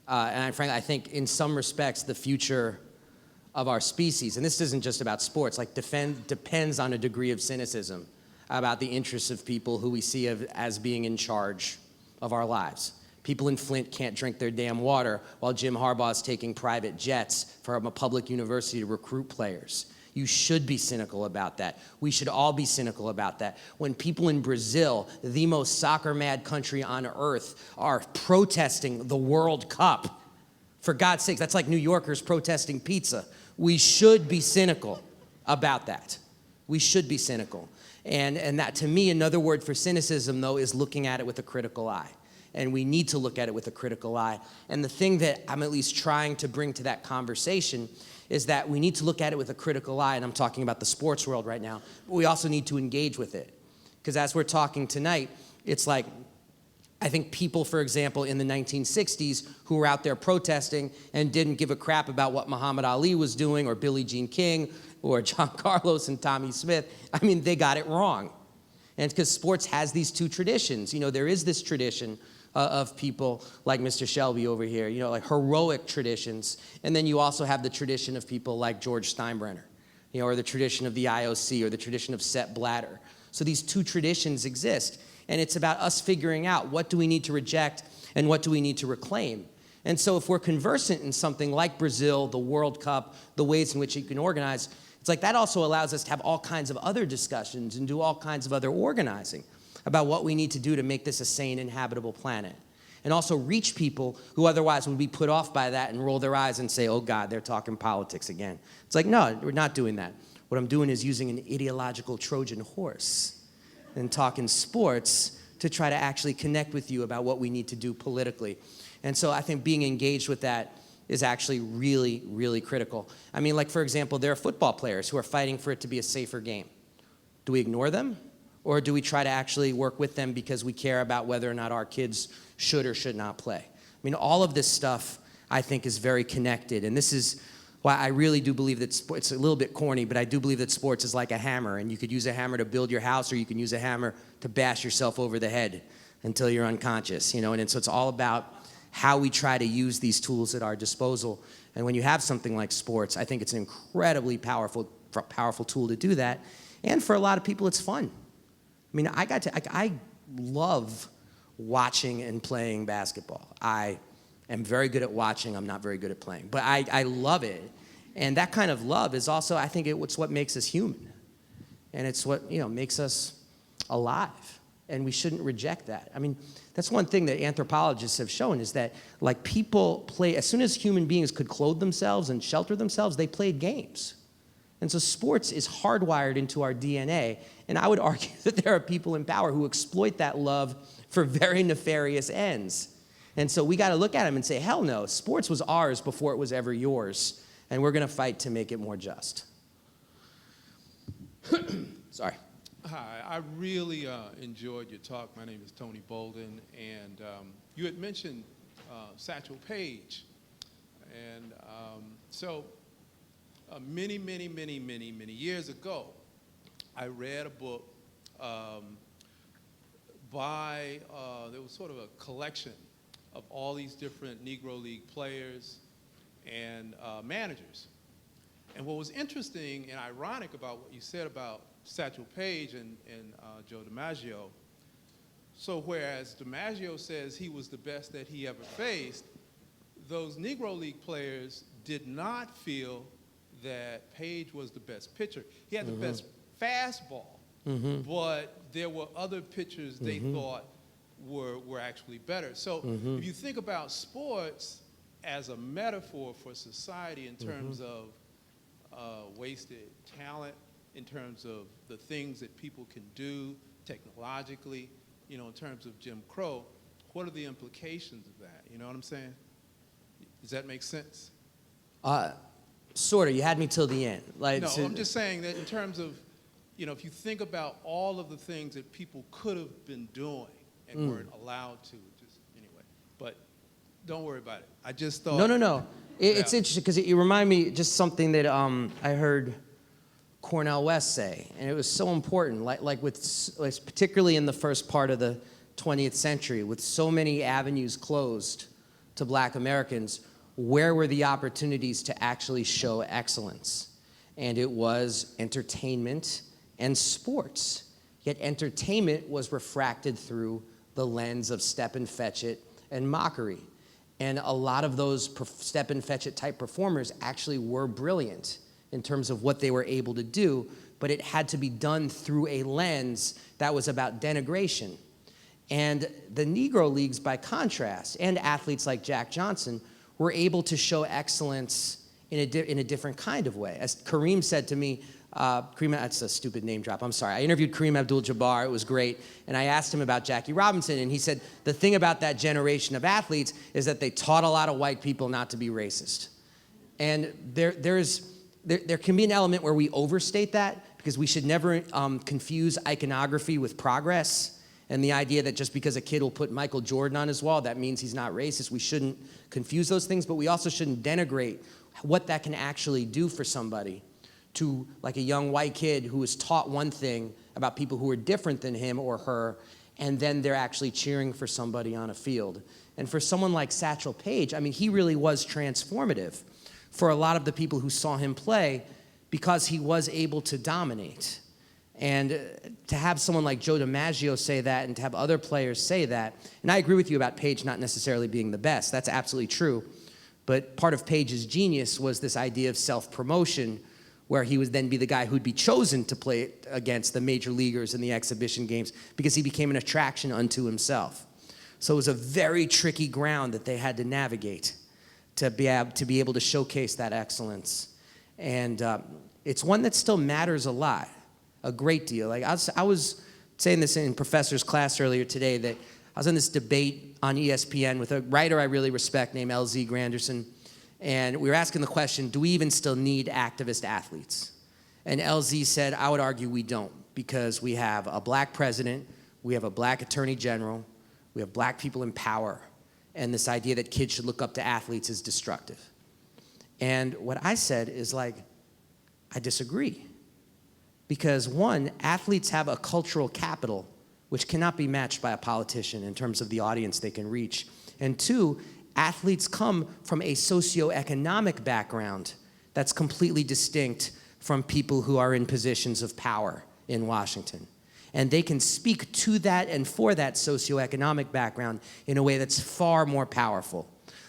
And frankly, I think in some respects, the future of our species, and this isn't just about sports, like depends on a degree of cynicism about the interests of people who we see as being in charge of our lives. People in Flint can't drink their damn water while Jim Harbaugh is taking private jets from a public university to recruit players. You should be cynical about that. We should all be cynical about that. When people in Brazil, the most soccer-mad country on earth, are protesting the World Cup, for God's sakes, that's like New Yorkers protesting pizza. We should be cynical about that. We should be cynical. And that, to me, another word for cynicism, though, is looking at it with a critical eye. And we need to look at it with a critical eye. And the thing that I'm at least trying to bring to that conversation is that we need to look at it with a critical eye, and I'm talking about the sports world right now, but we also need to engage with it. Because as we're talking tonight, it's like, I think people, for example, in the 1960s who were out there protesting and didn't give a crap about what Muhammad Ali was doing or Billie Jean King or John Carlos and Tommy Smith, I mean, they got it wrong. And because sports has these two traditions. You know, there is this tradition of people like Mr. Shelby over here, you know, like heroic traditions. And then you also have the tradition of people like George Steinbrenner, you know, or the tradition of the IOC or the tradition of Sepp Blatter. So these two traditions exist. And it's about us figuring out what do we need to reject and what do we need to reclaim. And so if we're conversant in something like Brazil, the World Cup, the ways in which you can organize, it's like that also allows us to have all kinds of other discussions and do all kinds of other organizing about what we need to do to make this a sane and habitable planet. And also reach people who otherwise would be put off by that and roll their eyes and say, oh God, they're talking politics again. It's like, no, we're not doing that. What I'm doing is using an ideological Trojan horse and talking sports to try to actually connect with you about what we need to do politically. And so I think being engaged with that is actually really, really critical. I mean, like, for example, there are football players who are fighting for it to be a safer game. Do we ignore them? Or do we try to actually work with them because we care about whether or not our kids should or should not play? I mean, all of this stuff, I think, is very connected. And this is why I really do believe that it's a little bit corny, but I do believe that sports is like a hammer. And you could use a hammer to build your house, or you can use a hammer to bash yourself over the head until you're unconscious, you know? And so it's all about how we try to use these tools at our disposal. And when you have something like sports, I think it's an incredibly powerful tool to do that. And for a lot of people, it's fun. I mean, I love watching and playing basketball. I am very good at watching. I'm not very good at playing. But I love it. And that kind of love is also, I think, it's what makes us human. And it's what, you know, makes us alive. And we shouldn't reject that. I mean, that's one thing that anthropologists have shown is that, like, people play, as soon as human beings could clothe themselves and shelter themselves, they played games. And so sports is hardwired into our DNA. And I would argue that there are people in power who exploit that love for very nefarious ends. And so we got to look at them and say, hell no, sports was ours before it was ever yours. And we're going to fight to make it more just. Sorry. Hi, I really enjoyed your talk. My name is Tony Bolden, and you had mentioned Satchel Paige. And so many years ago, I read a book by, there was sort of a collection of all these different Negro League players and managers. And what was interesting and ironic about what you said about Satchel Paige and Joe DiMaggio, so whereas DiMaggio says he was the best that he ever faced, those Negro League players did not feel that Paige was the best pitcher. He had the best fastball, but there were other pitchers they thought were actually better. So if you think about sports as a metaphor for society in terms of wasted talent, in terms of the things that people can do technologically, you know, in terms of Jim Crow, what are the implications of that? You know what I'm saying? Does that make sense? Sort of. You had me till the end. Like, no, I'm just saying that in terms of, you know, if you think about all of the things that people could have been doing and weren't allowed to, just anyway. But don't worry about it. I just thought. No. It's interesting because you remind me just something that I heard Cornel West say, and it was so important. Like particularly in the first part of the 20th century, with so many avenues closed to Black Americans, where were the opportunities to actually show excellence? And it was entertainment and sports. Yet entertainment was refracted through the lens of step and fetch it and mockery. And a lot of those step and fetch it type performers actually were brilliant in terms of what they were able to do, but it had to be done through a lens that was about denigration. And the Negro Leagues, by contrast, and athletes like Jack Johnson, were able to show excellence in a different kind of way. As Kareem said to me, Kareem, that's a stupid name drop, I'm sorry. I interviewed Kareem Abdul-Jabbar, it was great, and I asked him about Jackie Robinson, and he said, the thing about that generation of athletes is that they taught a lot of white people not to be racist. And there can be an element where we overstate that, because we should never confuse iconography with progress, and the idea that just because a kid will put Michael Jordan on his wall, that means he's not racist. We shouldn't confuse those things, but we also shouldn't denigrate what that can actually do for somebody, to like a young white kid who was taught one thing about people who are different than him or her, and then they're actually cheering for somebody on a field. And for someone like Satchel Paige, I mean, he really was transformative for a lot of the people who saw him play, because he was able to dominate. And to have someone like Joe DiMaggio say that, and to have other players say that, and I agree with you about Paige not necessarily being the best, that's absolutely true, but part of Paige's genius was this idea of self-promotion, where he would then be the guy who'd be chosen to play against the major leaguers in the exhibition games, because he became an attraction unto himself. So it was a very tricky ground that they had to navigate to be able to showcase that excellence. And it's one that still matters a lot, a great deal. Like I was saying this in professor's class earlier today, that I was in this debate on ESPN with a writer I really respect named LZ Granderson, and we were asking the question, do we even still need activist athletes? And LZ said, I would argue we don't, because we have a black president, we have a black attorney general, we have black people in power, and this idea that kids should look up to athletes is destructive. And what I said is, like, I disagree. Because one, athletes have a cultural capital which cannot be matched by a politician in terms of the audience they can reach. And two, athletes come from a socioeconomic background that's completely distinct from people who are in positions of power in Washington. And they can speak to that and for that socioeconomic background in a way that's far more powerful.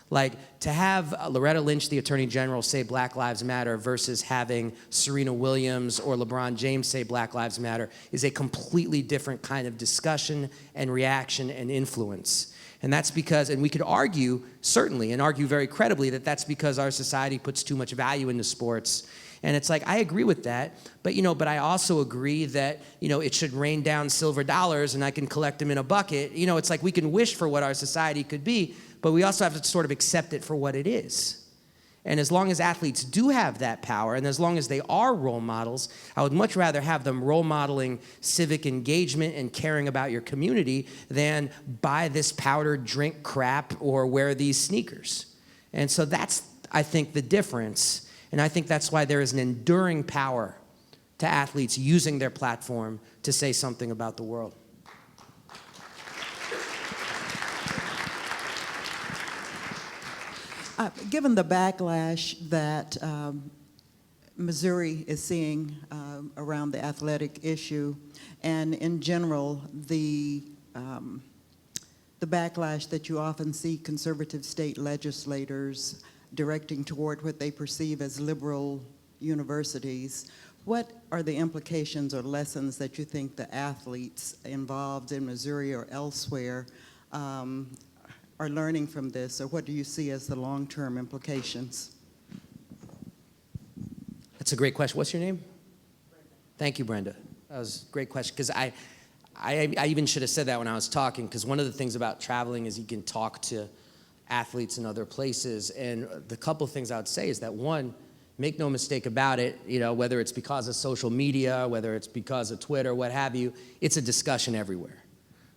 Like, to have Loretta Lynch, the Attorney General, say Black Lives Matter versus having Serena Williams or LeBron James say Black Lives Matter is a completely different kind of discussion and reaction and influence. And that's because, and we could argue, certainly, and argue very credibly, that that's because our society puts too much value into sports. And it's like, I agree with that, but but I also agree that, it should rain down silver dollars and I can collect them in a bucket. It's like we can wish for what our society could be, but we also have to sort of accept it for what it is. And as long as athletes do have that power, and as long as they are role models, I would much rather have them role modeling civic engagement and caring about your community than buy this powdered drink crap or wear these sneakers. And so that's, I think, the difference. And I think that's why there is an enduring power to athletes using their platform to say something about the world. Given the backlash that Missouri is seeing around the athletic issue, and in general, the backlash that you often see conservative state legislators directing toward what they perceive as liberal universities, what are the implications or lessons that you think the athletes involved in Missouri or elsewhere are learning from this, or what do you see as the long-term implications? That's a great question. What's your name? Brenda. Thank you, Brenda. That was a great question, because I even should have said that when I was talking, because one of the things about traveling is you can talk to athletes in other places, and the couple things I would say is that, one, make no mistake about it, whether it's because of social media, whether it's because of Twitter, what have you, it's a discussion everywhere.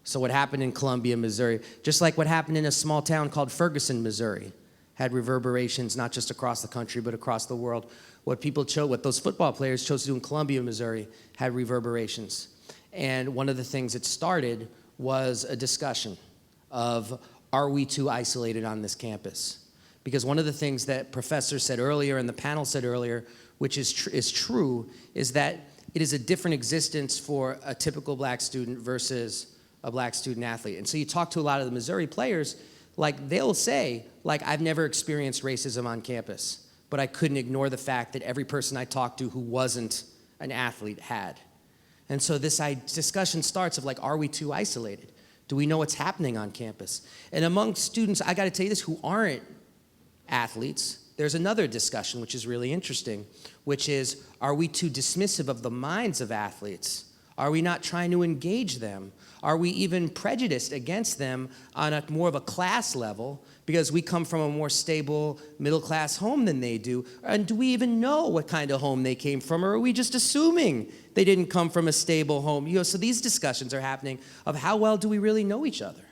So what happened in Columbia, Missouri, just like what happened in a small town called Ferguson, Missouri, had reverberations not just across the country, but across the world. What those football players chose to do in Columbia, Missouri, had reverberations. And one of the things it started was a discussion of, are we too isolated on this campus? Because one of the things that Professor said earlier and the panel said earlier, which is true, is that it is a different existence for a typical black student versus a black student athlete. And so you talk to a lot of the Missouri players, like they'll say, like, I've never experienced racism on campus, but I couldn't ignore the fact that every person I talked to who wasn't an athlete had. And so this discussion starts of like, are we too isolated? Do we know what's happening on campus? And among students, I gotta tell you this, who aren't athletes, there's another discussion which is really interesting, which is, are we too dismissive of the minds of athletes? Are we not trying to engage them? Are we even prejudiced against them on a more of a class level because we come from a more stable middle-class home than they do? And do we even know what kind of home they came from, or are we just assuming they didn't come from a stable home? You know, so these discussions are happening of how well do we really know each other?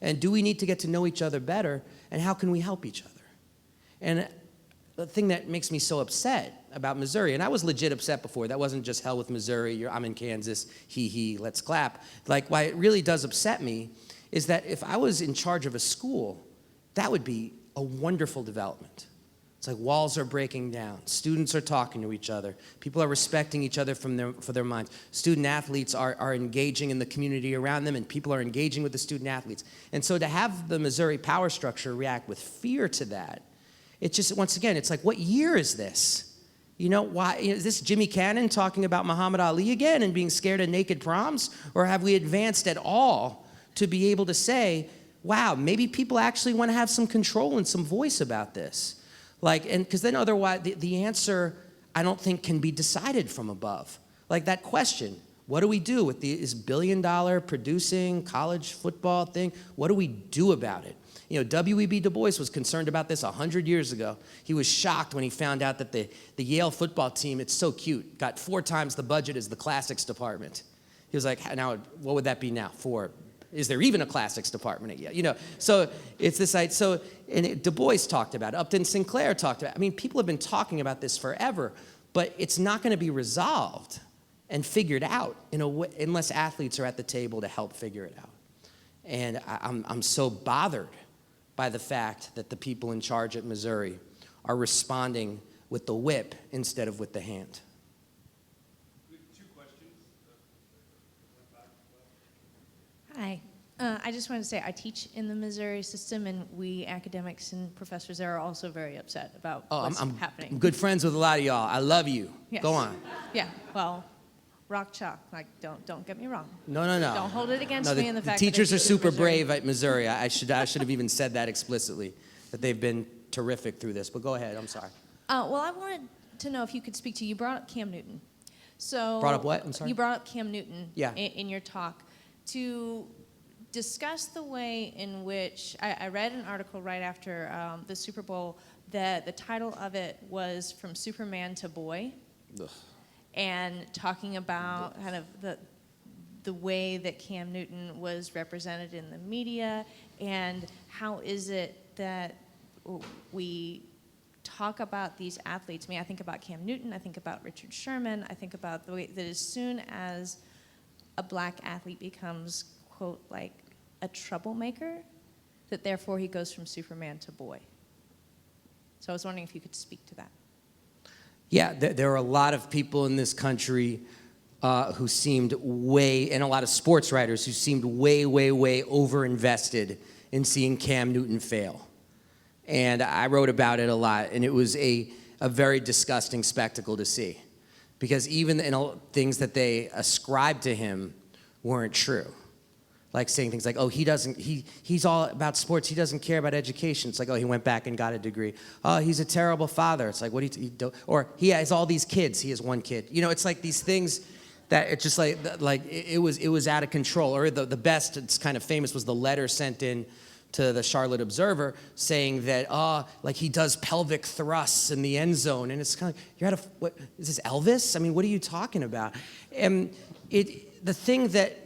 And do we need to get to know each other better? And how can we help each other? And the thing that makes me so upset about Missouri, and I was legit upset before, that wasn't just hell with Missouri, I'm in Kansas, hee, let's clap. Like, why it really does upset me is that if I was in charge of a school, that would be a wonderful development. It's like walls are breaking down, students are talking to each other, people are respecting each other for their minds. Student athletes are engaging in the community around them, and people are engaging with the student athletes. And so to have the Missouri power structure react with fear to that, it's just, once again, it's like, what year is this? You know, why is this Jimmy Cannon talking about Muhammad Ali again and being scared of naked proms? Or have we advanced at all to be able to say, wow, maybe people actually want to have some control and some voice about this? Like, and because then otherwise, the answer, I don't think, can be decided from above. Like that question, what do we do with this billion-dollar producing college football thing? What do we do about it? You know, W.E.B. Du Bois was concerned about this 100 years ago. He was shocked when he found out that the Yale football team, it's so cute, got 4 times the budget as the classics department. He was like, now, what would that be now? 4? Is there even a classics department at Yale? You know, so it's this, so, and Du Bois talked about it, Upton Sinclair talked about it. I mean, people have been talking about this forever, but it's not going to be resolved and figured out in a way, unless athletes are at the table to help figure it out. And I'm so bothered by the fact that the people in charge at Missouri are responding with the whip instead of with the hand. Hi. I just wanted to say I teach in the Missouri system, and we academics and professors there are also very upset about what's happening. I'm good friends with a lot of y'all. I love you. Yes. Go on. Yeah, well, rock chalk. Like, don't get me wrong. No. Don't hold it against me in the fact that teachers I are teach in super Missouri. brave at Missouri. I should have even said that explicitly, that they've been terrific through this. But go ahead. I'm sorry. Well, I wanted to know if you could speak to, you brought up Cam Newton. So Brought up what? I'm sorry? You brought up Cam Newton Yeah. in your talk. To discuss the way in which, I read an article right after the Super Bowl that the title of it was From Superman to Boy. Ugh. And talking about kind of the way that Cam Newton was represented in the media, and how is it that we talk about these athletes. I mean, I think about Cam Newton, I think about Richard Sherman, I think about the way that as soon as a black athlete becomes, quote, like a troublemaker, that therefore he goes from Superman to boy. So I was wondering if you could speak to that. Yeah, there are a lot of people in this country who seemed and a lot of sports writers who seemed way over-invested in seeing Cam Newton fail. And I wrote about it a lot, and it was a very disgusting spectacle to see. Because even things that they ascribed to him weren't true. Like saying things like, oh, he's all about sports, he doesn't care about education. It's like, oh, he went back and got a degree. Oh, he's a terrible father. It's like, what do you do? Or he has all these kids, he has one kid. You know, it's like these things that it's just like it was out of control. Or the best, it's kind of famous, was the letter sent in to the Charlotte Observer saying that, like he does pelvic thrusts in the end zone. And it's kind of, what, is this Elvis? I mean, what are you talking about? And the thing that,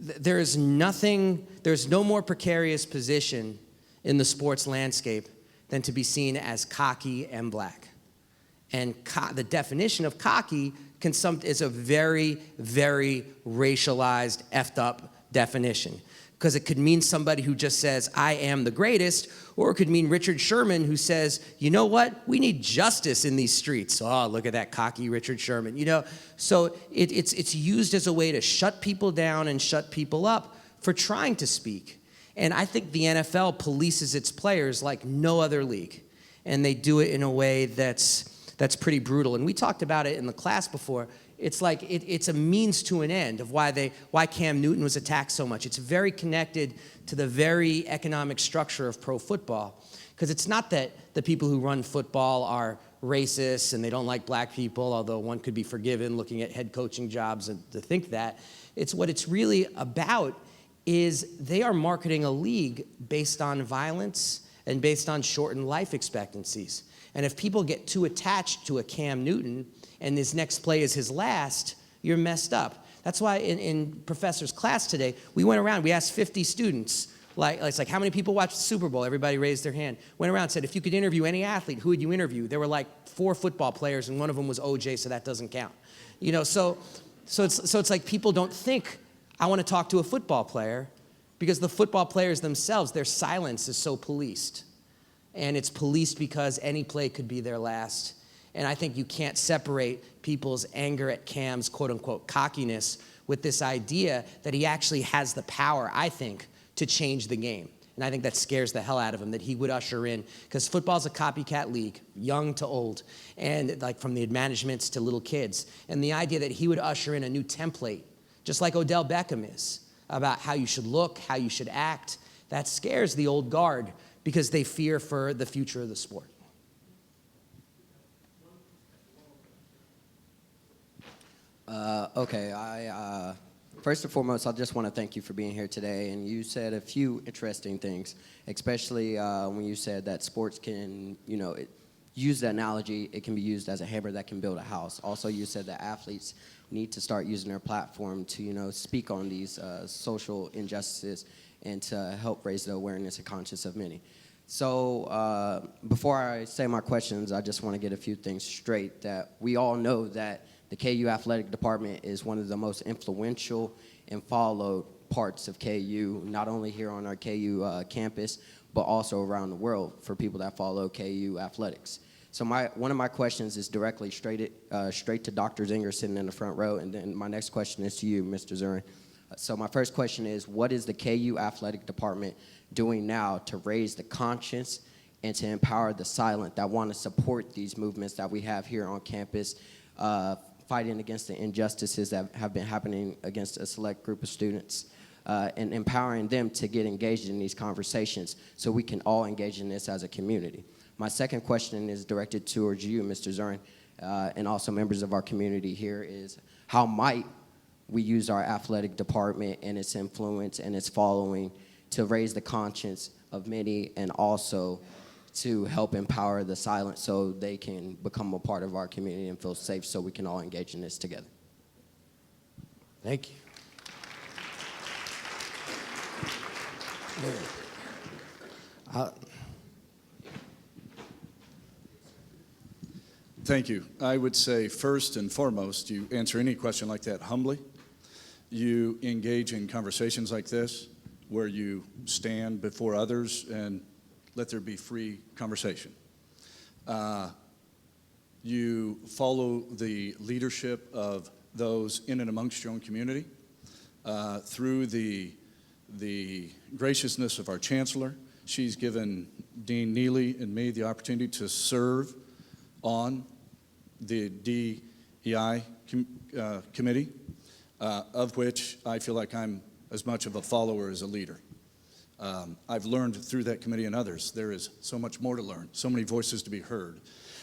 there's no more precarious position in the sports landscape than to be seen as cocky and black. And the definition of cocky is a very racialized, effed up definition. because it could mean somebody who just says, I am the greatest, or it could mean Richard Sherman who says, you know what, we need justice in these streets. Oh, look at that cocky Richard Sherman, you know? So it's used as a way to shut people down and shut people up for trying to speak. And I think the NFL polices its players like no other league. And they do it in a way that's pretty brutal. And we talked about it in the class before. It's like it's a means to an end of why Cam Newton was attacked so much. It's very connected to the very economic structure of pro football. Because it's not that the people who run football are racist and they don't like black people, although one could be forgiven looking at head coaching jobs and to think that. It's what it's really about is they are marketing a league based on violence and based on shortened life expectancies. And if people get too attached to a Cam Newton and his next play is his last, you're messed up. That's why in Professor's class today, we went around, we asked 50 students, it's like, how many people watched the Super Bowl? Everybody raised their hand. Went around and said, if you could interview any athlete, who would you interview? There were like 4 football players, and one of them was OJ, so that doesn't count. You know, so it's like people don't think, I want to talk to a football player, because the football players themselves, their silence is so policed. And it's policed because any play could be their last. And I think you can't separate people's anger at Cam's quote-unquote cockiness with this idea that he actually has the power, I think, to change the game. And I think that scares the hell out of him, that he would usher in, because football's a copycat league, young to old, and like from the managements to little kids. And the idea that he would usher in a new template, just like Odell Beckham is, about how you should look, how you should act, that scares the old guard because they fear for the future of the sport. Okay, first and foremost, I just want to thank you for being here today. And you said a few interesting things, especially when you said that sports can, use the analogy, it can be used as a hammer that can build a house. Also, you said that athletes need to start using their platform to, speak on these social injustices and to help raise the awareness and conscience of many. So before I say my questions, I just want to get a few things straight, that we all know that the KU Athletic Department is one of the most influential and followed parts of KU, not only here on our KU campus, but also around the world for people that follow KU athletics. So one of my questions is directly straight to Dr. Zinger sitting in the front row, and then my next question is to you, Mr. Zirin. So my first question is, what is the KU Athletic Department doing now to raise the conscience and to empower the silent that want to support these movements that we have here on campus, fighting against the injustices that have been happening against a select group of students, and empowering them to get engaged in these conversations so we can all engage in this as a community? My second question is directed towards you, Mr. Zirin, and also members of our community here, is how might we use our athletic department and its influence and its following to raise the conscience of many, and also to help empower the silent so they can become a part of our community and feel safe so we can all engage in this together? Thank you. Thank you. I would say first and foremost, you answer any question like that humbly. You engage in conversations like this where you stand before others and let there be free conversation. You follow the leadership of those in and amongst your own community through the graciousness of our chancellor. She's given Dean Neely and me the opportunity to serve on the DEI committee, of which I feel like I'm as much of a follower as a leader. I've learned through that committee and others, there is so much more to learn, so many voices to be heard.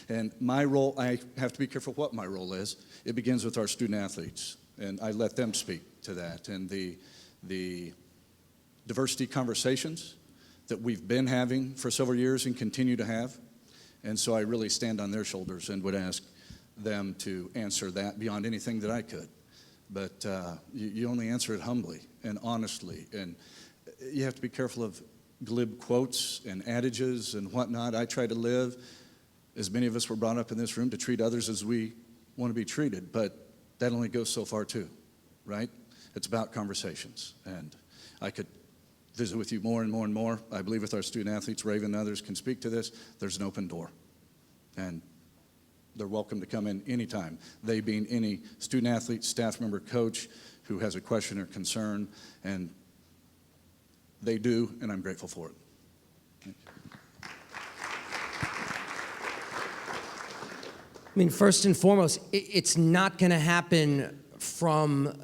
And my role, I have to be careful what my role is. It begins with our student athletes, and I let them speak to that. And the diversity conversations that we've been having for several years and continue to have. And so I really stand on their shoulders and would ask them to answer that beyond anything that I could. But you only answer it humbly and honestly. And you have to be careful of glib quotes and adages and whatnot. I try to live, as many of us were brought up in this room, to treat others as we want to be treated. But that only goes so far too, right? It's about conversations. And I could visit with you more and more and more. I believe with our student athletes, Raven and others can speak to this, there's an open door. And they're welcome to come in anytime. They being any student athlete, staff member, coach who has a question or concern, and they do, and I'm grateful for it. I mean, first and foremost, it's not going to happen from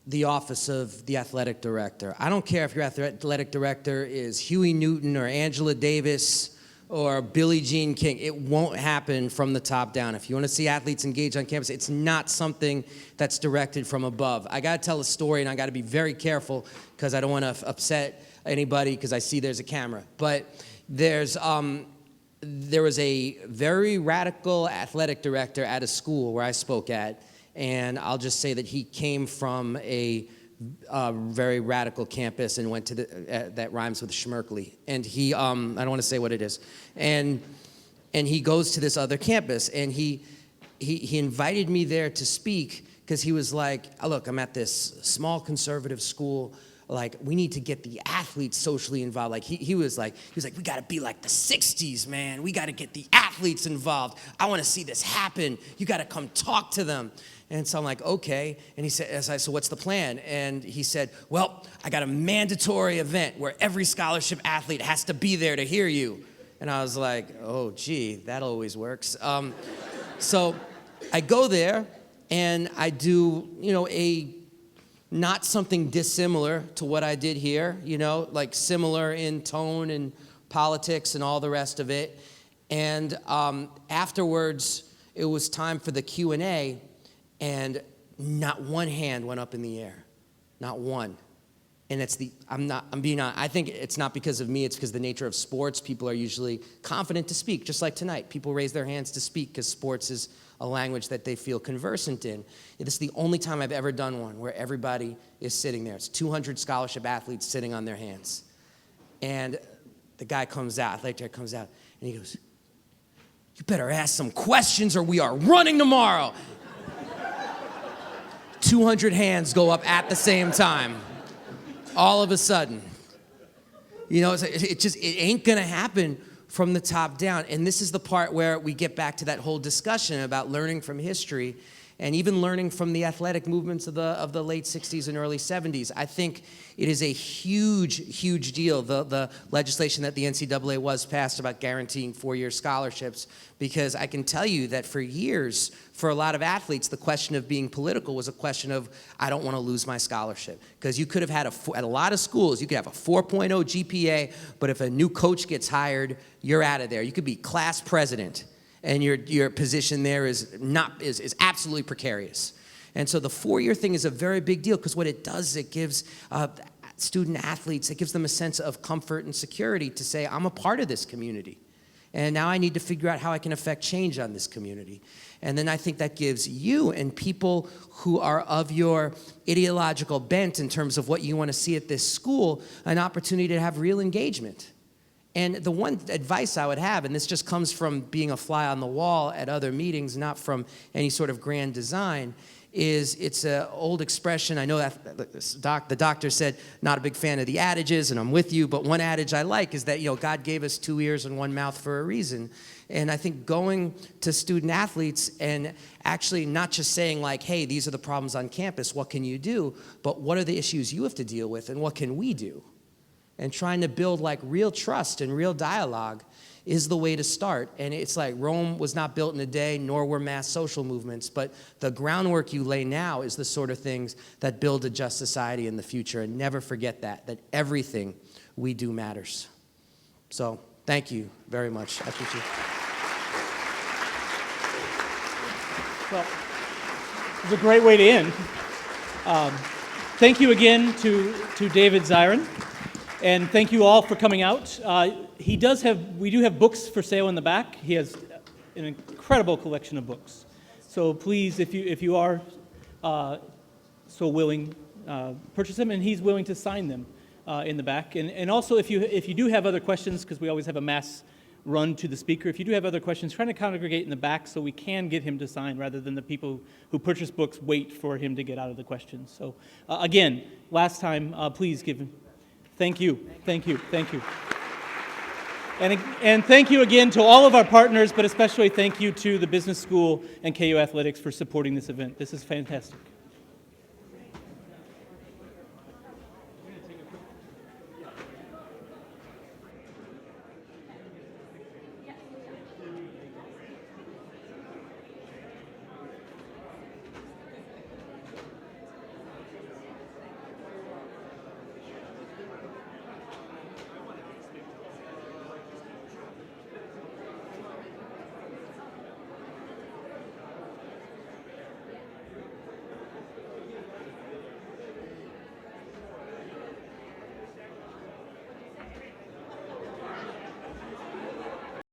the office of the athletic director. I don't care if your athletic director is Huey Newton or Angela Davis or Billie Jean King. It won't happen from the top down. If you want to see athletes engaged on campus, it's not something that's directed from above. I got to tell a story, and I got to be very careful because I don't want to upset anybody because I see there's a camera. But there was a very radical athletic director at a school where I spoke at, and I'll just say that he came from a very radical campus and went to that rhymes with Schmerkley. And he, I don't want to say what it is, and he goes to this other campus, and he invited me there to speak because he was like, oh, look, I'm at this small conservative school. Like, we need to get the athletes socially involved. Like, he was like, we got to be like the 60s, man. We got to get the athletes involved. I want to see this happen. You got to come talk to them. And so I'm like, okay. And he said, so what's the plan? And he said, well, I got a mandatory event where every scholarship athlete has to be there to hear you. And I was like, oh, gee, that always works. So I go there, and I do, not something dissimilar to what I did here, like similar in tone and politics and all the rest of it. And afterwards, it was time for the Q&A, and not one hand went up in the air, not one. And I'm being honest, I think it's not because of me, it's because the nature of sports. People are usually confident to speak, just like tonight. People raise their hands to speak because sports is a language that they feel conversant in. This is the only time I've ever done one where everybody is sitting there. It's 200 scholarship athletes sitting on their hands. And the guy comes out, athletic director comes out, and he goes, you better ask some questions or we are running tomorrow. 200 hands go up at the same time. All of a sudden. It ain't gonna happen from the top down. And this is the part where we get back to that whole discussion about learning from history and even learning from the athletic movements of the late 60s and early 70s. I think it is a huge, huge deal, the legislation that the NCAA was passed about guaranteeing four-year scholarships, because I can tell you that for years, for a lot of athletes, the question of being political was a question of, I don't want to lose my scholarship. Because you could have had, at a lot of schools, you could have a 4.0 GPA, but if a new coach gets hired, you're out of there. You could be class president, and your position there is absolutely precarious. And so the four-year thing is a very big deal, because what it does is it gives student athletes, it gives them a sense of comfort and security to say, I'm a part of this community. And now I need to figure out how I can affect change on this community. And then I think that gives you and people who are of your ideological bent in terms of what you want to see at this school an opportunity to have real engagement. And the one advice I would have, and this just comes from being a fly on the wall at other meetings, not from any sort of grand design, is it's an old expression. I know that the doctor said, not a big fan of the adages, and I'm with you, but one adage I like is that, God gave us two ears and one mouth for a reason. And I think going to student athletes and actually not just saying like, hey, these are the problems on campus, what can you do? But what are the issues you have to deal with, and what can we do? And trying to build like real trust and real dialogue is the way to start. And it's like Rome was not built in a day, nor were mass social movements, but the groundwork you lay now is the sort of things that build a just society in the future. And never forget that everything we do matters. So thank you very much. I appreciate it. Well, it's a great way to end. Thank you again to David Zirin. And thank you all for coming out. We do have books for sale in the back. He has an incredible collection of books. So please, if you are so willing, purchase them, and he's willing to sign them in the back. And also, if you do have other questions, because we always have a mass run to the speaker, if you do have other questions, try to congregate in the back so we can get him to sign, rather than the people who purchase books wait for him to get out of the questions. So again, last time, please give him. Thank you, thank you, thank you. And thank you again to all of our partners, but especially thank you to the business school and KU Athletics for supporting this event. This is fantastic.